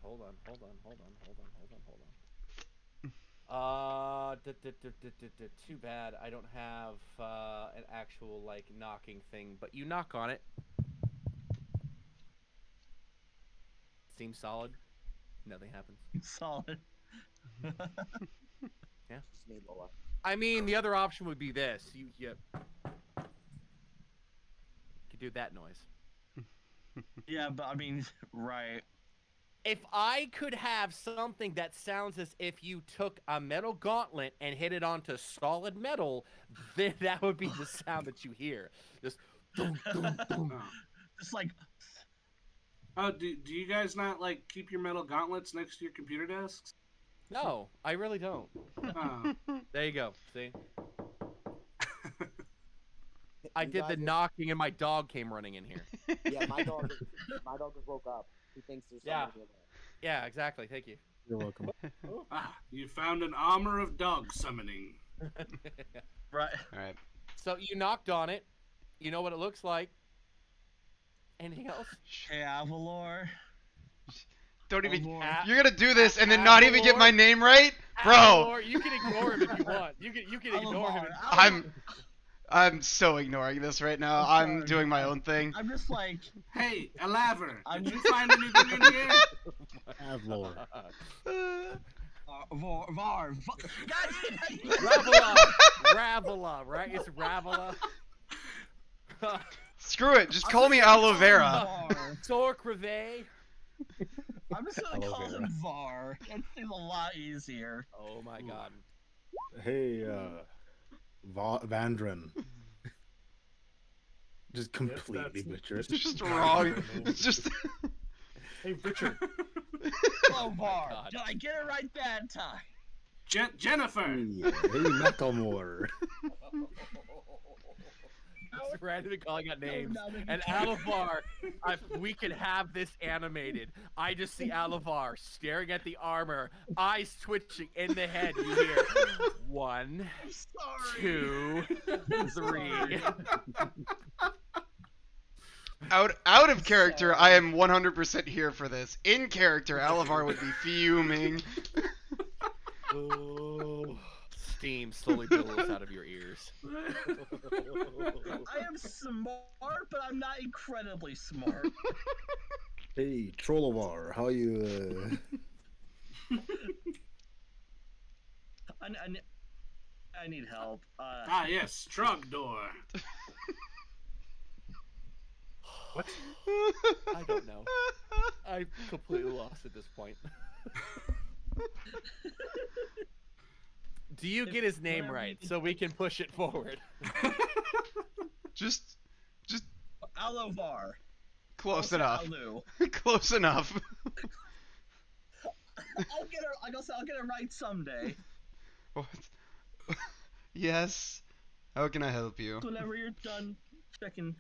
Speaker 2: Too bad I don't have an actual knocking thing, but you knock on it. Seems solid. Nothing happens.
Speaker 9: Solid.
Speaker 2: Yeah.
Speaker 6: Just need Lola.
Speaker 2: I mean, the other option would be this. You could do that noise.
Speaker 9: Yeah, but I mean, right.
Speaker 2: If I could have something that sounds as if you took a metal gauntlet and hit it onto solid metal, then that would be the sound that you hear. Just dum, dum, dum.
Speaker 9: Just like.
Speaker 5: Oh, do you guys not keep your metal gauntlets next to your computer desks?
Speaker 2: No, I really don't.
Speaker 5: Oh.
Speaker 2: There you go. See? I did the knocking and my dog came running in here.
Speaker 6: Yeah, my dog just woke up. He thinks there's somebody in there.
Speaker 2: Yeah, exactly. Thank you.
Speaker 7: You're welcome.
Speaker 5: You found an armor of dog summoning.
Speaker 9: Right.
Speaker 4: All right.
Speaker 2: So you knocked on it. You know what it looks like. Anything else?
Speaker 9: Hey, Avalor.
Speaker 4: Don't even.
Speaker 9: Avalor.
Speaker 4: You're gonna do this and then not even get my name right, bro.
Speaker 2: Avalor, you can ignore him if you want. You can ignore him.
Speaker 4: I'm so ignoring this right now. I'm doing my own thing.
Speaker 9: I'm just like,
Speaker 5: hey, Alaver, did you find anything in here?
Speaker 7: Avlor.
Speaker 9: Var.
Speaker 2: Ravela, right? It's Ravela.
Speaker 4: Screw it. Just call me aloe vera.
Speaker 2: Zork Reve.
Speaker 9: I'm just gonna
Speaker 7: Aloe
Speaker 9: call
Speaker 7: vera.
Speaker 9: him Var. That seems a lot easier.
Speaker 2: Oh my god.
Speaker 7: Hey, Vandren. Just completely butchered.
Speaker 4: It's just wrong. It's just.
Speaker 1: Hey, Richard.
Speaker 9: Oh, Var.
Speaker 2: God.
Speaker 9: Did I get it right that time?
Speaker 5: Jennifer.
Speaker 7: Hey, Metalmore.
Speaker 2: Just randomly calling out names. And Alavar, if we could have this animated, I just see Alavar staring at the armor, eyes twitching in the head. You hear 1, 2, 3.
Speaker 4: Out of character, I am 100% here for this. In character, Alavar would be fuming.
Speaker 2: Oh, steam slowly billows out of your ears.
Speaker 9: I am smart, but I'm not incredibly smart.
Speaker 7: Hey, Trollovar, how you?
Speaker 9: I need help.
Speaker 5: Yes, Trogdor.
Speaker 1: What?
Speaker 2: I don't know. I'm completely lost at this point. Do you get his name right so we can push it forward?
Speaker 4: Just
Speaker 9: Alovar.
Speaker 4: close
Speaker 9: Also
Speaker 4: enough.
Speaker 9: Alu.
Speaker 4: Close enough.
Speaker 9: I'll get it right someday.
Speaker 4: What? Yes. How can I help you?
Speaker 9: Whenever you're done checking,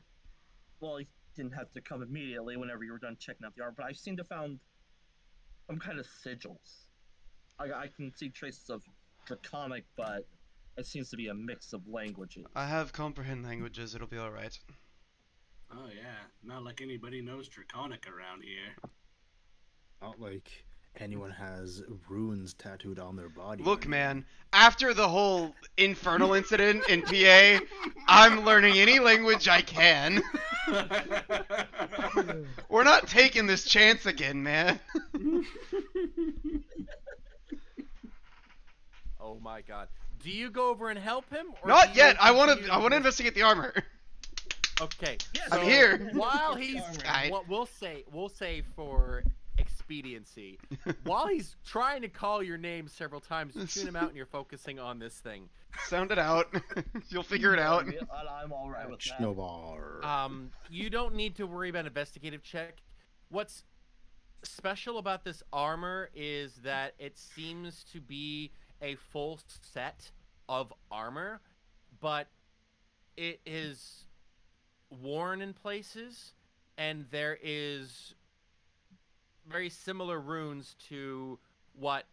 Speaker 9: well, you didn't have to come immediately whenever you were done checking out the art, but I seem to found some kind of sigils. I can see traces of Draconic, but it seems to be a mix of languages.
Speaker 4: I have comprehend languages. It'll be all right.
Speaker 5: Oh yeah, not like anybody knows Draconic around here.
Speaker 7: Not like anyone has runes tattooed on their body.
Speaker 4: Look, man. After the whole infernal incident in PA, I'm learning any language I can. We're not taking this chance again, man.
Speaker 2: Oh my god. Do you go over and help him? Or
Speaker 4: Not
Speaker 2: do you
Speaker 4: yet. I want
Speaker 2: continue
Speaker 4: to investigate the armor.
Speaker 2: Okay.
Speaker 4: I'm here.
Speaker 2: While he's,
Speaker 4: I-
Speaker 2: what we'll say for expediency, while he's trying to call your name several times, you tune him out and you're focusing on this thing.
Speaker 4: Sound it out. You'll figure it out.
Speaker 9: I'm all right with that.
Speaker 7: Shnovar.
Speaker 2: You don't need to worry about investigative check. What's special about this armor is that it seems to be a full set of armor, but it is worn in places, and there is very similar runes to what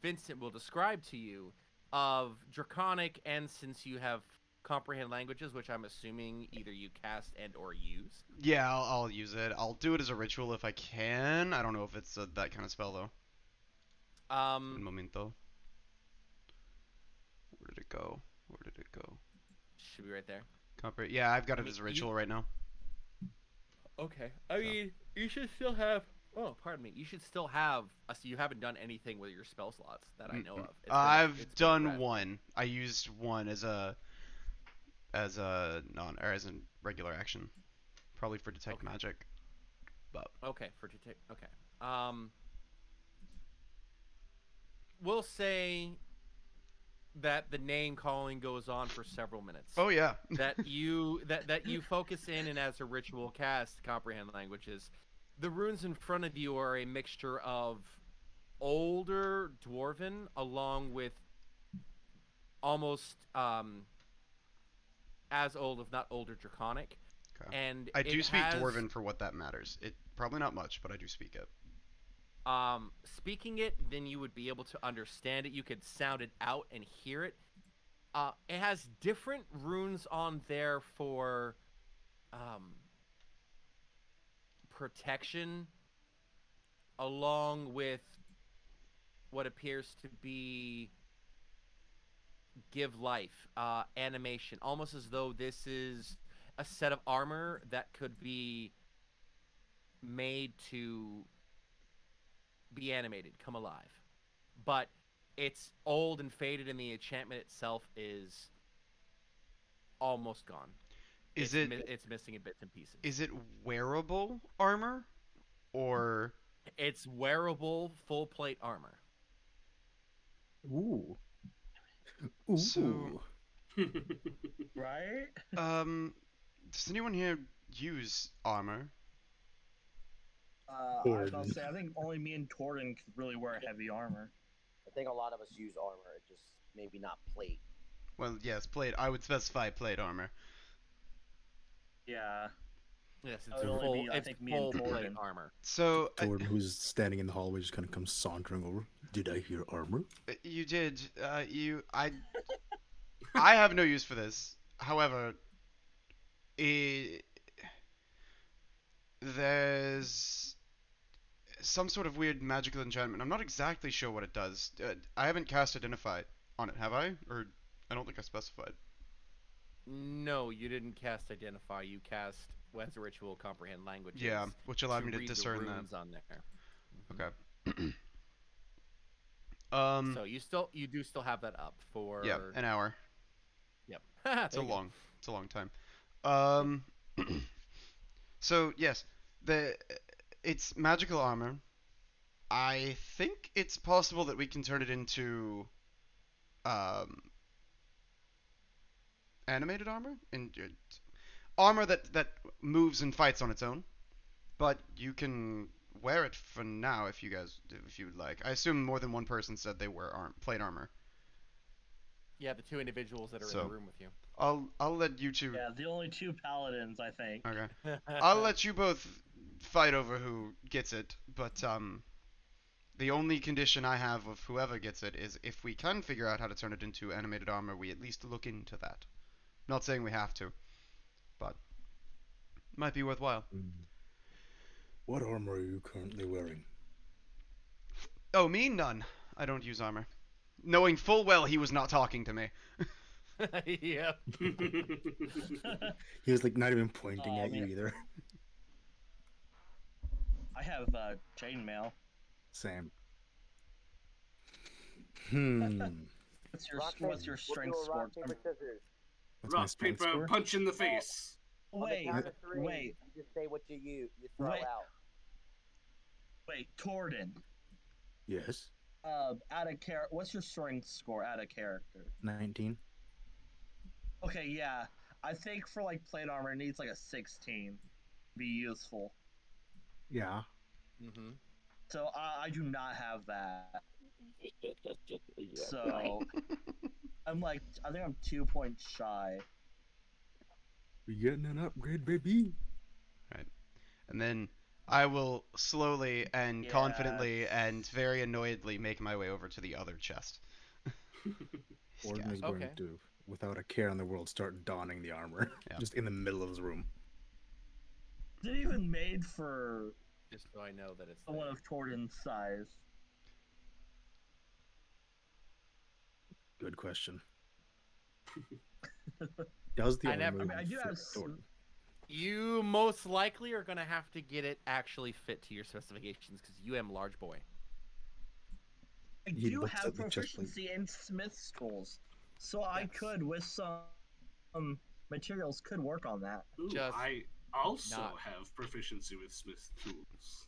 Speaker 2: Vincent will describe to you of Draconic, and since you have comprehend languages, which I'm assuming either you cast and or use.
Speaker 4: Yeah, I'll use it. I'll do it as a ritual if I can. I don't know if it's that kind of spell though. Un momento. Where did it go? Where did it go?
Speaker 2: Should be right there.
Speaker 4: Yeah, I've got it as a ritual right now.
Speaker 2: Okay. I mean, you should still have. Oh, pardon me. You should still have. So you haven't done anything with your spell slots that I know of.
Speaker 4: I've done one. I used one as a regular action, probably for detect magic. But
Speaker 2: okay, for detect. Okay. We'll say that the name calling goes on for several minutes.
Speaker 4: Oh yeah.
Speaker 2: that you focus in, and as a ritual cast comprehend languages. The runes in front of you are a mixture of older Dwarven along with almost as old, if not older, Draconic.
Speaker 4: Okay.
Speaker 2: And
Speaker 4: I do speak
Speaker 2: has,
Speaker 4: Dwarven for what that matters. It probably not much, but I do speak it.
Speaker 2: Speaking it, then you would be able to understand it. You could sound it out and hear it. It has different runes on there for protection, along with what appears to be give life, animation, almost as though this is a set of armor that could be made to be animated, come alive. But it's old and faded, and the enchantment itself is almost gone.
Speaker 4: Is
Speaker 2: it's missing in bits and pieces.
Speaker 4: Is it wearable armor, or?
Speaker 2: It's wearable full plate armor.
Speaker 7: Ooh. Ooh.
Speaker 4: So,
Speaker 9: Right?
Speaker 4: does anyone here use armor?
Speaker 9: I was gonna say, I think only me and Torden could really wear heavy armor.
Speaker 6: I think a lot of us use armor, just maybe not plate.
Speaker 4: Well, yes, plate. I would specify plate armor.
Speaker 9: Yeah.
Speaker 2: Yes,
Speaker 9: That
Speaker 2: it's
Speaker 9: would only
Speaker 2: full.
Speaker 9: be, I
Speaker 2: It's
Speaker 9: think, me and
Speaker 2: full plate
Speaker 9: Torden.
Speaker 2: armor.
Speaker 4: So
Speaker 7: Torden, who's standing in the hallway, just kind of comes sauntering over. Did I hear armor?
Speaker 4: you did. I have no use for this. However, there's some sort of weird magical enchantment. I'm not exactly sure what it does. I haven't cast Identify on it, have I? Or I don't think I specified.
Speaker 2: No, you didn't cast Identify. You cast When's a Ritual Comprehend Languages.
Speaker 4: Yeah, which allowed me to
Speaker 2: read
Speaker 4: discern
Speaker 2: the
Speaker 4: that.
Speaker 2: runes on there.
Speaker 4: Okay.
Speaker 2: So you do still have that up for.
Speaker 4: Yeah, an hour.
Speaker 2: Yep.
Speaker 4: It's a long time. So yes, it's magical armor. I think it's possible that we can turn it into animated armor, and armor that moves and fights on its own. But you can wear it for now if you would like. I assume more than one person said they wear plate armor.
Speaker 2: Yeah, the two individuals that are in the room with you.
Speaker 4: I'll let you two.
Speaker 9: Yeah, the only two paladins, I think.
Speaker 4: Okay. I'll let you both fight over who gets it, but the only condition I have of whoever gets it is if we can figure out how to turn it into animated armor, we at least look into that. Not saying we have to, but it might be worthwhile.
Speaker 7: What armor are you currently wearing?
Speaker 4: Oh, me? None. I don't use armor. Knowing full well he was not talking to me.
Speaker 2: Yeah.
Speaker 7: He was like not even pointing at you either.
Speaker 9: I have chainmail.
Speaker 7: Sam.
Speaker 9: What's your strength score?
Speaker 6: Rock, paper, scissors.
Speaker 7: What's my
Speaker 5: Rock,
Speaker 7: strength
Speaker 5: paper,
Speaker 7: score?
Speaker 5: punch in the face.
Speaker 6: On the
Speaker 9: Wait,
Speaker 6: count of three,
Speaker 9: wait,
Speaker 6: you just say what you throw
Speaker 9: Wait.
Speaker 6: out.
Speaker 9: wait, Torden.
Speaker 7: Yes.
Speaker 9: Add a what's your strength score? Add a character.
Speaker 7: 19.
Speaker 9: Okay, yeah. I think for like plate armor, it needs like a 16. Be useful.
Speaker 7: Yeah.
Speaker 2: Mm-hmm.
Speaker 9: So I do not have that. So I'm like, I think I'm 2 points shy.
Speaker 7: We getting an upgrade, baby.
Speaker 4: Right. And then I will slowly and confidently and very annoyedly make my way over to the other chest.
Speaker 7: Torden is going to, without a care in the world, start donning the armor.
Speaker 4: Yeah.
Speaker 7: Just in the middle of his room.
Speaker 9: Is it even made for
Speaker 2: Just so I know that it's
Speaker 9: someone of Torden's size?
Speaker 7: Good question. Does the armor
Speaker 9: I do
Speaker 7: fit
Speaker 9: have
Speaker 7: Torden?
Speaker 2: You most likely are gonna have to get it actually fit to your specifications because you am large boy.
Speaker 9: I
Speaker 7: He
Speaker 9: do
Speaker 7: looks
Speaker 9: have
Speaker 7: at the chest plate.
Speaker 9: proficiency in smith's tools, so I could, with some materials, could work on that.
Speaker 5: Ooh,
Speaker 2: Just
Speaker 5: I also
Speaker 2: not-
Speaker 5: have proficiency with Smith's tools.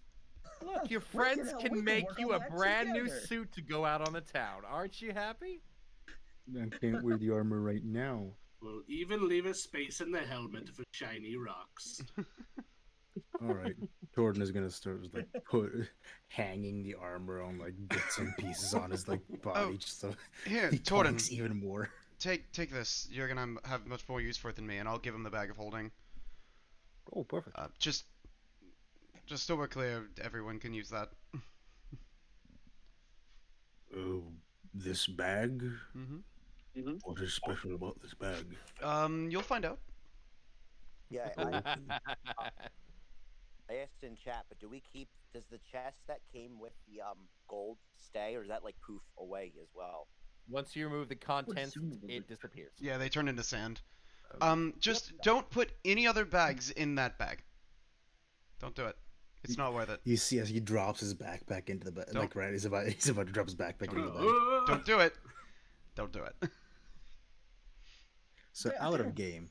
Speaker 2: Look, your
Speaker 9: We
Speaker 2: friends
Speaker 9: we
Speaker 2: can make
Speaker 9: work
Speaker 2: you
Speaker 9: on
Speaker 2: a
Speaker 9: that
Speaker 2: brand new
Speaker 9: together.
Speaker 2: suit to go out on the town. Aren't you happy?
Speaker 7: I can't wear the armor right now.
Speaker 5: We'll even leave a space in the helmet for shiny rocks.
Speaker 7: Alright. Torden is gonna start like hanging the armor on like bits and pieces on his like body just so
Speaker 4: Here,
Speaker 7: he
Speaker 4: Torden,
Speaker 7: clanks even more.
Speaker 4: take this. You're gonna have much more use for it than me, and I'll give him the bag of holding.
Speaker 7: Oh, perfect.
Speaker 4: Just so we're clear, everyone can use that.
Speaker 7: Oh, this bag?
Speaker 4: Mm-hmm.
Speaker 7: What is special about this bag?
Speaker 4: You'll find out.
Speaker 6: Yeah, I asked in chat, but does the chest that came with the gold stay, or does that like poof away as well?
Speaker 2: Once you remove the contents,
Speaker 9: assumably.
Speaker 2: it disappears.
Speaker 4: Yeah, they turn into sand. Just don't put any other bags in that bag. Don't do it. It's not worth it.
Speaker 7: You see as he drops his backpack into the bag, like right, he's about to drop his backpack into the bag.
Speaker 4: Don't do it. Don't do it.
Speaker 7: So out of game,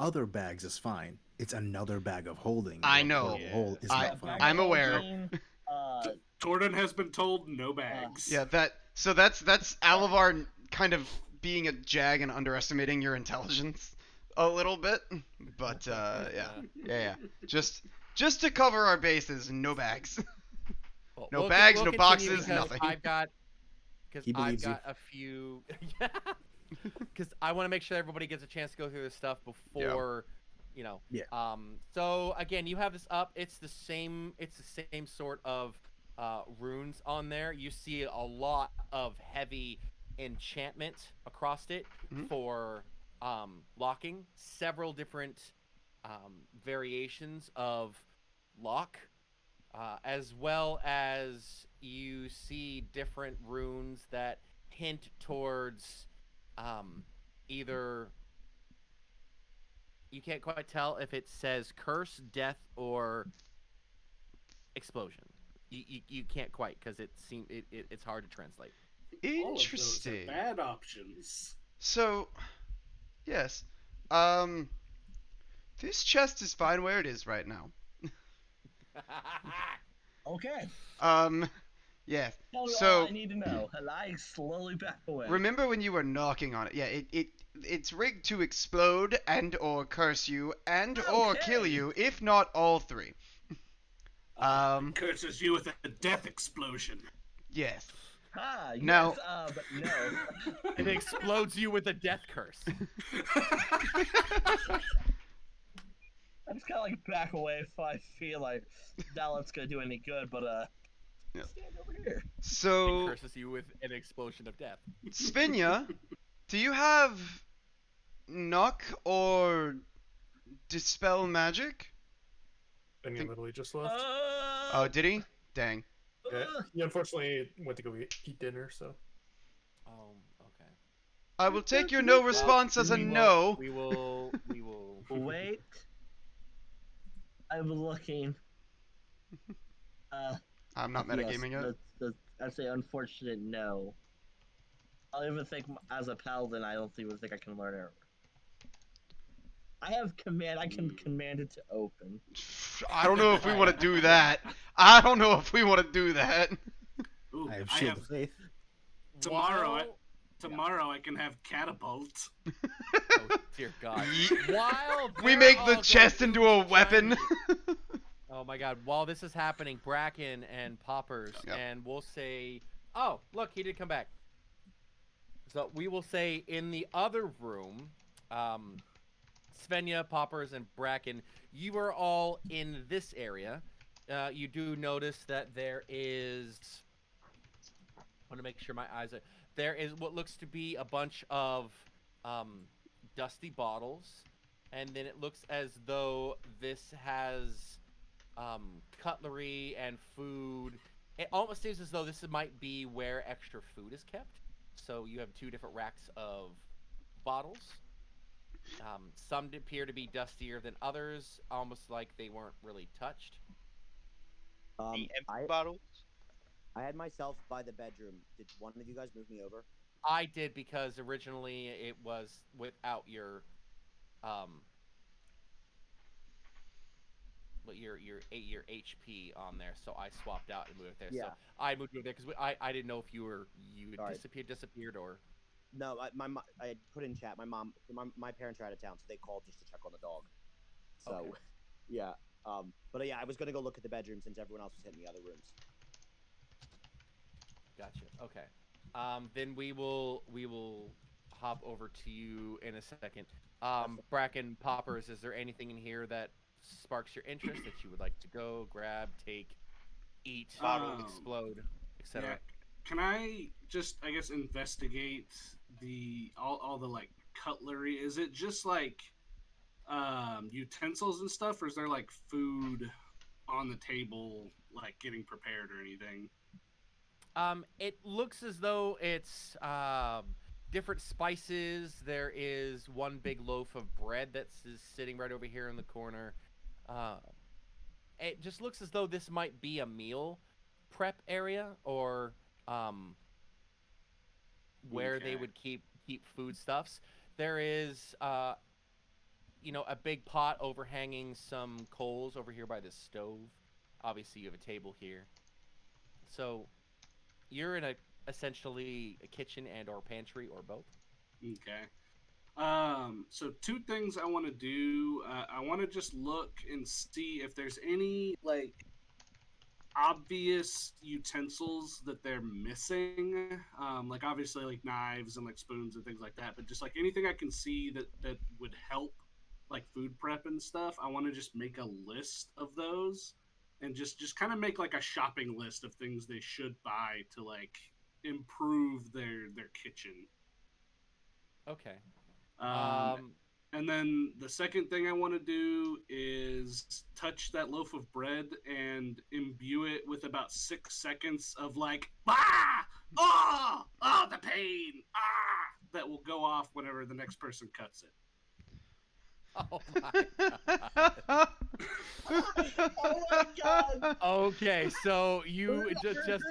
Speaker 7: other bags is fine. It's another bag of holding.
Speaker 4: I
Speaker 7: or
Speaker 4: know.
Speaker 7: portable hold is
Speaker 4: I-
Speaker 7: not fine.
Speaker 4: I'm aware.
Speaker 5: Torden has been told no bags.
Speaker 4: Yeah, that's Alavar kind of being a jag and underestimating your intelligence a little bit. But yeah. Just to cover our bases, no bags.
Speaker 2: Well,
Speaker 4: No
Speaker 2: we'll
Speaker 4: bags,
Speaker 2: we'll
Speaker 4: no
Speaker 2: continue
Speaker 4: boxes,
Speaker 2: because
Speaker 4: nothing.
Speaker 2: I've got
Speaker 7: He believes you.
Speaker 2: a few. Because I want to make sure everybody gets a chance to go through this stuff before, you know.
Speaker 7: Yeah.
Speaker 2: So again, you have this up. It's the same. It's the same sort of runes on there. You see a lot of heavy enchantment across it for locking. Several different variations of lock. As well as you see different runes that hint towards either you can't quite tell if it says curse, death, or explosion. You can't quite because it's hard to translate.
Speaker 4: Interesting.
Speaker 5: All of those are bad options.
Speaker 4: So, yes, this chest is fine where it is right now.
Speaker 9: Okay.
Speaker 4: Yeah.
Speaker 9: Tell me
Speaker 4: So
Speaker 9: all I need to know, and I slowly back away.
Speaker 4: remember when you were knocking on it? Yeah, it's rigged to explode and or curse you and or kill you, if not all three.
Speaker 5: Curses you with a death explosion.
Speaker 4: Yes.
Speaker 9: Ah, yes,
Speaker 4: Now-
Speaker 9: but no.
Speaker 2: It explodes you with a death curse.
Speaker 9: I just kind of like back away if I feel like now it's gonna do any good, but
Speaker 4: Yeah.
Speaker 9: stand over here.
Speaker 2: It
Speaker 4: So,
Speaker 2: curses you with an explosion of death.
Speaker 4: Svinya, do you have knock or dispel magic?
Speaker 1: And he literally just left.
Speaker 4: Oh, did he? Dang.
Speaker 1: Yeah, he unfortunately went to go eat dinner, so.
Speaker 2: Okay.
Speaker 4: I will take your no response as a no.
Speaker 2: We will.
Speaker 9: Wait. I'm looking.
Speaker 4: I'm not metagaming it.
Speaker 9: That's an unfortunate no. I don't even think, as a paladin, I don't even think I can learn it. I have command. I can command it to open.
Speaker 4: I don't know if we want to do that. I don't know if we want to do that.
Speaker 5: Ooh,
Speaker 7: I have shield of faith.
Speaker 5: Tomorrow I can have catapult.
Speaker 2: Oh dear God! While
Speaker 4: We
Speaker 2: they're
Speaker 4: make the
Speaker 2: all
Speaker 4: chest
Speaker 2: going
Speaker 4: into a
Speaker 2: through
Speaker 4: weapon.
Speaker 2: Oh my God! While this is happening, Bracken and Poppers,
Speaker 4: Yep.
Speaker 2: and we'll say, "Oh, look, he did come back." So we will say in the other room, Svenja, Poppers, and Bracken, you are all in this area. You do notice that there is. I want to make sure my eyes are. There is what looks to be a bunch of dusty bottles, and then it looks as though this has cutlery and food. It almost seems as though this might be where extra food is kept. So you have two different racks of bottles. Some appear to be dustier than others, almost like they weren't really touched.
Speaker 8: The empty bottles?
Speaker 6: I had myself by the bedroom. Did one of you guys move me over?
Speaker 2: I did because originally it was without your your HP on there, so I swapped out and moved it there.
Speaker 6: Yeah.
Speaker 2: So I moved over there because I didn't know if you had
Speaker 6: Sorry.
Speaker 2: disappeared or.
Speaker 6: No, I had put in chat. My parents are out of town, so they called just to check on the dog. So,
Speaker 2: Okay.
Speaker 6: yeah. But yeah, I was gonna go look at the bedroom since everyone else was hitting the other rooms.
Speaker 2: Gotcha. Okay. Then we will hop over to you in a second. Bracken, Poppers, is there anything in here that sparks your interest that you would like to go grab, take, eat, explode, etc.?
Speaker 5: Yeah. Can I just, I guess, investigate all the like cutlery? Is it just like utensils and stuff, or is there like food on the table, like getting prepared or anything?
Speaker 2: It looks as though it's different spices. There is one big loaf of bread that's sitting right over here in the corner. It just looks as though this might be a meal prep area, or where they
Speaker 5: Okay.
Speaker 2: would keep foodstuffs. There is a big pot overhanging some coals over here by the stove. Obviously, you have a table here. So, you're in essentially a kitchen and or pantry or both.
Speaker 5: Okay. So two things I want to do. I want to just look and see if there's any like obvious utensils that they're missing. Like obviously like knives and like spoons and things like that, but just like anything I can see that would help like food prep and stuff. I want to just make a list of those and just kind of make like a shopping list of things they should buy to like improve their kitchen.
Speaker 2: Okay.
Speaker 5: And then the second thing I want to do is touch that loaf of bread and imbue it with about 6 seconds of like, the pain, that will go off whenever the next person cuts it.
Speaker 2: Oh my god.
Speaker 9: Oh my god.
Speaker 2: Okay, so you just if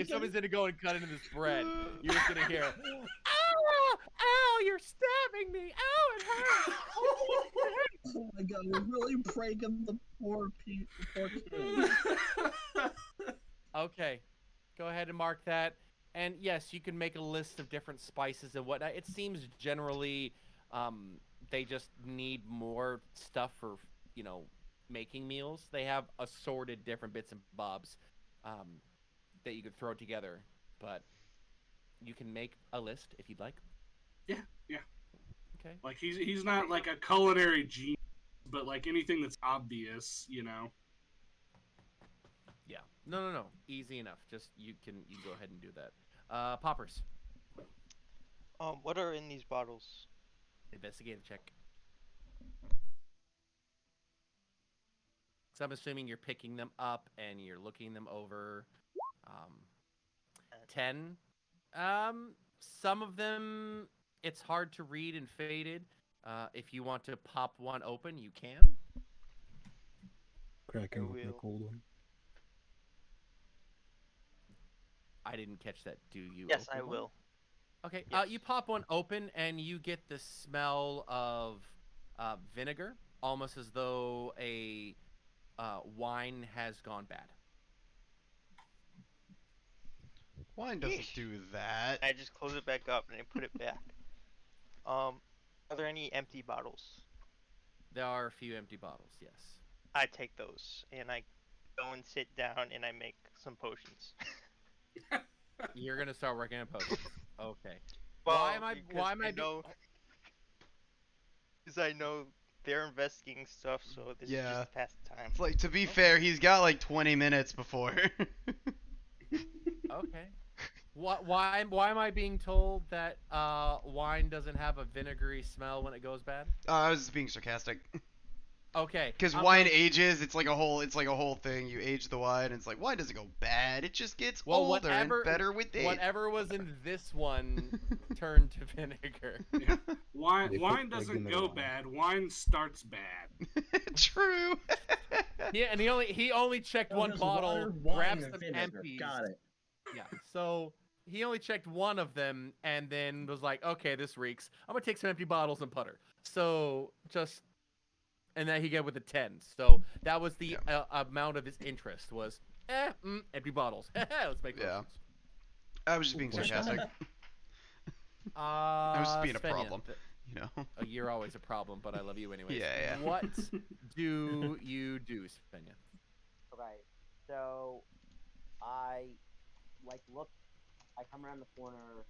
Speaker 2: somebody's gonna go and cut into this bread, you're just gonna hear, ow, you're stabbing me, ow, it hurts.
Speaker 9: Oh my god, we're really breaking the poor kid.
Speaker 2: Okay, go ahead and mark that. And yes, you can make a list of different spices and whatnot. It seems generally, they just need more stuff for, making meals. They have assorted different bits and bobs that you could throw together, but you can make a list if you'd like.
Speaker 5: Yeah.
Speaker 2: Okay.
Speaker 5: Like he's not like a culinary genius, but like anything that's obvious,
Speaker 2: Yeah. No. Easy enough. Just you can go ahead and do that. Poppers.
Speaker 8: What are in these bottles?
Speaker 2: Investigate check. So I'm assuming you're picking them up and you're looking them over. 10. Some of them it's hard to read and faded. If you want to pop one open, you can.
Speaker 7: Cracking open a cold one.
Speaker 2: I didn't catch that. Do you?
Speaker 8: Yes,
Speaker 2: open
Speaker 8: I
Speaker 2: one?
Speaker 8: will.
Speaker 2: Okay.
Speaker 8: Yes.
Speaker 2: You pop one open and you get the smell of vinegar, almost as though a wine has gone bad.
Speaker 4: Wine doesn't do that.
Speaker 8: I just close it back up and I put it back. Are there any empty bottles?
Speaker 2: There are a few empty bottles, yes.
Speaker 8: I take those and I go and sit down and I make some potions.
Speaker 2: You're gonna start working on potions. Okay.
Speaker 8: Well,
Speaker 2: why am I?
Speaker 8: Because I know they're investigating stuff, so this is
Speaker 4: Yeah.
Speaker 8: just past time.
Speaker 4: It's like, to be fair, he's got like 20 minutes before.
Speaker 2: Okay. Why am I being told that wine doesn't have a vinegary smell when it goes bad?
Speaker 4: I was being sarcastic.
Speaker 2: Okay.
Speaker 4: Because wine ages, it's like a whole thing. You age the wine, and it's like, wine doesn't go bad. It just gets older and better with age.
Speaker 2: Whatever was in this one turned to vinegar.
Speaker 5: Yeah. Wine doesn't go bad. Wine starts bad.
Speaker 4: True.
Speaker 2: Yeah, and he only checked one bottle, grabbed some empties.
Speaker 9: Got it.
Speaker 2: Yeah. So he only checked one of them, and then was like, "Okay, this reeks. I'm gonna take some empty bottles and putter." So just. And then he got with a 10. So that was the amount of his interest was, empty bottles. Let's make
Speaker 4: Yeah.
Speaker 2: potions.
Speaker 4: I was just being sarcastic. I was just being a problem.
Speaker 2: You're always a problem, but I love you anyways.
Speaker 4: Yeah.
Speaker 2: What do you do, Svenja?
Speaker 6: Okay, so I come around the corner.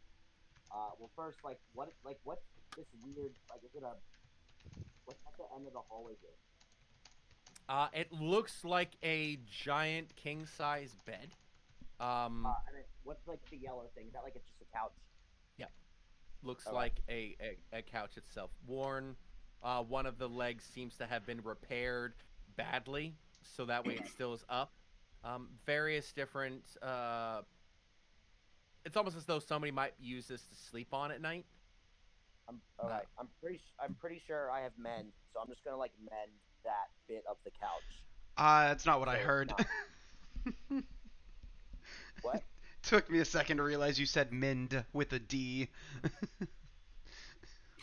Speaker 6: Well, first, what's this weird? Is it a? What's at the end of the hallway here?
Speaker 2: It looks like a giant king-size bed.
Speaker 6: And what's the yellow thing? Is that just a couch?
Speaker 2: Yeah. Looks
Speaker 6: Okay.
Speaker 2: like a couch itself. Worn. One of the legs seems to have been repaired badly, so that way it still is up. Various different. It's almost as though somebody might use this to sleep on at night.
Speaker 6: Alright, I'm pretty sure I have mend, so I'm just gonna mend that bit of the couch.
Speaker 4: That's not what I heard.
Speaker 6: What?
Speaker 4: Took me a second to realize you said mend with a D.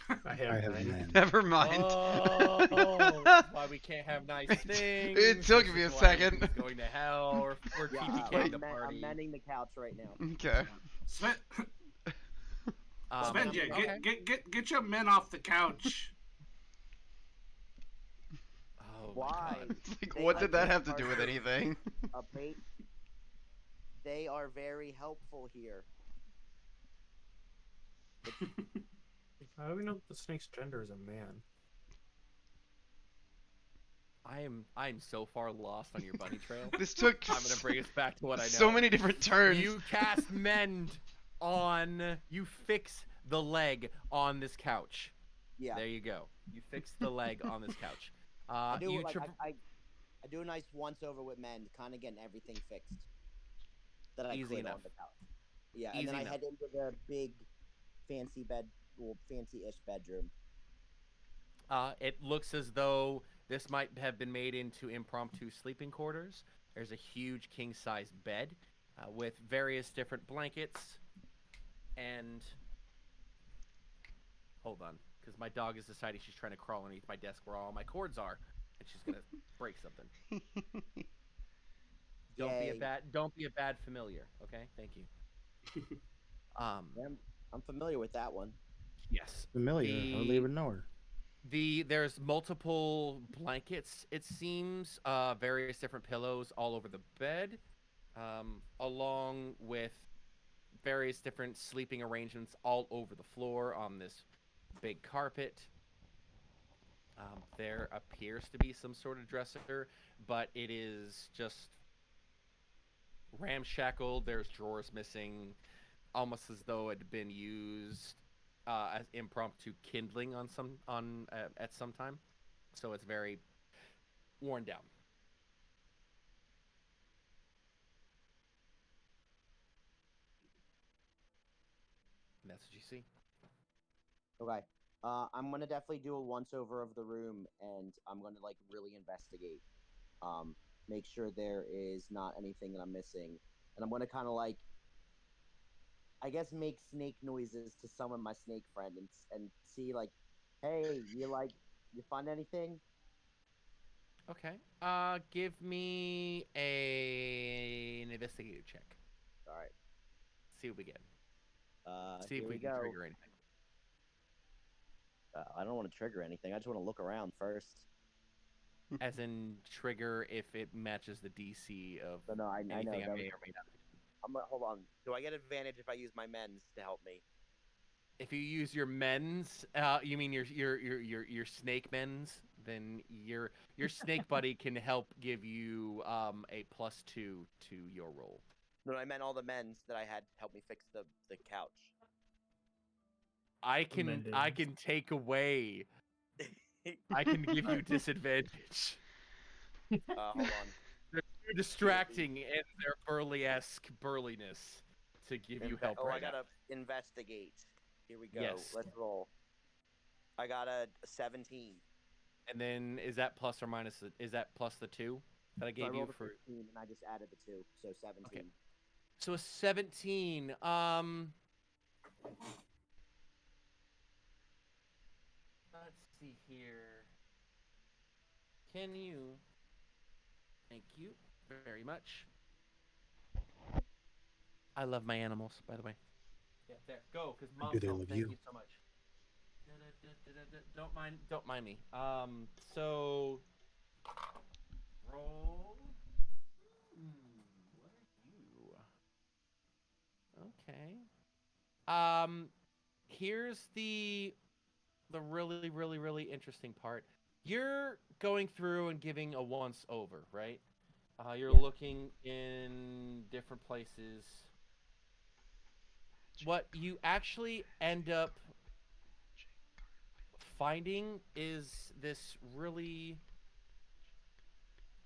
Speaker 1: I
Speaker 7: I
Speaker 1: have
Speaker 7: have
Speaker 1: nine.
Speaker 7: men.
Speaker 4: Never mind.
Speaker 2: Oh, this is why we can't have nice things.
Speaker 4: It took
Speaker 2: This
Speaker 4: me
Speaker 2: is
Speaker 4: a
Speaker 2: why
Speaker 4: second.
Speaker 2: he's going to hell, or we're
Speaker 6: Yeah,
Speaker 2: TPKing the party.
Speaker 6: I'm mending the couch right now.
Speaker 4: Okay.
Speaker 5: Sven,
Speaker 2: Um,
Speaker 5: Svenja,
Speaker 2: okay.
Speaker 5: get your men off the couch.
Speaker 2: Oh, my
Speaker 6: Why?
Speaker 2: God.
Speaker 4: It's like,
Speaker 6: They
Speaker 4: what did that
Speaker 6: are
Speaker 4: have to do with anything?
Speaker 6: A bait. They are very helpful here.
Speaker 1: How do we know that the snake's gender is a man?
Speaker 2: I am so far lost on your bunny trail.
Speaker 4: This took
Speaker 2: I'm gonna bring us back to what I know.
Speaker 4: so many different turns.
Speaker 2: You cast mend on. You fix the leg on this couch.
Speaker 6: Yeah.
Speaker 2: There you go. You fix the leg on this couch.
Speaker 6: I do
Speaker 2: you
Speaker 6: like,
Speaker 2: tra-
Speaker 6: I do a nice once over with men, kind of getting everything fixed that I
Speaker 2: Easy
Speaker 6: could
Speaker 2: enough.
Speaker 6: on the couch. Yeah, and
Speaker 2: Easy
Speaker 6: then I
Speaker 2: enough.
Speaker 6: head into the big, fancy fancy-ish bedroom.
Speaker 2: It looks as though this might have been made into impromptu sleeping quarters. There's a huge king-size bed with various different blankets. And hold on, because my dog has decided she's trying to crawl underneath my desk where all my cords are, and she's gonna break something. Don't be a bad familiar, okay? Thank you.
Speaker 6: I'm familiar with that one.
Speaker 2: Yes.
Speaker 7: Familiar. I don't even know her.
Speaker 2: There's multiple blankets, it seems, various different pillows all over the bed, along with various different sleeping arrangements all over the floor on this big carpet. There appears to be some sort of dresser, but it is just ramshackled. There's drawers missing, almost as though it had been used as impromptu kindling at some time. So it's very worn down. And that's what you see.
Speaker 6: Okay. I'm gonna definitely do a once over of the room, and I'm gonna like really investigate. Make sure there is not anything that I'm missing, and I'm gonna kind of like, I guess, make snake noises to summon my snake friend and see like, hey, you find anything?
Speaker 2: Okay. Give me an investigative check.
Speaker 6: All right.
Speaker 2: See what we get. See
Speaker 6: Here
Speaker 2: if we can
Speaker 6: go.
Speaker 2: trigger anything.
Speaker 6: I don't want to trigger anything. I just want to look around first.
Speaker 2: As in trigger if it matches the DC of
Speaker 6: No, I
Speaker 2: anything
Speaker 6: know.
Speaker 2: I may or may not.
Speaker 6: Hold on. Do I get advantage if I use my men's to help me?
Speaker 2: If you use your men's, you mean your snake men's, then your snake buddy can help give you a +2 to your roll.
Speaker 6: No, I meant all the men's that I had help me fix the couch.
Speaker 2: I can take away. I can give you disadvantage.
Speaker 6: Hold on.
Speaker 2: They're too distracting in their burly-esque burliness to give you help
Speaker 6: I
Speaker 2: right
Speaker 6: gotta
Speaker 2: now.
Speaker 6: investigate. Here we go.
Speaker 2: Yes.
Speaker 6: Let's roll. I got a 17.
Speaker 2: And then is that plus or minus? Is that plus the 2 that I
Speaker 6: So
Speaker 2: gave
Speaker 6: I
Speaker 2: you
Speaker 6: rolled a
Speaker 2: for?
Speaker 6: 15 and I just added the 2, so 17.
Speaker 2: Okay. So a 17. Let's see here. Can you? Thank you very much. I love my animals, by the way. Yeah, there. Go, because mom's
Speaker 7: Do they
Speaker 2: home.
Speaker 7: love
Speaker 2: Thank
Speaker 7: you?
Speaker 2: you so much. Don't mind me. So roll. What are you? Okay. Here's the really, really, really interesting part. You're going through and giving a once over, right? You're looking in different places. What you actually end up finding is this really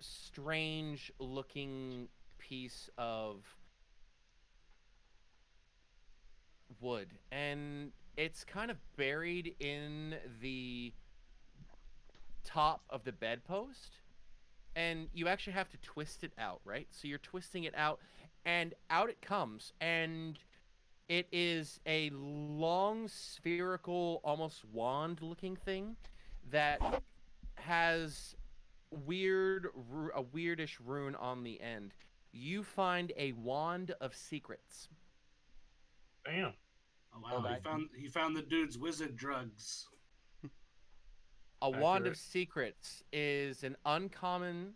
Speaker 2: strange looking piece of wood, and it's kind of buried in the top of the bedpost, and you actually have to twist it out, right? So you're twisting it out, and out it comes, and It is a long, spherical, almost wand-looking thing that has a weirdish rune on the end. You find a wand of secrets.
Speaker 1: Damn.
Speaker 5: Oh wow,
Speaker 6: Okay.
Speaker 5: he found the dude's wizard drugs.
Speaker 2: A wand of
Speaker 1: Accurate.
Speaker 2: secrets is an uncommon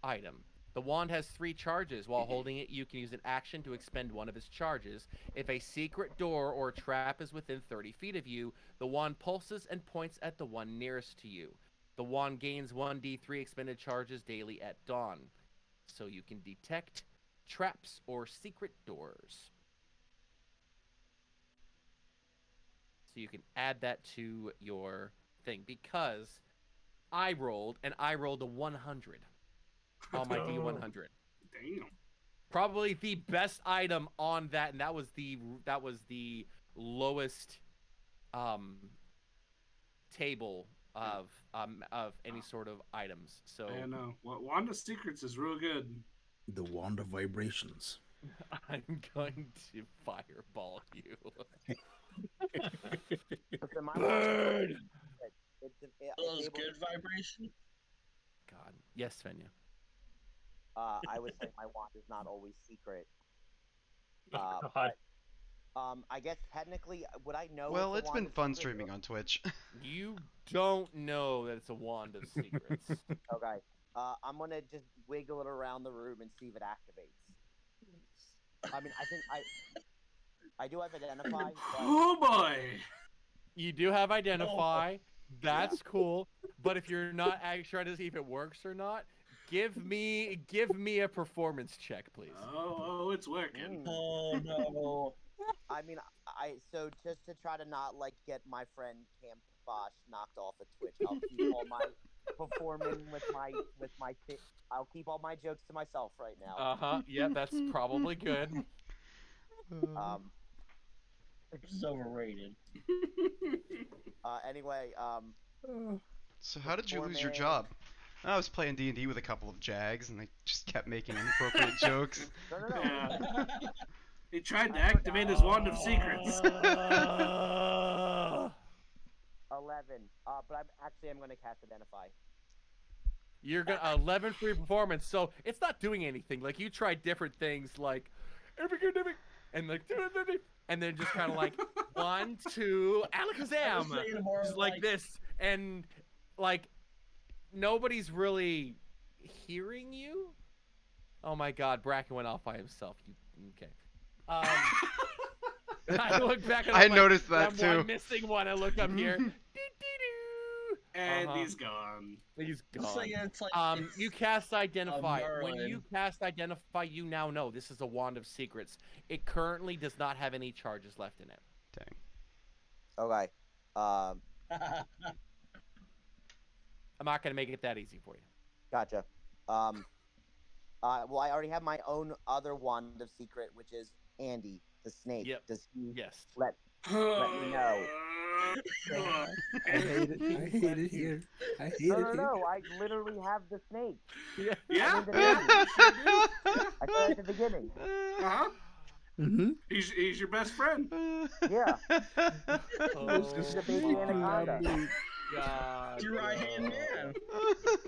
Speaker 2: item. The wand has 3 charges. While holding it, you can use an action to expend one of its charges. If a secret door or trap is within 30 feet of you, the wand pulses and points at the one nearest to you. The wand gains 1d3 expended charges daily at dawn, so you can detect traps or secret doors. So you can add that to your thing, because I rolled a 100 on my D100.
Speaker 5: Damn.
Speaker 2: Probably the best item on that, and that was the lowest table of any sort of items. So
Speaker 5: I know. Wand of Secrets is real good.
Speaker 7: The Wand of Vibrations.
Speaker 2: I'm going to fireball you.
Speaker 6: Listen, my
Speaker 1: Burn!
Speaker 3: Those good vibration.
Speaker 2: God, yes, Svenya.
Speaker 6: I would say my wand is not always secret.
Speaker 1: Oh, God.
Speaker 6: But, I guess technically, would I know?
Speaker 4: Well,
Speaker 6: if the
Speaker 4: it's
Speaker 6: wand
Speaker 4: been
Speaker 6: is
Speaker 4: fun
Speaker 6: secret
Speaker 4: streaming on Twitch.
Speaker 2: You don't know that it's a wand of secrets.
Speaker 6: Okay. I'm gonna just wiggle it around the room and see if it activates. I mean, I think I do have identify. But...
Speaker 5: Oh boy!
Speaker 2: You do have identify. That's cool. But if you're not actually trying to see if it works or not, give me a performance check, please.
Speaker 5: Oh, it's working.
Speaker 3: Oh no.
Speaker 6: I mean, so just to try to not like get my friend Cam Bosch knocked off at Twitch, I'll keep all my performing with my I'll keep all my jokes to myself right now.
Speaker 2: Yeah, that's probably good.
Speaker 3: It's overrated.
Speaker 6: Anyway,
Speaker 4: So how did you lose your job? I was playing D&D with a couple of jags, and they just kept making inappropriate jokes.
Speaker 6: No.
Speaker 5: Yeah. He tried to activate his Wand of Secrets.
Speaker 6: 11. But I'm gonna cast Identify.
Speaker 2: You're gonna 11 for your performance, so it's not doing anything. Like you tried different things, like and like and then just kind of like 1, 2, Alakazam, just like this, and like nobody's really hearing you. Oh my God, Bracken went off by himself. Okay. I look back and
Speaker 4: I
Speaker 2: I'm like,
Speaker 4: noticed that
Speaker 2: I'm
Speaker 4: too.
Speaker 2: one missing one. I look up here.
Speaker 5: And he's gone.
Speaker 2: He's gone.
Speaker 3: So, yeah, it's like,
Speaker 2: You cast Identify. When
Speaker 3: Merlin.
Speaker 2: you cast Identify, you now know this is a Wand of Secrets. It currently does not have any charges left in it.
Speaker 4: Dang.
Speaker 6: Okay.
Speaker 2: I'm not gonna make it that easy for you.
Speaker 6: Gotcha. Well, I already have my own other Wand of Secret, which is Andy, the snake.
Speaker 2: Yep.
Speaker 6: Does he
Speaker 2: Yes.
Speaker 6: let me know?
Speaker 7: I hate it here. I hate it here.
Speaker 6: No. I literally have the snake.
Speaker 5: Yeah?
Speaker 6: I said at the beginning.
Speaker 5: Uh-huh.
Speaker 7: Mm-hmm.
Speaker 5: He's your best friend.
Speaker 6: Yeah.
Speaker 2: Oh,
Speaker 6: He's a baby anaconda.
Speaker 2: God.
Speaker 3: Your right hand man.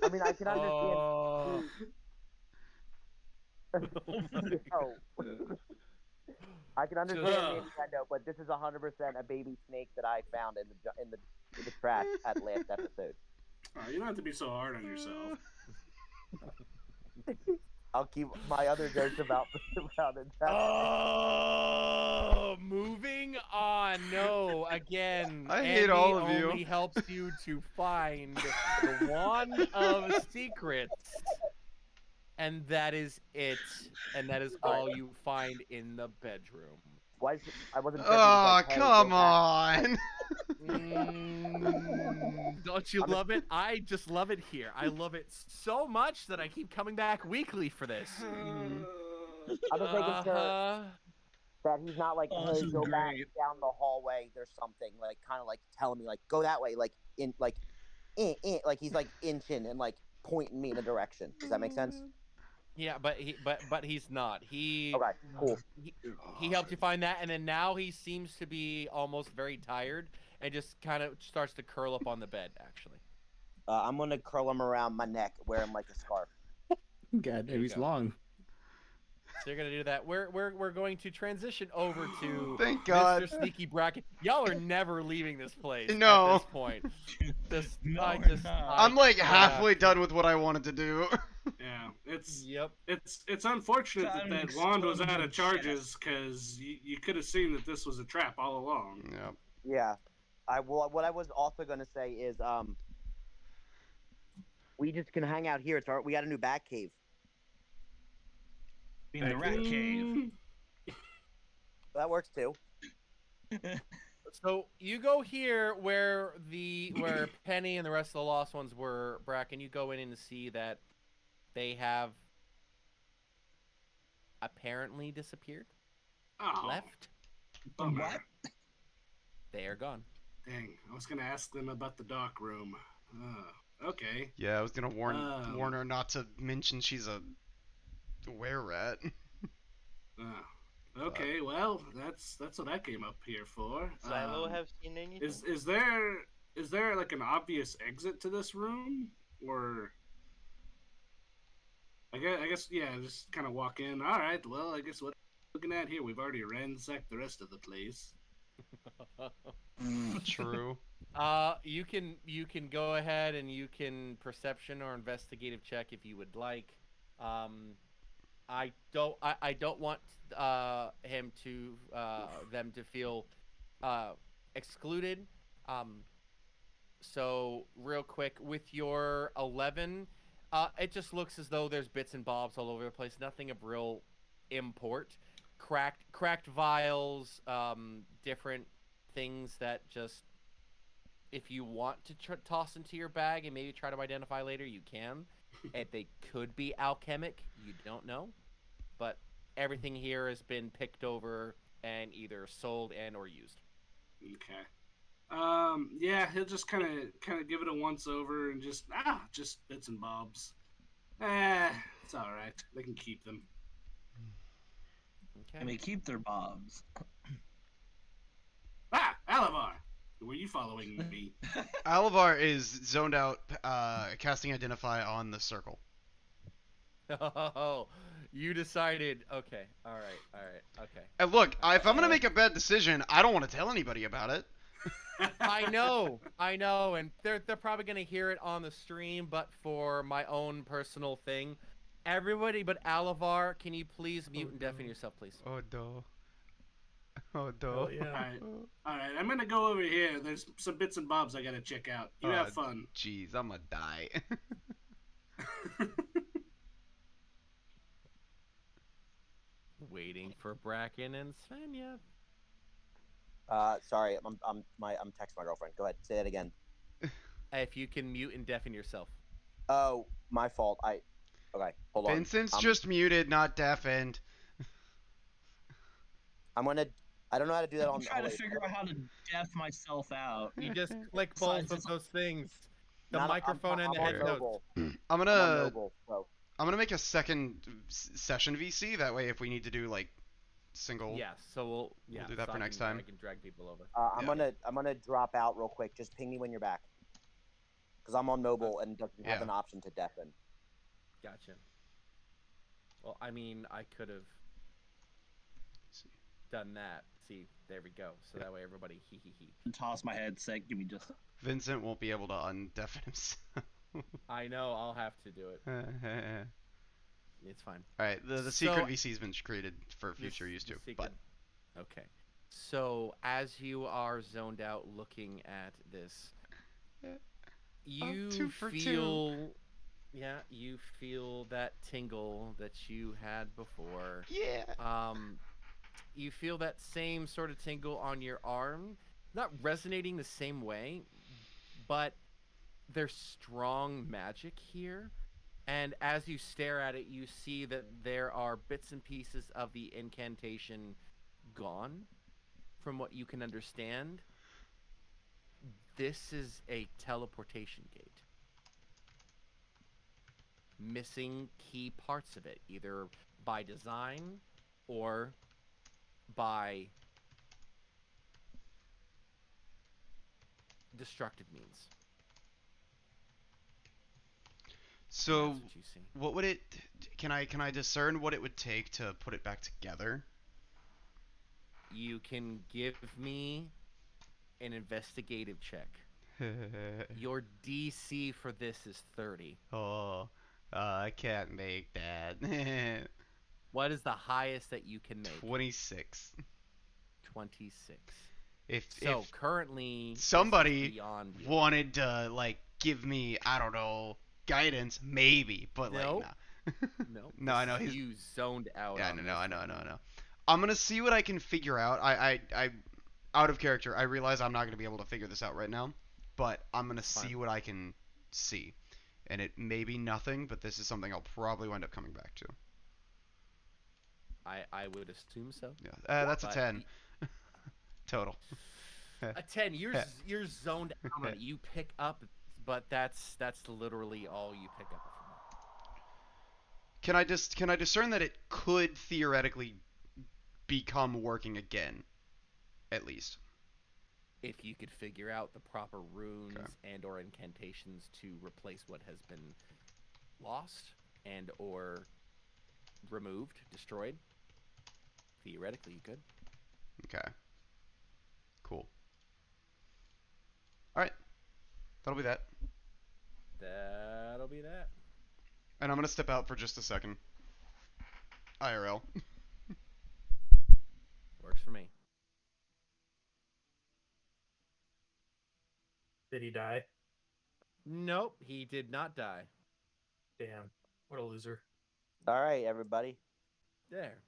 Speaker 6: I mean, I can understand.
Speaker 2: Oh.
Speaker 6: Yo. I can understand Nintendo, but this is 100% a baby snake that I found in the trash at last episode.
Speaker 5: Oh, you don't have to be so hard on yourself.
Speaker 6: I'll keep my other jokes about it.
Speaker 2: Oh, moving on. No, again.
Speaker 4: I hate all of you.
Speaker 2: Only helps you to find the Wand of Secrets, and that is it. And that is all you find in the bedroom.
Speaker 6: Why is I wasn't.
Speaker 4: Oh, come on.
Speaker 2: Don't you love it? I just love it here. I love it so much that I keep coming back weekly for this.
Speaker 6: I was making sure that he's not like,
Speaker 3: Oh,
Speaker 6: hey,
Speaker 3: this is
Speaker 6: go back
Speaker 3: great.
Speaker 6: down the hallway. There's something like kind of like telling me like go that way, like in like like he's like inching and like pointing me in a direction. Does that make sense?
Speaker 2: Yeah, but he's not. He
Speaker 6: Okay, cool.
Speaker 2: he helped you find that, and then now he seems to be almost very tired and just kind of starts to curl up on the bed. Actually,
Speaker 6: I'm gonna curl him around my neck, wear him like a scarf.
Speaker 7: God,
Speaker 2: There you
Speaker 7: he's
Speaker 2: go.
Speaker 7: long.
Speaker 2: so you're gonna do that. We're going to transition over to
Speaker 4: Thank God.
Speaker 2: Mr. Sneaky Bracket. Y'all are never leaving this place
Speaker 4: No.
Speaker 2: at this point. This,
Speaker 9: No,
Speaker 2: I
Speaker 9: we're
Speaker 2: just,
Speaker 9: not.
Speaker 4: I'm like
Speaker 2: yeah.
Speaker 4: halfway done with what I wanted to do.
Speaker 5: Yeah,
Speaker 2: Yep.
Speaker 5: it's unfortunate
Speaker 9: Time
Speaker 5: that
Speaker 9: to
Speaker 5: that wand was
Speaker 9: explode
Speaker 5: out
Speaker 9: the
Speaker 5: of
Speaker 9: chest.
Speaker 5: charges because you could have seen that this was a trap all along.
Speaker 4: Yep.
Speaker 6: Yeah. What I was also gonna say is we just can hang out here. We got a new bat cave.
Speaker 9: In the rat cave.
Speaker 6: That works too.
Speaker 2: So you go here where Penny and the rest of the Lost Ones were, Bracken. You go in and see that they have apparently disappeared,
Speaker 5: Oh,
Speaker 2: left.
Speaker 5: bummer.
Speaker 9: What?
Speaker 2: They are gone.
Speaker 5: Dang, I was gonna ask them about the dock room. Okay.
Speaker 4: Yeah, I was gonna warn
Speaker 5: Um,
Speaker 4: her not to mention she's a were-rat.
Speaker 5: Okay, well, that's what I came up here for.
Speaker 8: Silo have seen anything?
Speaker 5: Is there like an obvious exit to this room, or I guess yeah, just kind of walk in. All right, well, I guess what we're looking at here, we've already ransacked the rest of the place.
Speaker 4: True.
Speaker 2: You can go ahead and you can perception or investigative check if you would like. I don't want him to them to feel excluded. So real quick with your 11, it just looks as though there's bits and bobs all over the place. Nothing of real import. Cracked vials, different things that just, if you want to toss into your bag and maybe try to identify later, you can. And they could be alchemic. You don't know. But everything here has been picked over and either sold and or used.
Speaker 5: Okay. Yeah, he'll just kind of give it a once over and just bits and bobs. It's all right. They can keep them.
Speaker 2: Okay.
Speaker 9: And they keep their bobs.
Speaker 5: Alavar, were you following me?
Speaker 4: Alavar is zoned out, casting Identify on the circle.
Speaker 2: Oh, you decided. Okay. All right. Okay.
Speaker 4: And look, if I'm gonna make a bad decision, I don't want to tell anybody about it.
Speaker 2: I know, and they're probably gonna hear it on the stream, but for my own personal thing, everybody but Alavar, can you please mute and deafen yourself, please?
Speaker 4: Oh, duh. Oh, duh.
Speaker 1: Oh, yeah.
Speaker 5: All right. I'm gonna go over here. There's some bits and bobs I gotta check out. You have fun.
Speaker 4: Jeez, I'm gonna die.
Speaker 2: Waiting for Bracken and Svenja.
Speaker 6: Sorry, I'm texting my girlfriend. Go ahead, say that again.
Speaker 2: If you can mute and deafen yourself.
Speaker 6: Oh, my fault. Okay, hold on.
Speaker 4: Vincent's just muted, not deafened.
Speaker 6: I don't know how to do that on.
Speaker 9: I'm trying to figure out how to deaf myself out.
Speaker 2: You just click both of those things. The
Speaker 6: Not-
Speaker 2: microphone and the
Speaker 6: I'm on
Speaker 2: head notes.
Speaker 6: mobile.
Speaker 4: I'm
Speaker 6: I'm on
Speaker 4: gonna
Speaker 6: mobile, so.
Speaker 4: I'm gonna make a second session VC. That way, if we need to do like single.
Speaker 2: Yeah, so we'll
Speaker 4: do that
Speaker 2: so
Speaker 4: for
Speaker 2: I
Speaker 4: next
Speaker 2: can-
Speaker 4: time.
Speaker 2: I can drag people over.
Speaker 6: I'm gonna drop out real quick. Just ping me when you're back. Because I'm on mobile and doesn't have
Speaker 4: Yeah.
Speaker 6: an option to deafen.
Speaker 2: Gotcha. Well, I mean, I could have done that. See, there we go. So that way everybody he.
Speaker 9: Toss my headset. Give me just.
Speaker 4: Vincent won't be able to undeafen himself.
Speaker 2: I know, I'll have to do it.
Speaker 4: Alright,
Speaker 2: It's fine.
Speaker 4: the secret
Speaker 2: So-
Speaker 4: VC's been created for future use too. But
Speaker 2: Okay. So as you are zoned out looking at this, you
Speaker 4: 2 for 2.
Speaker 2: feel you feel that tingle that you had before.
Speaker 4: yeah.
Speaker 2: You feel that same sort of tingle on your arm, not resonating the same way, but there's strong magic here. And as you stare at it, you see that there are bits and pieces of the incantation gone, from what you can understand. This is a teleportation gate. missing key parts of it, either by design or by destructive means.
Speaker 4: So,
Speaker 2: That's what you see.
Speaker 4: what would it? Can I discern what it would take to put it back together?
Speaker 2: You can give me an investigative check. Your DC for this is 30.
Speaker 4: Oh, I can't make that.
Speaker 2: What is the highest that you can make?
Speaker 4: 26.
Speaker 2: 26.
Speaker 4: If
Speaker 2: Currently
Speaker 4: somebody
Speaker 2: beyond you.
Speaker 4: wanted to like give me, I don't know, guidance, maybe, but
Speaker 2: Nope.
Speaker 4: like no.
Speaker 2: No.
Speaker 4: No, I know he's.
Speaker 2: You zoned out.
Speaker 4: Yeah,
Speaker 2: on
Speaker 4: no,
Speaker 2: this
Speaker 4: I know.
Speaker 2: one.
Speaker 4: I'm gonna see what I can figure out. I out of character. I realize I'm not gonna be able to figure this out right now, but I'm gonna see what I can see, and it may be nothing, but this is something I'll probably wind up coming back to.
Speaker 2: I would assume so.
Speaker 4: Yeah, that's a 10 total.
Speaker 2: A 10. You're zoned out on it. You pick up, but that's literally all you pick up from it.
Speaker 4: Can I discern that it could theoretically become working again, at least?
Speaker 2: If you could figure out the proper runes and or incantations to replace what has been lost and or removed, destroyed, theoretically you could.
Speaker 4: Okay. Cool. Alright. That'll be that.
Speaker 2: That'll be that.
Speaker 4: And I'm gonna step out for just a second. IRL.
Speaker 2: Works for me.
Speaker 1: Did he die?
Speaker 2: Nope, he did not die.
Speaker 1: Damn. What a loser.
Speaker 6: All right, everybody.
Speaker 2: There.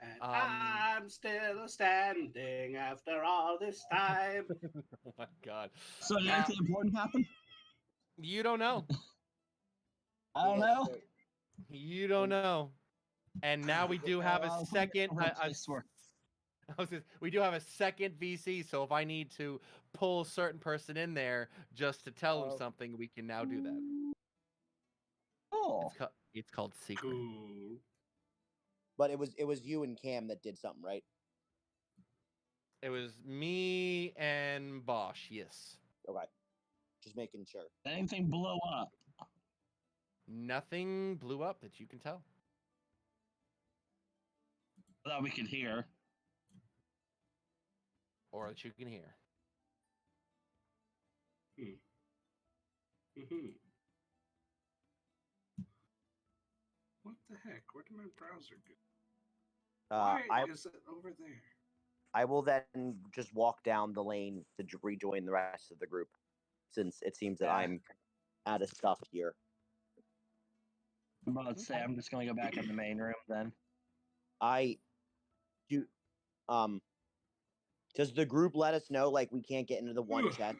Speaker 5: And I'm still standing after all this time.
Speaker 2: Oh my god.
Speaker 9: So did anything important happen?
Speaker 2: You don't know.
Speaker 9: I don't know.
Speaker 2: You don't know. And now we do have a second. We do have a second VC, so if I need to pull a certain person in there just to tell them something, we can now do that.
Speaker 9: Oh.
Speaker 2: It's called secret.
Speaker 5: Cool.
Speaker 6: But it was you and Cam that did something, right?
Speaker 2: It was me and Bosch, yes.
Speaker 6: Okay. Just making sure.
Speaker 9: Anything blow up?
Speaker 2: Nothing blew up that you can tell.
Speaker 9: That we could hear.
Speaker 2: Or that you can hear.
Speaker 5: What the heck? Where did my browser go?
Speaker 6: I
Speaker 5: Is it over there?
Speaker 6: I will then just walk down the lane to rejoin the rest of the group, since it seems that I'm out of stuff here.
Speaker 9: I'm about to say I'm just gonna go back in the main room then.
Speaker 6: Does the group let us know like we can't get into the one chest,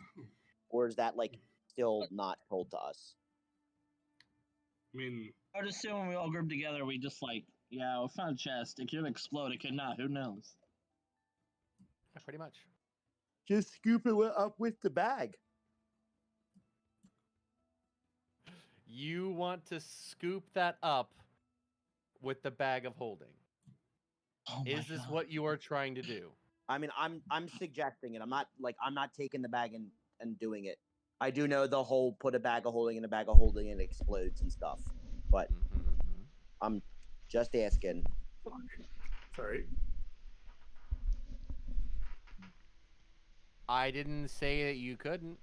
Speaker 6: or is that like still not told to us?
Speaker 5: I mean,
Speaker 9: I would assume when we all group together, we just like, yeah, we found a chest. It could explode. It could not. Who knows?
Speaker 2: Yeah, pretty much.
Speaker 6: Just scoop it up with the bag.
Speaker 2: You want to scoop that up with the bag of holding.
Speaker 9: Oh
Speaker 2: Is this what you are trying to do?
Speaker 6: I mean, I'm suggesting it. I'm not taking the bag and doing it. I do know the whole put a bag of holding in a bag of holding and it explodes and stuff, but I'm just asking.
Speaker 1: Sorry.
Speaker 2: I didn't say that you couldn't.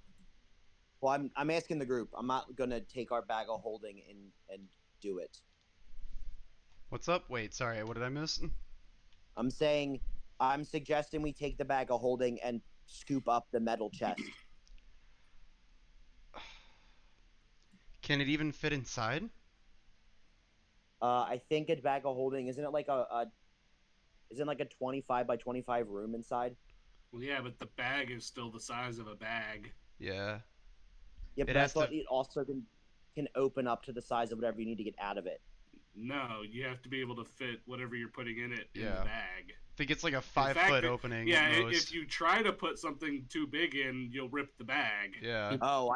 Speaker 6: Well, I'm asking the group. I'm not gonna take our bag of holding and do it.
Speaker 4: What's up? Wait, sorry, what did I miss?
Speaker 6: I'm suggesting we take the bag of holding and scoop up the metal chest.
Speaker 4: Can it even fit inside?
Speaker 6: I think a bag of holding isn't it like isn't like a 25 by 25 room inside?
Speaker 5: well, yeah, but the bag is still the size of a bag.
Speaker 4: Yeah.
Speaker 6: Yeah, but I thought it also can open up to the size of whatever you need to get out of it.
Speaker 5: No, you have to be able to fit whatever you're putting in it in the bag.
Speaker 4: I think it's like a 5-foot opening.
Speaker 5: Yeah,
Speaker 4: at most.
Speaker 5: if you try to put something too big in, you'll rip the bag.
Speaker 4: Yeah.
Speaker 6: Oh,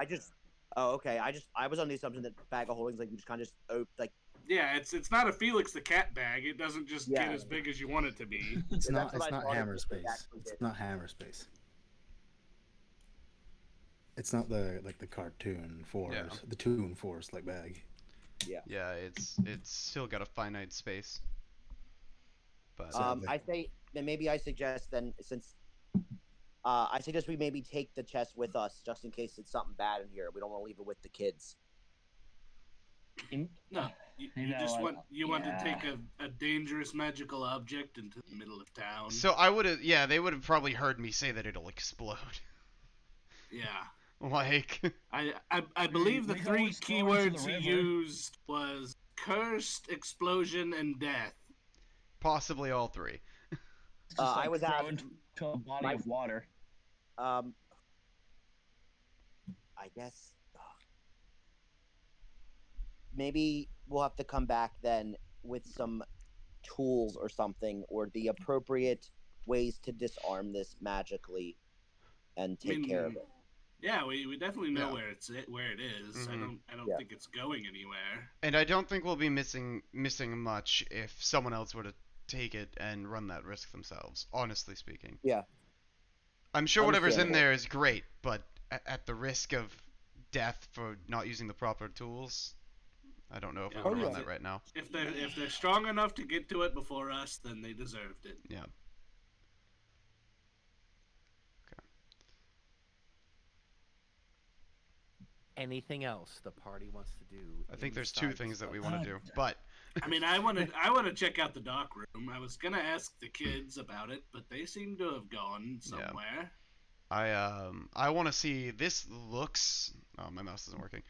Speaker 6: Oh, okay. I was on the assumption that bag of holdings, like, you just kind of like.
Speaker 5: Yeah, it's not a Felix the Cat bag. It doesn't just
Speaker 6: Yeah.
Speaker 5: get as big as you want it to be.
Speaker 7: It's
Speaker 6: Yeah,
Speaker 7: not.
Speaker 6: that's
Speaker 7: It's
Speaker 6: what I
Speaker 7: not
Speaker 6: thought it
Speaker 7: hammer
Speaker 6: was
Speaker 7: space.
Speaker 6: actually
Speaker 7: It's
Speaker 6: did.
Speaker 7: not hammer space. It's not the cartoon force,
Speaker 4: Yeah.
Speaker 7: the Toon Force like bag.
Speaker 4: Yeah, it's still got a finite space. But
Speaker 6: I say then maybe I suggest then since I suggest we maybe take the chest with us just in case it's something bad in here. We don't want to leave it with the kids.
Speaker 5: No, you just want to take a dangerous magical object into the middle of town.
Speaker 4: so I would have, yeah, they would have probably heard me say that it'll explode.
Speaker 5: Yeah.
Speaker 4: Like,
Speaker 5: I believe the
Speaker 9: we go
Speaker 5: three
Speaker 9: explore into the
Speaker 5: keywords he
Speaker 9: river.
Speaker 5: used was cursed, explosion, and death.
Speaker 4: possibly all three.
Speaker 9: It's just
Speaker 6: I was
Speaker 9: throw
Speaker 6: asked-
Speaker 9: into a body
Speaker 6: my-
Speaker 9: of water.
Speaker 6: I guess maybe we'll have to come back then with some tools or something, or the appropriate ways to disarm this magically and take care of it.
Speaker 5: Yeah, we definitely know
Speaker 4: Yeah.
Speaker 5: where it is.
Speaker 4: Mhm.
Speaker 5: I don't
Speaker 6: Yeah.
Speaker 5: think it's going anywhere.
Speaker 4: And I don't think we'll be missing much if someone else were to take it and run that risk themselves, honestly speaking.
Speaker 6: Yeah.
Speaker 4: I'm sure whatever's in
Speaker 6: Understandable.
Speaker 4: there is great, but at the risk of death for not using the proper tools, I don't know if
Speaker 5: Yeah.
Speaker 4: we want to
Speaker 6: Oh,
Speaker 4: run
Speaker 6: yeah.
Speaker 4: that right now.
Speaker 5: If they're strong enough to get to it before us, then they deserved it.
Speaker 4: Yeah.
Speaker 2: Anything else the party wants to do?
Speaker 4: I think there's two
Speaker 2: inside
Speaker 4: things
Speaker 2: this
Speaker 4: that we
Speaker 2: place?
Speaker 4: want to do, but
Speaker 5: I mean, I want to check out the dock room. I was gonna ask the kids about it, but they seem to have gone somewhere.
Speaker 4: I want to see. This looks. Oh, my mouse isn't working.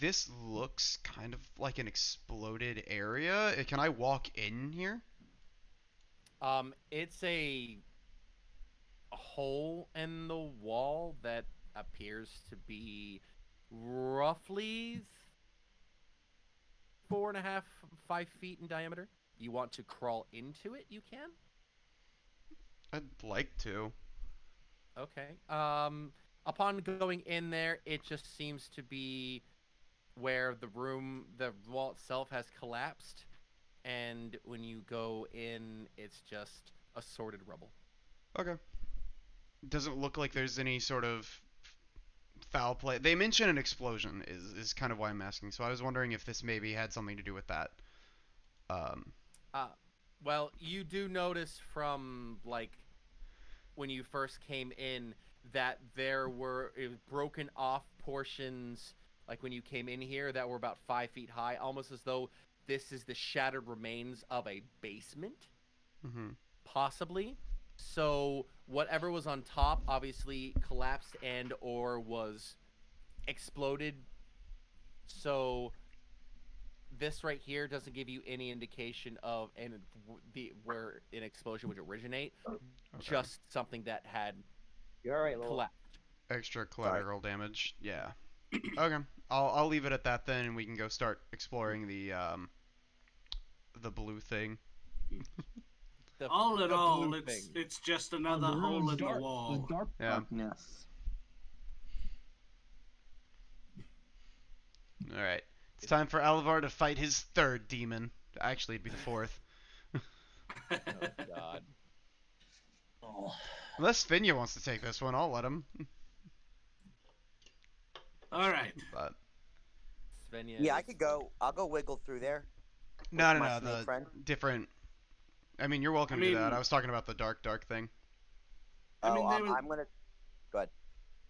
Speaker 4: This looks kind of like an exploded area. Can I walk in here?
Speaker 2: It's a hole in the wall that appears to be roughly 4.5, 5 feet in diameter. You want to crawl into it? You can.
Speaker 4: I'd like to.
Speaker 2: Okay. Upon going in there, it just seems to be where the wall itself has collapsed, and when you go in, it's just assorted rubble.
Speaker 4: Okay. Doesn't look like there's any sort of foul play. They mention an explosion is kind of why I'm asking. So I was wondering if this maybe had something to do with that.
Speaker 2: Well, you do notice from like when you first came in that there were broken off portions, like when you came in here, that were about 5 feet high, almost as though this is the shattered remains of a basement, possibly. So whatever was on top obviously collapsed and or was exploded. So this right here doesn't give you any indication of where an explosion would originate.
Speaker 4: Okay.
Speaker 2: Just something that had
Speaker 6: You're all right, Lowell.
Speaker 2: collapsed.
Speaker 4: Extra collateral damage. Yeah. Okay. I'll leave it at that then, and we can go start exploring the blue thing.
Speaker 5: All in
Speaker 2: the
Speaker 5: all,
Speaker 2: blue
Speaker 5: it's
Speaker 2: thing.
Speaker 5: it's just another hole in the wall.
Speaker 4: Yeah.
Speaker 9: Darkness.
Speaker 4: All right. It's time for Alvar to fight his third demon. Actually, it'd be the fourth.
Speaker 2: Oh God.
Speaker 9: Oh.
Speaker 4: Unless Finya wants to take this one, I'll let him.
Speaker 5: All right.
Speaker 4: But
Speaker 2: Svenja
Speaker 6: Yeah, I
Speaker 2: is-
Speaker 6: could go. I'll go wiggle through there.
Speaker 4: no,
Speaker 6: my snake
Speaker 4: the
Speaker 6: friend.
Speaker 4: different. I mean, you're welcome to do that. I was talking about the dark thing.
Speaker 5: I mean, they were-
Speaker 6: I'm gonna. Go ahead.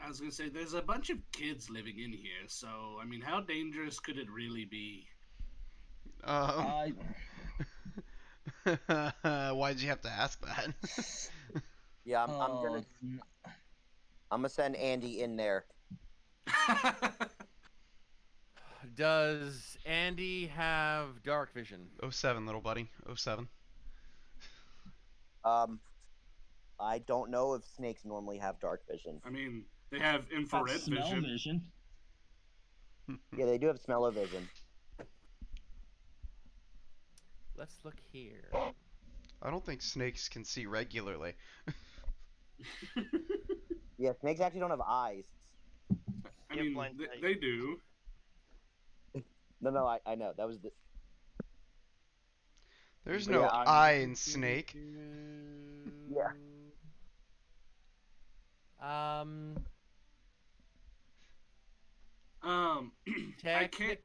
Speaker 5: I was gonna say there's a bunch of kids living in here, so I mean, how dangerous could it really be?
Speaker 4: Why'd you have to ask that?
Speaker 6: Yeah, I'm gonna send Andy in there.
Speaker 2: Does Andy have dark vision?
Speaker 4: 07, little buddy. 07.
Speaker 6: I don't know if snakes normally have dark vision.
Speaker 5: I mean, they have infrared
Speaker 9: Smell
Speaker 5: vision.
Speaker 9: vision.
Speaker 6: Yeah, they do have smell-o-vision.
Speaker 2: Let's look here.
Speaker 4: I don't think snakes can see regularly.
Speaker 6: Yeah, snakes actually don't have eyes.
Speaker 5: I
Speaker 8: You have
Speaker 5: mean,
Speaker 8: blind sight.
Speaker 5: they do.
Speaker 6: No, I know. That was the.
Speaker 4: There's
Speaker 6: But
Speaker 4: no
Speaker 6: yeah,
Speaker 4: eye in Snake.
Speaker 6: Yeah.
Speaker 5: I can't.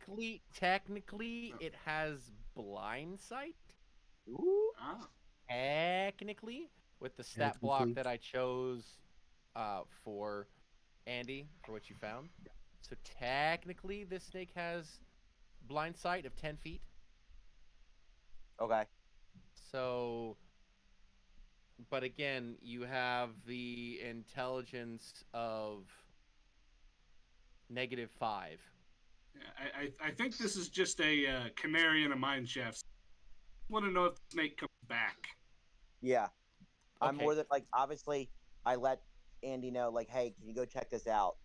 Speaker 2: Technically, it has blind sight.
Speaker 6: Ooh.
Speaker 5: Ah.
Speaker 2: Technically, with the stat block
Speaker 7: Technically.
Speaker 2: that I chose for Andy, for what you found. So technically, this snake has blind sight of 10 feet.
Speaker 6: Okay.
Speaker 2: So, but again, you have the intelligence of -5.
Speaker 5: I think this is just a canary in a mine shaft. I want to know if the snake comes back.
Speaker 6: Yeah. I'm
Speaker 2: Okay.
Speaker 6: more than like obviously I let Andy know like, hey, can you go check this out?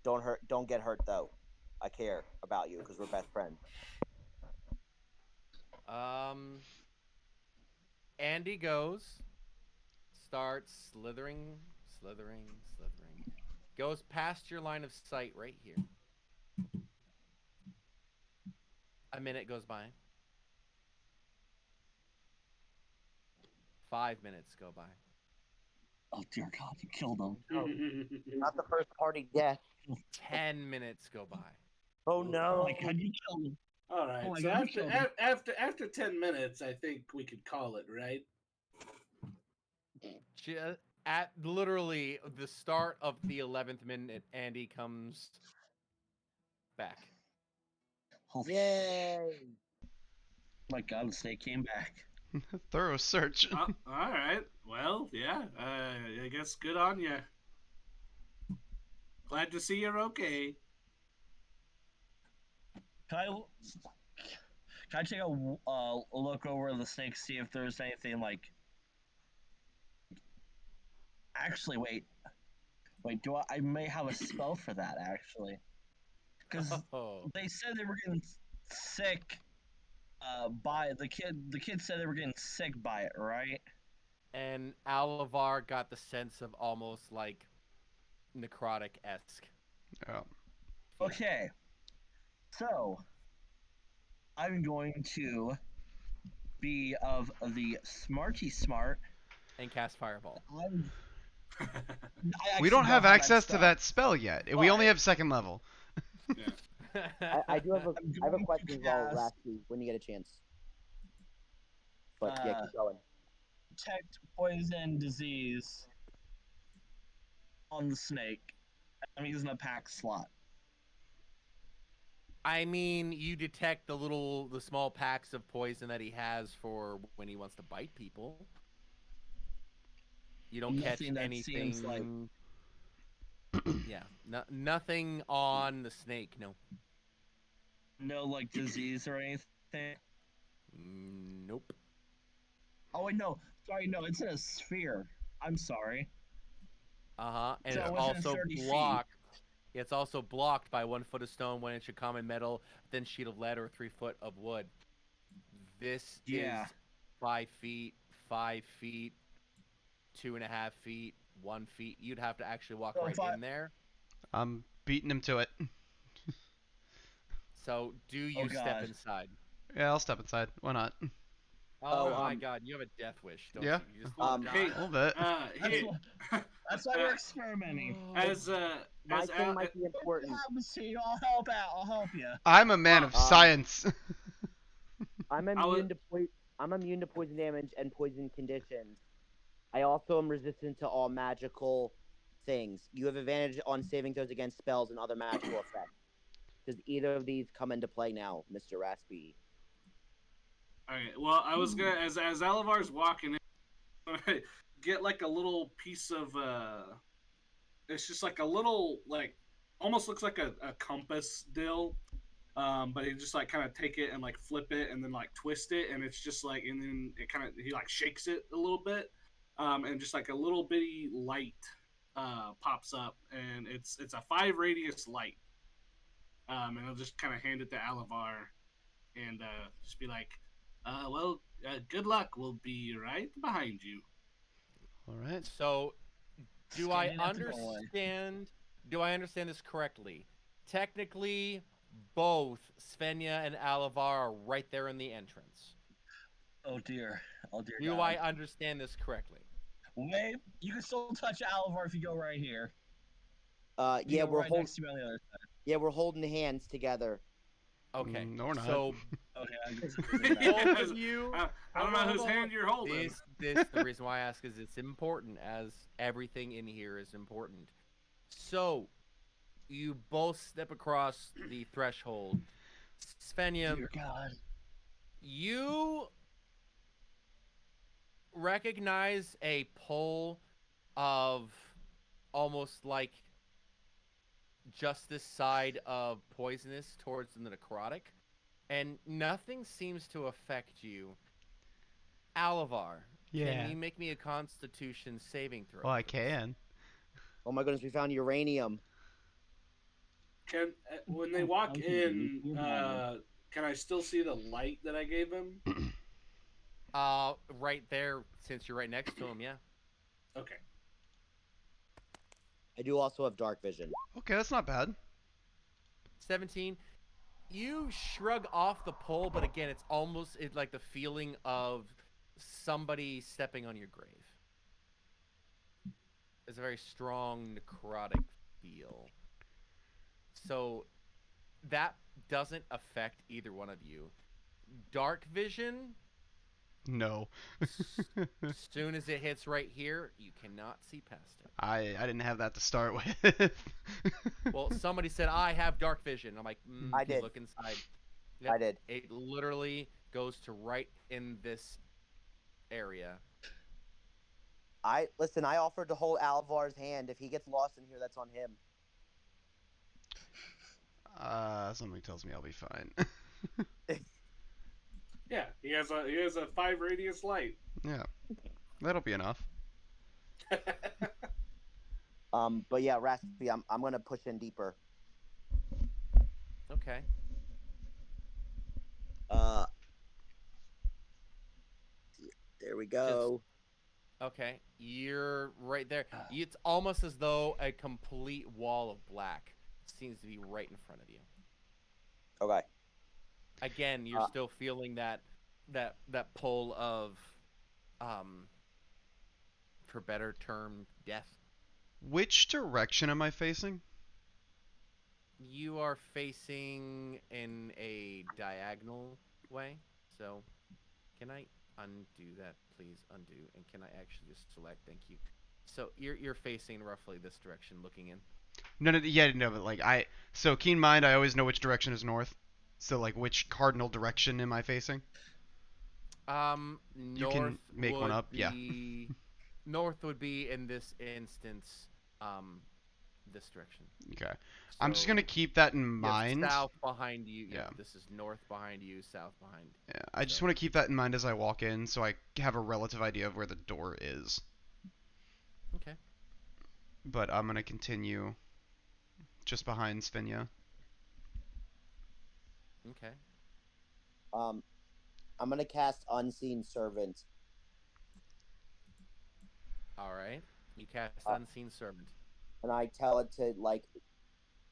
Speaker 6: Don't get hurt though. I care about you because we're best friends.
Speaker 2: Andy goes, starts slithering, goes past your line of sight right here. A minute goes by. 5 minutes go by.
Speaker 9: Oh dear God, you killed him.
Speaker 6: Not the first party death.
Speaker 2: 10 minutes go by.
Speaker 6: Oh no.
Speaker 9: Oh my God, you killed him.
Speaker 5: All right.
Speaker 9: Oh my
Speaker 5: So
Speaker 9: God, you killed him.
Speaker 5: after 10 minutes, I think we could call it, right?
Speaker 2: At literally the start of the 11th minute, Andy comes back.
Speaker 9: Holy
Speaker 6: Yay.
Speaker 9: my God, the snake came back.
Speaker 4: Thorough search.
Speaker 5: All right. Well, yeah. I guess good on you. Glad to see you're okay.
Speaker 9: Can I take a look over the snake, see if there's anything like? Actually, wait. I may have a spell for that actually, because they said they were getting sick. By the kid said they were getting sick by it, right?
Speaker 2: And Alavar got the sense of almost like necrotic-esque.
Speaker 4: Oh.
Speaker 9: Okay. So, I'm going to be of the smarty smart
Speaker 2: and cast Fireball.
Speaker 4: We don't have access to that spell yet. We only have second level.
Speaker 6: I do have a question for all Raspy when you get a chance. But yeah, keep going.
Speaker 9: Detect poison disease on the snake. I'm using a pack slot.
Speaker 2: I mean, you detect the small packs of poison that he has for when he wants to bite people. You don't catch anything.
Speaker 9: Seems like...
Speaker 2: Yeah, nothing on the snake. No.
Speaker 9: No, like disease or anything.
Speaker 2: Nope.
Speaker 9: Oh wait, no. Sorry, no. It's in a sphere. I'm sorry.
Speaker 2: And
Speaker 9: so
Speaker 2: it's also blocked. It's also blocked by 1 foot of stone, 1 inch of common metal, then sheet of lead, or 3 foot of wood. This is 5 feet, 5 feet, 2.5 feet, 1 feet. You'd have to actually walk in there.
Speaker 4: I'm beating him to it.
Speaker 2: So, do you step inside?
Speaker 4: Yeah, I'll step inside. Why not?
Speaker 2: Oh my God, you have a death wish, don't you? You just
Speaker 5: hey,
Speaker 4: a little bit.
Speaker 9: That's why we're experimenting.
Speaker 6: My thing might be important.
Speaker 9: I'll help out. I'll help you.
Speaker 4: I'm a man of science.
Speaker 6: I'm immune to poison damage and poison conditions. I also am resistant to all magical things. You have advantage on saving throws against spells and other magical effects. Does either of these come into play now, Mr. Raspy?
Speaker 5: Alright, well, I was gonna, as Alavar's walking in, get like a little piece of, it's just like a little, like, almost looks like a compass dill, but he just like kind of take it and like flip it and then like twist it, and it's just like, and then it kind of, he like shakes it a little bit, and just like a little bitty light pops up, and it's a 5 radius light, and I'll just kind of hand it to Alavar, and just be like, good luck. We'll be right behind you.
Speaker 4: All right.
Speaker 2: So, do I understand do I understand this correctly? Technically, both Svenja and Alavar are right there in the entrance.
Speaker 9: Oh dear. Oh dear.
Speaker 2: Do
Speaker 9: God.
Speaker 2: I understand this correctly?
Speaker 9: Wait, you can still touch Alvar if you go right here.
Speaker 6: Yeah,
Speaker 9: we're right next to you on the other side.
Speaker 6: Yeah, we're holding hands together.
Speaker 2: Okay.
Speaker 4: No, we're not.
Speaker 2: So
Speaker 9: Okay.
Speaker 2: both of you.
Speaker 5: I don't know whose hand you're holding.
Speaker 2: This the reason why I ask is it's important, as everything in here is important. So you both step across the threshold. Svenja,
Speaker 9: Dear God.
Speaker 2: you recognize a pull of almost like just this side of poisonous towards the necrotic, and nothing seems to affect you. Alavar,
Speaker 4: Yeah.
Speaker 2: can you make me a Constitution saving throw?
Speaker 4: Well, I
Speaker 2: please?
Speaker 4: can.
Speaker 6: Oh my goodness, we found uranium.
Speaker 5: Can when they walk in, can I still see the light that I gave them?
Speaker 2: Right there, since you're right next to him, yeah.
Speaker 5: Okay.
Speaker 6: I do also have dark vision.
Speaker 4: Okay, that's not bad.
Speaker 2: 17. You shrug off the pull, but again, it's almost like the feeling of somebody stepping on your grave. It's a very strong necrotic feel. So that doesn't affect either one of you. Dark vision,
Speaker 4: No.
Speaker 2: as soon as it hits right here, you cannot see past it.
Speaker 4: I didn't have that to start with.
Speaker 2: Well, somebody said, I have dark vision. I'm like,
Speaker 6: I did.
Speaker 2: Look inside.
Speaker 6: I did.
Speaker 2: It literally goes to right in this area.
Speaker 6: I offered to hold Alvar's hand. If he gets lost in here, that's on him.
Speaker 4: Something tells me I'll be fine.
Speaker 5: Yeah, he has a 5 radius light.
Speaker 4: Yeah, that'll be enough.
Speaker 6: But yeah, Raspy, I'm gonna push in deeper.
Speaker 2: Okay.
Speaker 6: There we go.
Speaker 2: Okay, you're right there. It's almost as though a complete wall of black seems to be right in front of you.
Speaker 6: Okay.
Speaker 2: Again, you're still feeling that pull of, for better term, death.
Speaker 4: Which direction am I facing?
Speaker 2: You are facing in a diagonal way. So, can I undo that, please? Undo, and can I actually just select? Thank you. So you're facing roughly this direction, looking in.
Speaker 4: No, but like so keen mind, I always know which direction is north. So like, which cardinal direction am I facing? You can make one up, yeah.
Speaker 2: North would be in this instance, this direction.
Speaker 4: Okay. I'm just gonna keep that in mind.
Speaker 2: South behind you.
Speaker 4: Yeah.
Speaker 2: This is north behind you, south behind.
Speaker 4: Yeah, I just want to keep that in mind as I walk in, so I have a relative idea of where the door is.
Speaker 2: Okay.
Speaker 4: But I'm gonna continue just behind Svenja.
Speaker 2: Okay.
Speaker 6: I'm gonna cast Unseen Servant.
Speaker 2: All right. You cast Unseen Servant.
Speaker 6: And I tell it to like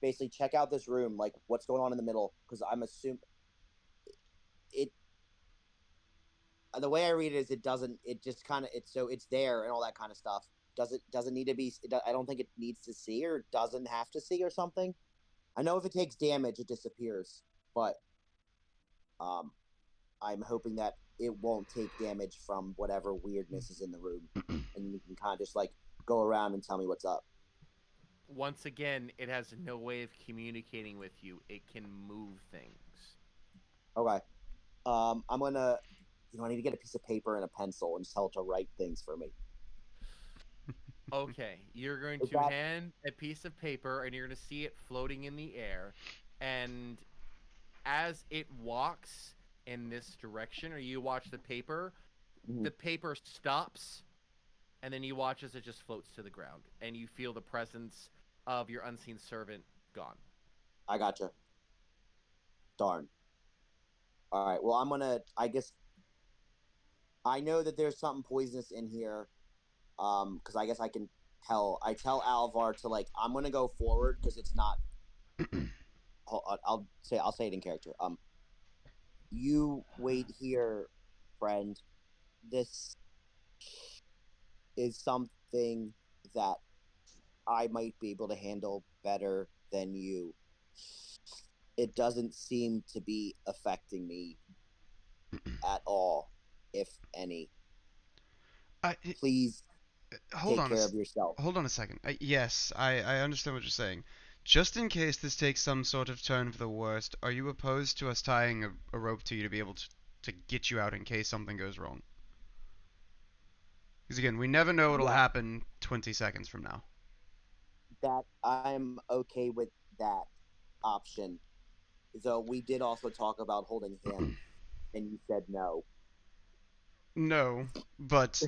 Speaker 6: basically check out this room, like what's going on in the middle, because I'm assuming it. The way I read it is it doesn't. It just kind of it's there and all that kind of stuff. Doesn't need to be. I don't think it needs to see or doesn't have to see or something. I know if it takes damage, it disappears, but I'm hoping that it won't take damage from whatever weirdness is in the room, and you can kind of just like go around and tell me what's up.
Speaker 2: Once again, it has no way of communicating with you. It can move things.
Speaker 6: Okay. I'm gonna. I need to get a piece of paper and a pencil and just tell it to write things for me.
Speaker 2: Okay, you're going to hand a piece of paper, and you're going to see it floating in the air, and as it walks in this direction, or you watch the paper, the paper stops, and then you watch as it just floats to the ground, and you feel the presence of your unseen servant gone.
Speaker 6: I gotcha. Darn. All right. Well, I'm gonna. I guess. I know that there's something poisonous in here, because I guess I can I tell Alvar to like, I'm gonna go forward because it's not. I'll say it in character. You wait here, friend. This is something that I might be able to handle better than you. It doesn't seem to be affecting me at all, if any. Please
Speaker 4: Hold
Speaker 6: take
Speaker 4: on
Speaker 6: care of yourself.
Speaker 4: Hold on a second. Yes, I understand what you're saying. Just in case this takes some sort of turn for the worst, are you opposed to us tying a rope to you to be able to get you out in case something goes wrong? Because again, we never know what'll happen 20 seconds from now.
Speaker 6: That I'm okay with that option. Though we did also talk about holding hands, and you said no.
Speaker 4: No, but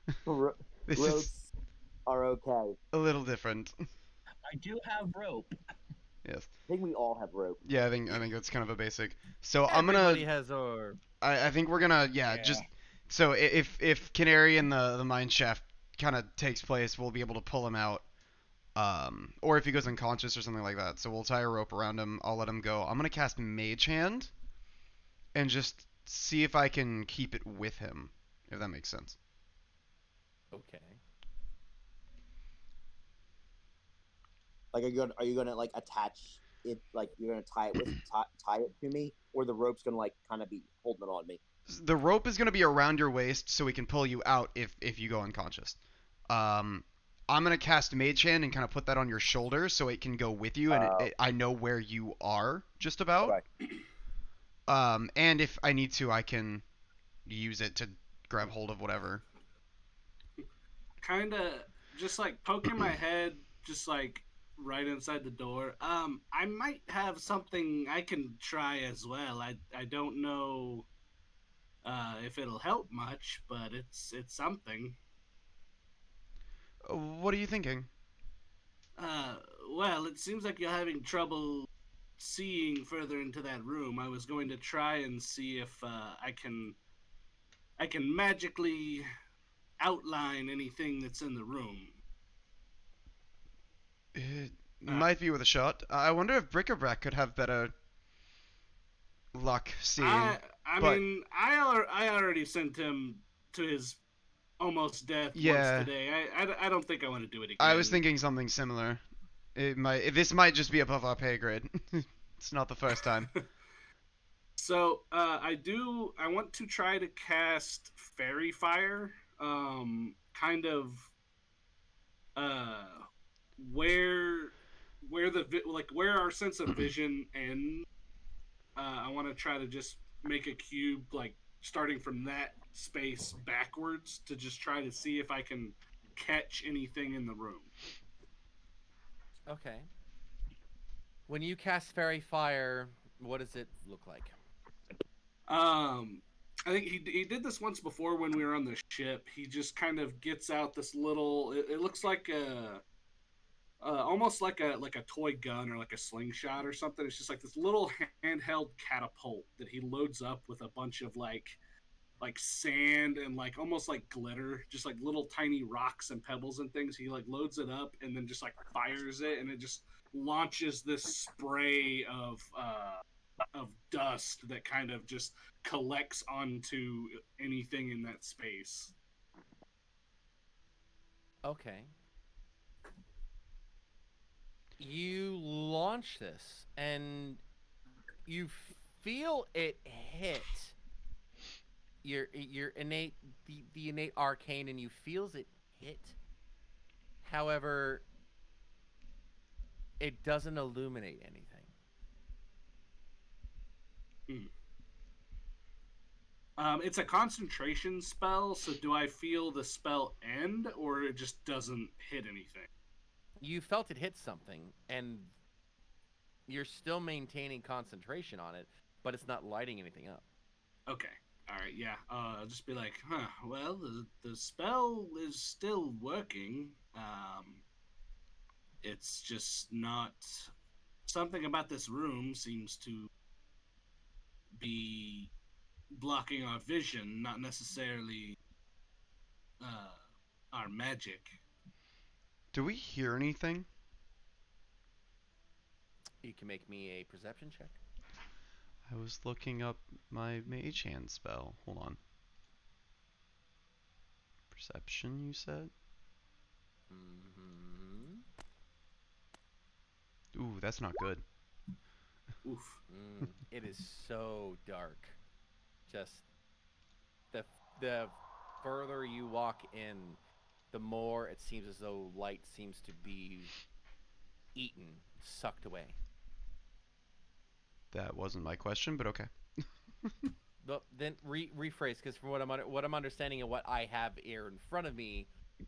Speaker 4: this is
Speaker 6: Ropes are okay.
Speaker 4: a little different.
Speaker 9: I do have rope.
Speaker 4: Yes.
Speaker 6: I think we all have rope.
Speaker 4: Yeah, I think that's kind of a basic. So
Speaker 2: Everybody has orb.
Speaker 4: I think we're gonna just so if Canary and the mine shaft kind of takes place, we'll be able to pull him out. Or if he goes unconscious or something like that. So we'll tie a rope around him. I'll let him go. I'm gonna cast Mage Hand and just see if I can keep it with him, if that makes sense.
Speaker 2: Okay.
Speaker 6: Like, are you gonna like attach it? Like, you're gonna tie it to me, or the rope's gonna like kind of be holding it on me?
Speaker 4: The rope is gonna be around your waist, so we can pull you out if you go unconscious. I'm gonna cast Mage Hand and kind of put that on your shoulder, so it can go with you, and I know where you are, just about.
Speaker 6: Okay.
Speaker 4: And if I need to, I can use it to grab hold of whatever.
Speaker 5: Kind of just like poking my head, just like right inside the door. I might have something I can try as well. I don't know if it'll help much, but it's something.
Speaker 4: What are you thinking?
Speaker 5: Well, it seems like you're having trouble seeing further into that room. I was going to try and see if I can magically outline anything that's in the room.
Speaker 4: It might be with a shot. I wonder if Bric-a-Brac could have better luck seeing.
Speaker 5: I mean, I already sent him to his almost death once today. I don't think I want to do it again.
Speaker 4: I was thinking something similar. This might just be above our pay grade. It's not the first time.
Speaker 5: So I want to try to cast Fairy Fire. Kind of where our sense of vision ends. I want to try to just make a cube, like starting from that space backwards, to just try to see if I can catch anything in the room.
Speaker 2: Okay. When you cast Fairy Fire, what does it look like?
Speaker 5: I think he did this once before when we were on the ship. He just kind of gets out this little. It looks like almost like a toy gun or like a slingshot or something. It's just like this little handheld catapult that he loads up with a bunch of like sand and like almost like glitter, just like little tiny rocks and pebbles and things. He like loads it up and then just like fires it, and it just launches this spray of dust that kind of just collects onto anything in that space.
Speaker 2: Okay. You launch this, and you feel it hit your innate the innate arcane, and you feels it hit. However, it doesn't illuminate anything.
Speaker 5: It's a concentration spell, so do I feel the spell end, or it just doesn't hit anything?
Speaker 2: You felt it hit something, and you're still maintaining concentration on it, but it's not lighting anything up.
Speaker 5: Okay. All right. Yeah. I'll just be like, well, the spell is still working. It's just not. Something about this room seems to be blocking our vision, not necessarily our magic.
Speaker 4: Do we hear anything?
Speaker 2: You can make me a perception check.
Speaker 4: I was looking up my mage hand spell. Hold on. Perception, you said?
Speaker 2: Mm-hmm.
Speaker 4: Ooh, that's not good.
Speaker 5: Oof.
Speaker 2: It is so dark. Just the further you walk in, the more it seems as though light seems to be eaten, sucked away.
Speaker 4: That wasn't my question, but okay.
Speaker 2: But then rephrase, because from what I'm understanding and what I have here in front of me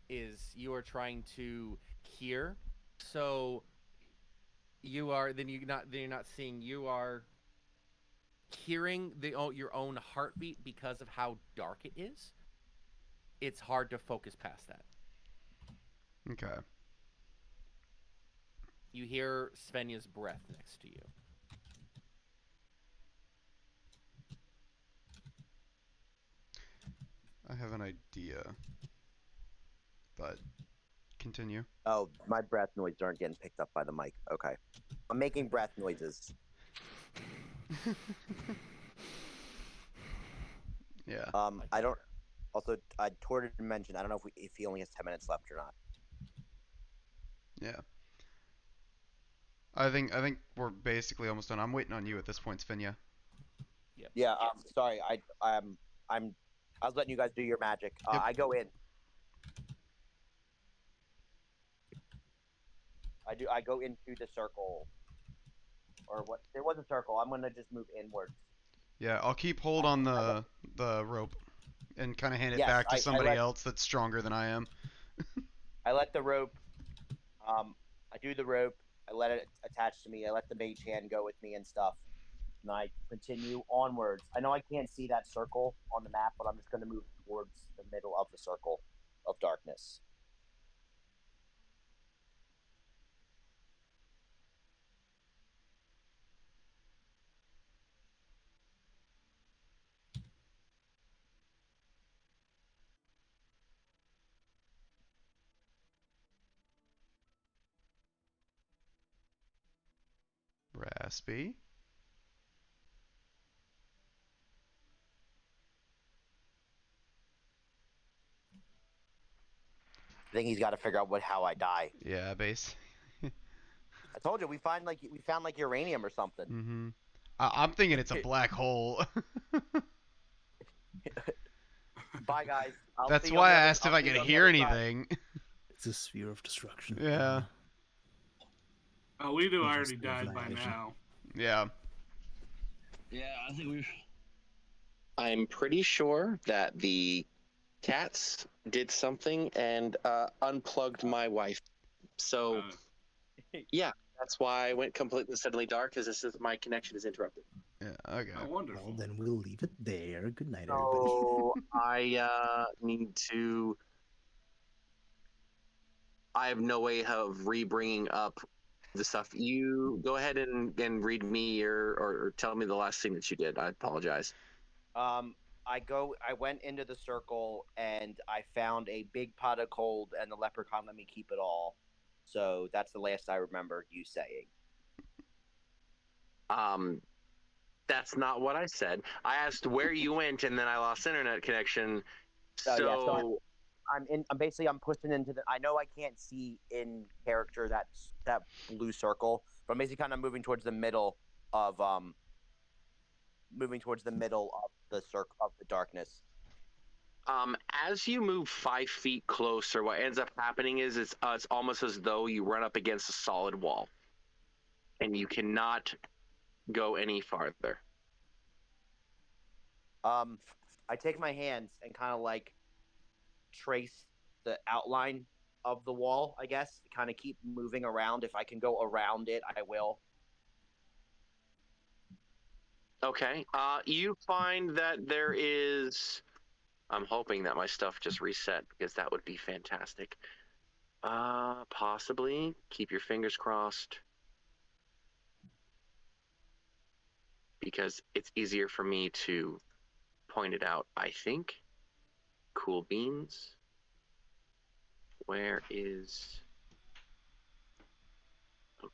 Speaker 2: is you are trying to hear. So you are you're not seeing. You are hearing your own heartbeat because of how dark it is. It's hard to focus past that.
Speaker 4: Okay.
Speaker 2: You hear Svenja's breath next to you.
Speaker 4: I have an idea. But continue.
Speaker 6: Oh, my breath noises aren't getting picked up by the mic. Okay. I'm making breath noises.
Speaker 4: Yeah.
Speaker 6: I don't. Also, Tor didn't mention. I don't know if he only has 10 minutes left or not.
Speaker 4: Yeah. I think we're basically almost done. I'm waiting on you at this point, Svenja.
Speaker 2: Yep.
Speaker 6: Yeah. Sorry. I was letting you guys do your magic.
Speaker 4: Yep.
Speaker 6: I go in. I go into the circle. Or what? There was a circle. I'm gonna just move inwards.
Speaker 4: Yeah, I'll keep hold on the rope and kind of hand it
Speaker 6: Yes,
Speaker 4: back to
Speaker 6: I
Speaker 4: somebody
Speaker 6: let-
Speaker 4: else that's stronger than I am.
Speaker 6: I let the rope. I do the rope. I let it attach to me. I let the mage hand go with me and stuff. And I continue onwards. I know I can't see that circle on the map, but I'm just going to move towards the middle of the circle of darkness.
Speaker 4: Raspy.
Speaker 6: I think he's got to figure out how I die.
Speaker 4: Yeah, base.
Speaker 6: I told you we found like uranium or something.
Speaker 4: Mm-hmm. I'm thinking it's a black hole.
Speaker 6: Bye, guys.
Speaker 4: That's why I asked if I could hear anything.
Speaker 7: It's a sphere of destruction.
Speaker 4: Yeah.
Speaker 5: Oh, we knew I
Speaker 7: Just
Speaker 5: already died by
Speaker 7: annihilation.
Speaker 5: now.
Speaker 4: Yeah.
Speaker 9: Yeah, I think we've.
Speaker 10: I'm pretty sure that the cats did something and unplugged my wife. So, yeah, that's why I went completely suddenly dark, because my connection is interrupted.
Speaker 4: Yeah. Okay.
Speaker 5: Oh, wonderful.
Speaker 7: Well, then we'll leave it there. Good night, everybody.
Speaker 10: So I need to. I have no way of re-bringing up the stuff. You go ahead and read me or tell me the last thing that you did. I apologize.
Speaker 6: I went into the circle and I found a big pot of cold, and the leprechaun let me keep it all. So that's the last I remember you saying.
Speaker 10: That's not what I said. I asked where you went, and then I lost internet connection. So
Speaker 6: I'm pushing into the. I know I can't see in character that blue circle, but I'm basically kind of moving towards the middle of the circle of the darkness.
Speaker 10: As you move 5 feet closer, what ends up happening is it's almost as though you run up against a solid wall, and you cannot go any farther.
Speaker 6: I take my hands and kind of like trace the outline of the wall, I guess. Kind of keep moving around. If I can go around it, I will.
Speaker 10: Okay. You find that there is. I'm hoping that my stuff just reset, because that would be fantastic. Possibly. Keep your fingers crossed. Because it's easier for me to point it out, I think. Cool beans. Where is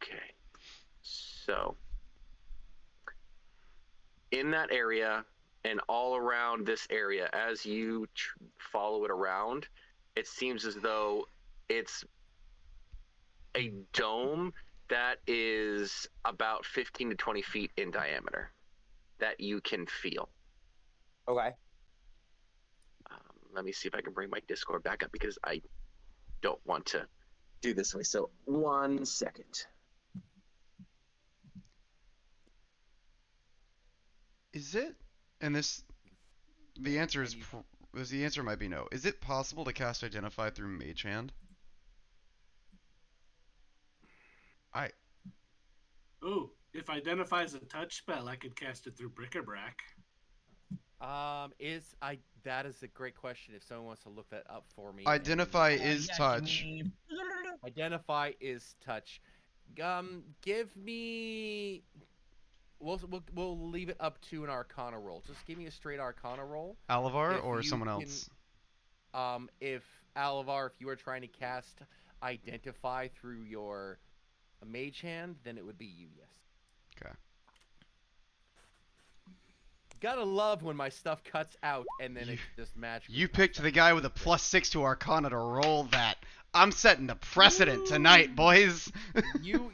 Speaker 10: Okay. So, in that area and all around this area, as you follow it around, it seems as though it's a dome that is about 15 to 20 feet in diameter that you can feel.
Speaker 6: Okay.
Speaker 10: Let me see if I can bring my Discord back up because I don't want to do this way. So 1 second.
Speaker 4: Is it? And the answer is the answer might be no. Is it possible to cast Identify through Mage Hand?
Speaker 5: Ooh, if Identify is a touch spell, I could cast it through Bric-a-Brac.
Speaker 2: That is a great question. If someone wants to look that up for me.
Speaker 4: Identify is touch.
Speaker 2: Identify is touch. Give me. We'll leave it up to an Arcana roll. Just give me a straight Arcana roll.
Speaker 4: Alavar or someone else?
Speaker 2: If Alavar, if you are trying to cast Identify through your Mage Hand, then it would be you, yes.
Speaker 4: Okay.
Speaker 2: Gotta love when my stuff cuts out and then it just magically.
Speaker 4: You picked the guy with a +6 to Arcana to roll that. I'm setting a precedent tonight, boys.
Speaker 2: You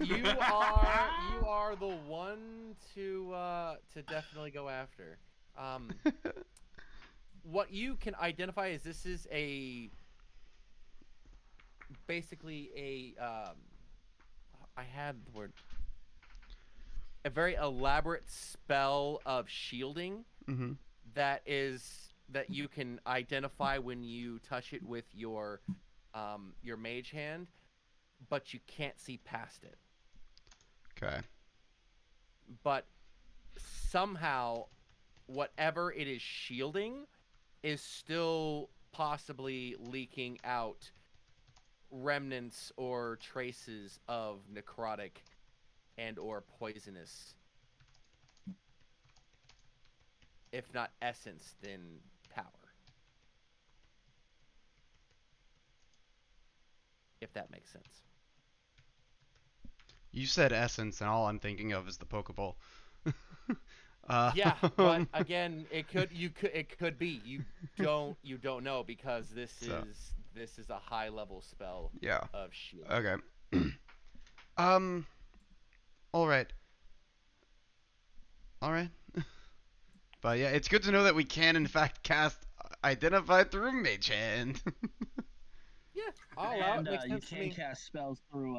Speaker 2: are the one to definitely go after. What you can identify is this is basically I had the word. A very elaborate spell of shielding that you can identify when you touch it with your Mage Hand, but you can't see past it.
Speaker 4: Okay.
Speaker 2: But somehow, whatever it is shielding is still possibly leaking out remnants or traces of necrotic and or poisonous, if not essence, then power. If that makes sense.
Speaker 4: You said essence, and all I'm thinking of is the Pokeball.
Speaker 2: Yeah, but again, it could be. You don't know because this is a high level spell.
Speaker 4: Yeah.
Speaker 2: Of shield.
Speaker 4: Okay. All right. But yeah, it's good to know that we can in fact cast Identify through Mage Hand.
Speaker 2: Yeah, all out.
Speaker 9: And
Speaker 2: Makes
Speaker 9: you
Speaker 2: sense to
Speaker 9: can
Speaker 2: me.
Speaker 9: cast spells through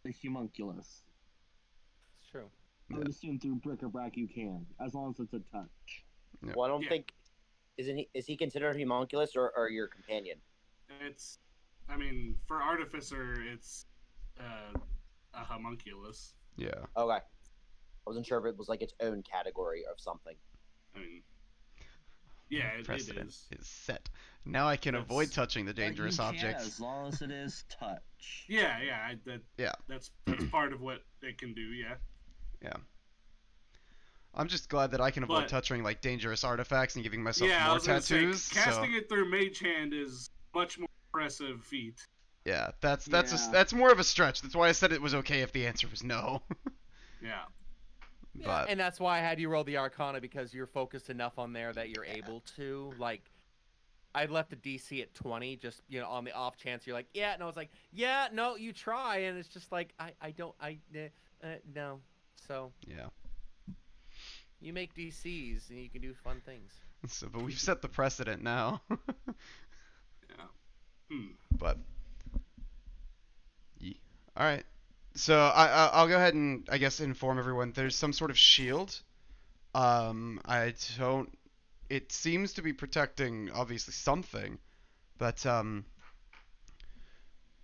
Speaker 9: the homunculus.
Speaker 2: It's true.
Speaker 9: I would assume through Bric-a-Brac you can, as long as it's a touch.
Speaker 4: Yeah.
Speaker 6: Well, I don't think is he considered homunculus or your companion?
Speaker 5: It's, I mean, for Artificer, it's a homunculus.
Speaker 4: Yeah.
Speaker 6: Okay. I wasn't sure if it was like its own category of something.
Speaker 5: I mean, yeah, it
Speaker 4: Precedent
Speaker 5: is.
Speaker 4: is set. Now I can avoid touching the dangerous
Speaker 9: But you can,
Speaker 4: objects.
Speaker 9: as long as it is touch.
Speaker 5: Yeah,
Speaker 4: Yeah.
Speaker 5: That's part of what it can do. Yeah.
Speaker 4: Yeah. I'm just glad that I can avoid
Speaker 5: But-
Speaker 4: touching like dangerous artifacts and giving myself
Speaker 5: Yeah, I
Speaker 4: more
Speaker 5: was gonna say,
Speaker 4: tattoos.
Speaker 5: casting
Speaker 4: so
Speaker 5: it through Mage Hand is much more impressive feat.
Speaker 4: yeah, that's
Speaker 9: Yeah.
Speaker 4: that's more of a stretch. That's why I said it was okay if the answer was no.
Speaker 5: Yeah.
Speaker 2: Yeah,
Speaker 4: But
Speaker 2: and that's why I had you roll the Arcana, because you're focused enough on there that you're able to. Like, I left the DC at 20, just, on the off chance you're like, yeah, no, it's like, yeah, no, you try, and it's just like, no. So,
Speaker 4: yeah.
Speaker 2: you make DCs, and you can do fun things.
Speaker 4: So, but we've set the precedent now.
Speaker 5: Yeah.
Speaker 4: But all right. So I'll go ahead and I guess inform everyone. There's some sort of shield. I don't. It seems to be protecting obviously something, but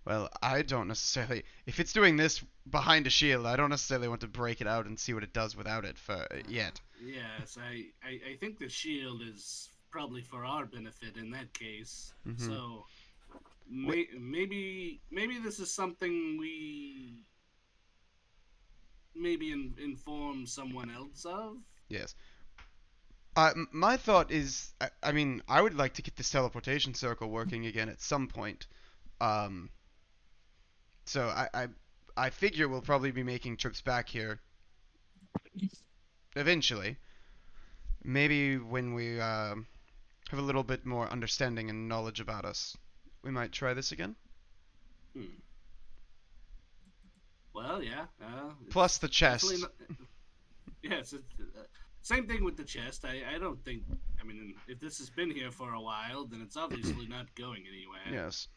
Speaker 4: well, I don't necessarily. If it's doing this behind a shield, I don't necessarily want to break it out and see what it does without it for yet.
Speaker 5: Yes, I think the shield is probably for our benefit in that case.
Speaker 4: Mhm.
Speaker 5: So maybe this is something we maybe inform someone else of.
Speaker 4: Yes. My thought is, I mean, I would like to get this teleportation circle working again at some point. So I figure we'll probably be making trips back here eventually. Maybe when we have a little bit more understanding and knowledge about us, we might try this again.
Speaker 5: Well, yeah.
Speaker 4: Plus the chest.
Speaker 5: Yes, same thing with the chest. I don't think. I mean, if this has been here for a while, then it's obviously not going anywhere.
Speaker 4: Yes.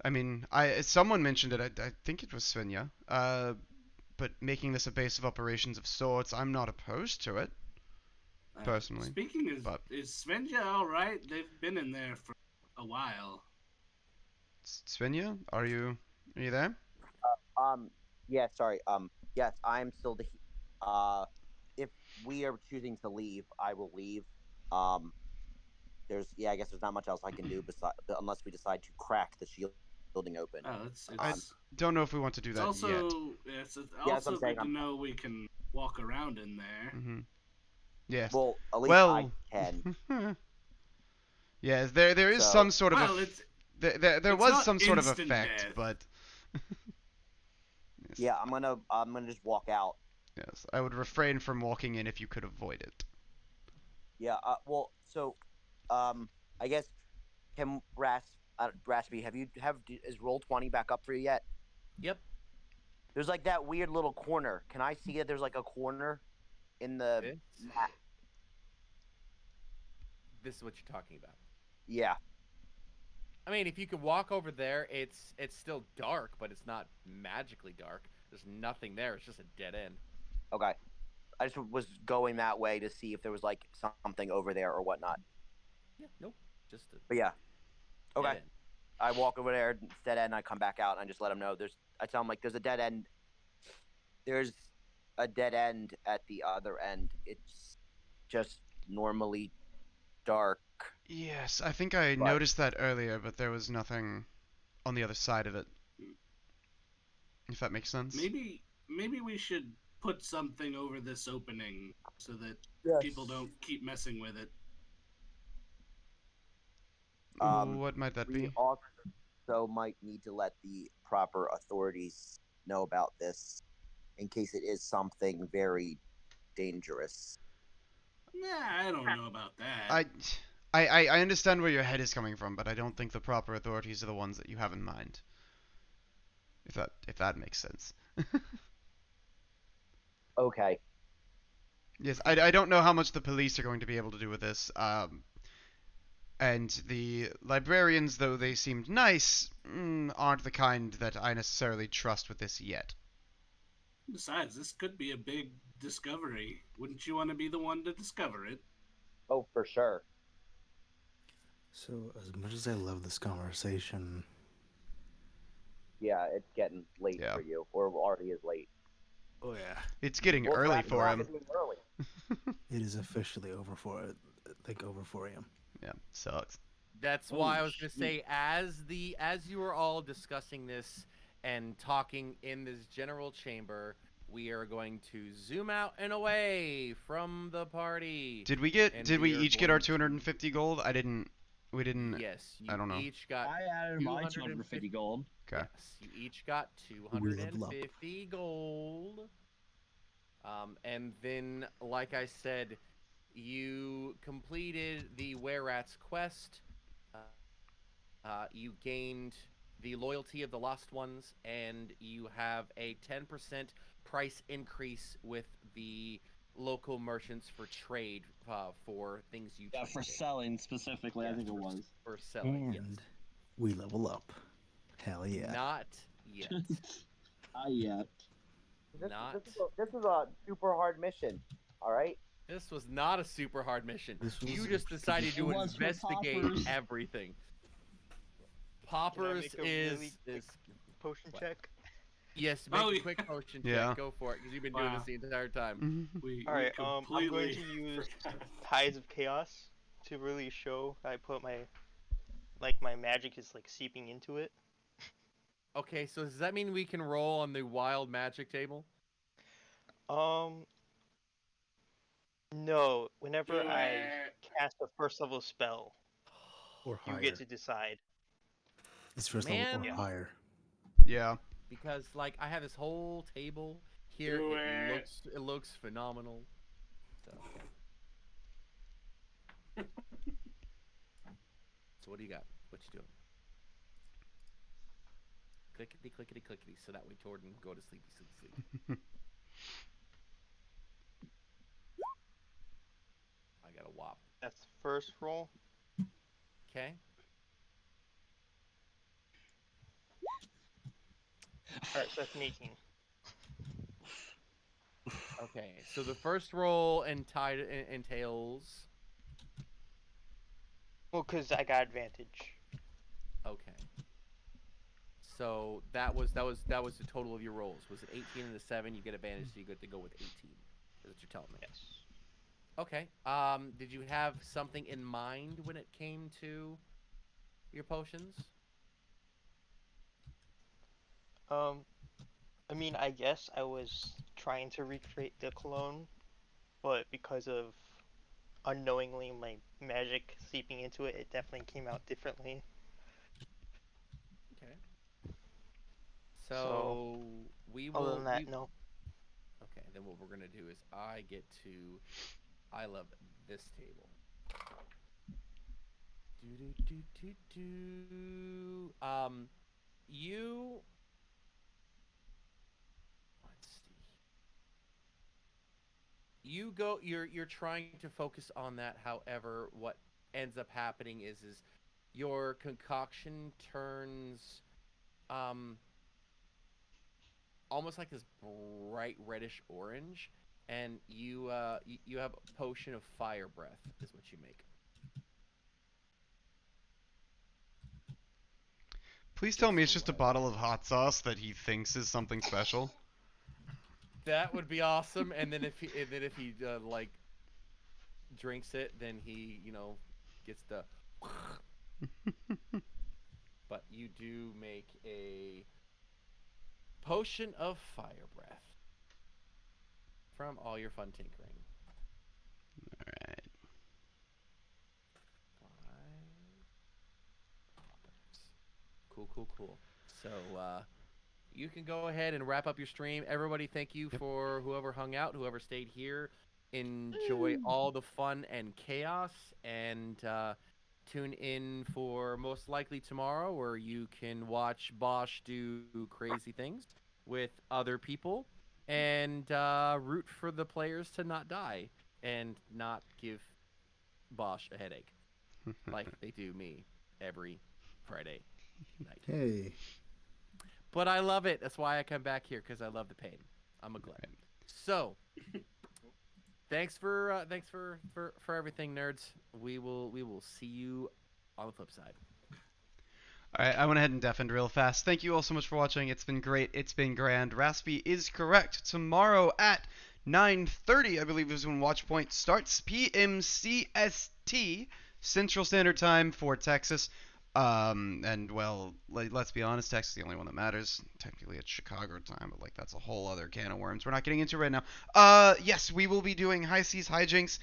Speaker 4: I mean, someone mentioned it. I think it was Svenja. But making this a base of operations of sorts, I'm not opposed to it. Personally.
Speaker 5: Speaking of, is Svenja all right? They've been in there for a while.
Speaker 4: Svenja, are you there?
Speaker 6: Yeah, sorry. Yes, I'm still the. If we are choosing to leave, I will leave. I guess there's not much else I can do unless we decide to crack the shielding open.
Speaker 4: I don't know if we want to do that yet.
Speaker 5: It's also good to know we can walk around in there.
Speaker 4: Mm-hmm. Yes.
Speaker 6: Well, at least I can.
Speaker 4: Yes, there is some sort of there was some sort of effect,
Speaker 5: death.
Speaker 4: but
Speaker 6: yeah, I'm gonna just walk out.
Speaker 4: Yes, I would refrain from walking in if you could avoid it.
Speaker 6: Yeah. I guess can Raspy, is Roll20 back up for you yet?
Speaker 2: Yep.
Speaker 6: There's like that weird little corner. Can I see it? There's like a corner in the map.
Speaker 2: This is what you're talking about.
Speaker 6: Yeah.
Speaker 2: I mean, if you could walk over there, it's still dark, but it's not magically dark. There's nothing there. It's just a dead end.
Speaker 6: Okay. I just was going that way to see if there was like something over there or whatnot.
Speaker 2: Yeah. Nope.
Speaker 6: But yeah. Okay. I walk over there, it's dead end. I come back out and I just let them know. I tell them like there's a dead end. There's a dead end at the other end. It's just normally dark.
Speaker 4: Yes, I think I noticed that earlier, but there was nothing on the other side of it. If that makes sense.
Speaker 5: Maybe we should put something over this opening so that people don't keep messing with it.
Speaker 4: What might that be?
Speaker 6: We also might need to let the proper authorities know about this in case it is something very dangerous.
Speaker 5: Nah, I don't know about that.
Speaker 4: I understand where your head is coming from, but I don't think the proper authorities are the ones that you have in mind. If that makes sense.
Speaker 6: Okay.
Speaker 4: Yes, I don't know how much the police are going to be able to do with this. And the librarians, though they seemed nice, aren't the kind that I necessarily trust with this yet.
Speaker 5: Besides, this could be a big discovery. Wouldn't you want to be the one to discover it?
Speaker 6: Oh, for sure.
Speaker 7: So, as much as I love this conversation...
Speaker 6: Yeah, it's getting late for you, or already is late.
Speaker 7: Oh, yeah.
Speaker 4: It's getting early for him.
Speaker 7: It is officially over 4 a.m.
Speaker 4: Yeah, sucks.
Speaker 2: That's why I was gonna say, as you were all discussing this and talking in this general chamber, we are going to zoom out and away from the party.
Speaker 4: Did we each get our 250 gold? We didn't.
Speaker 2: Yes,
Speaker 4: I don't know.
Speaker 2: Each got.
Speaker 9: I added my 250 gold.
Speaker 4: Okay.
Speaker 2: Yes, you each got 250 gold. And then, like I said, you completed the Were-Rats quest. You gained the loyalty of the Lost Ones, and you have a 10% price increase with the local merchants for trade for things you
Speaker 9: traded. For selling specifically, I think it was.
Speaker 2: For selling,
Speaker 7: and we level up. Hell yeah.
Speaker 2: Not yet.
Speaker 9: Not yet.
Speaker 6: This is a super hard mission, alright?
Speaker 2: This was not a super hard mission. You just decided to investigate everything. Poppers is
Speaker 8: potion check.
Speaker 2: Yes, make a quick potion check. Go for it, because you've been doing this the entire time.
Speaker 8: All right, I'm going to use Tides of Chaos to really show I put my magic is seeping into it.
Speaker 2: Okay, so does that mean we can roll on the wild magic table?
Speaker 8: No. Whenever I cast a first level spell, you get to decide.
Speaker 7: It's first level or higher.
Speaker 4: Yeah.
Speaker 2: because like I have this whole table here.
Speaker 5: Do
Speaker 2: It looks phenomenal. So, okay. So what do you got? What you doing? Clickety clickety clickety, so that way Jordan go to sleepy sleep. I got a whop.
Speaker 8: That's the first roll.
Speaker 2: Okay.
Speaker 8: Alright, so that's an 18.
Speaker 2: Okay, so the first roll entails.
Speaker 8: Well, because I got advantage.
Speaker 2: Okay. So that was the total of your rolls. Was it 18 and a 7? You get advantage, so you get to go with 18. Is what you're telling me?
Speaker 8: Yes.
Speaker 2: Okay. Did you have something in mind when it came to your potions?
Speaker 8: I mean, I guess I was trying to recreate the cologne, but because of unknowingly my magic seeping into it, it definitely came out differently.
Speaker 2: Okay. So we will.
Speaker 8: Other than that, no.
Speaker 2: Okay, then what we're gonna do is I love this table. You. Let's see. You go. You're trying to focus on that. However, what ends up happening is your concoction turns almost like this bright reddish orange, and you have a potion of fire breath is what you make.
Speaker 4: Please tell me it's just a bottle of hot sauce that he thinks is something special.
Speaker 2: That would be awesome. And then if he like drinks it, then he gets the. But you do make a potion of fire breath from all your fun tinkering.
Speaker 4: Alright.
Speaker 2: Cool. So, you can go ahead and wrap up your stream. Everybody, thank you for whoever hung out, whoever stayed here. Enjoy all the fun and chaos, and tune in for most likely tomorrow, where you can watch Bosch do crazy things with other people, and root for the players to not die and not give Bosch a headache like they do me every Friday night.
Speaker 7: Hey.
Speaker 2: But I love it. That's why I come back here, because I love the pain. I'm a glad. So, thanks for everything, nerds. We will see you on the flip side.
Speaker 4: All right, I went ahead and deafened real fast. Thank you all so much for watching. It's been great. It's been grand. Raspy is correct. Tomorrow at 9:30, I believe, is when Watchpoint starts. PM CST, Central Standard Time for Texas. And well, let's be honest, Texas is the only one that matters. Technically, it's Chicago time, but that's a whole other can of worms we're not getting into right now. Yes, we will be doing High Seas Hijinks.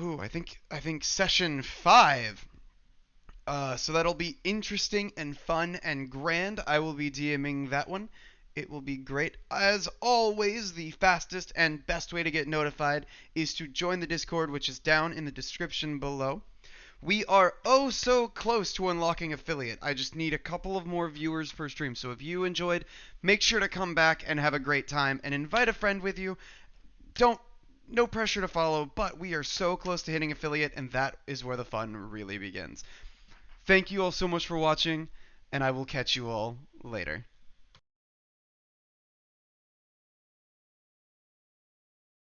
Speaker 4: Ooh, I think session 5. So that'll be interesting and fun and grand. I will be DMing that one. It will be great. As always, the fastest and best way to get notified is to join the Discord, which is down in the description below. We are oh so close to unlocking affiliate. I just need a couple of more viewers per stream. So if you enjoyed, make sure to come back and have a great time and invite a friend with you. No pressure to follow, but we are so close to hitting affiliate, and that is where the fun really begins. Thank you all so much for watching, and I will catch you all later.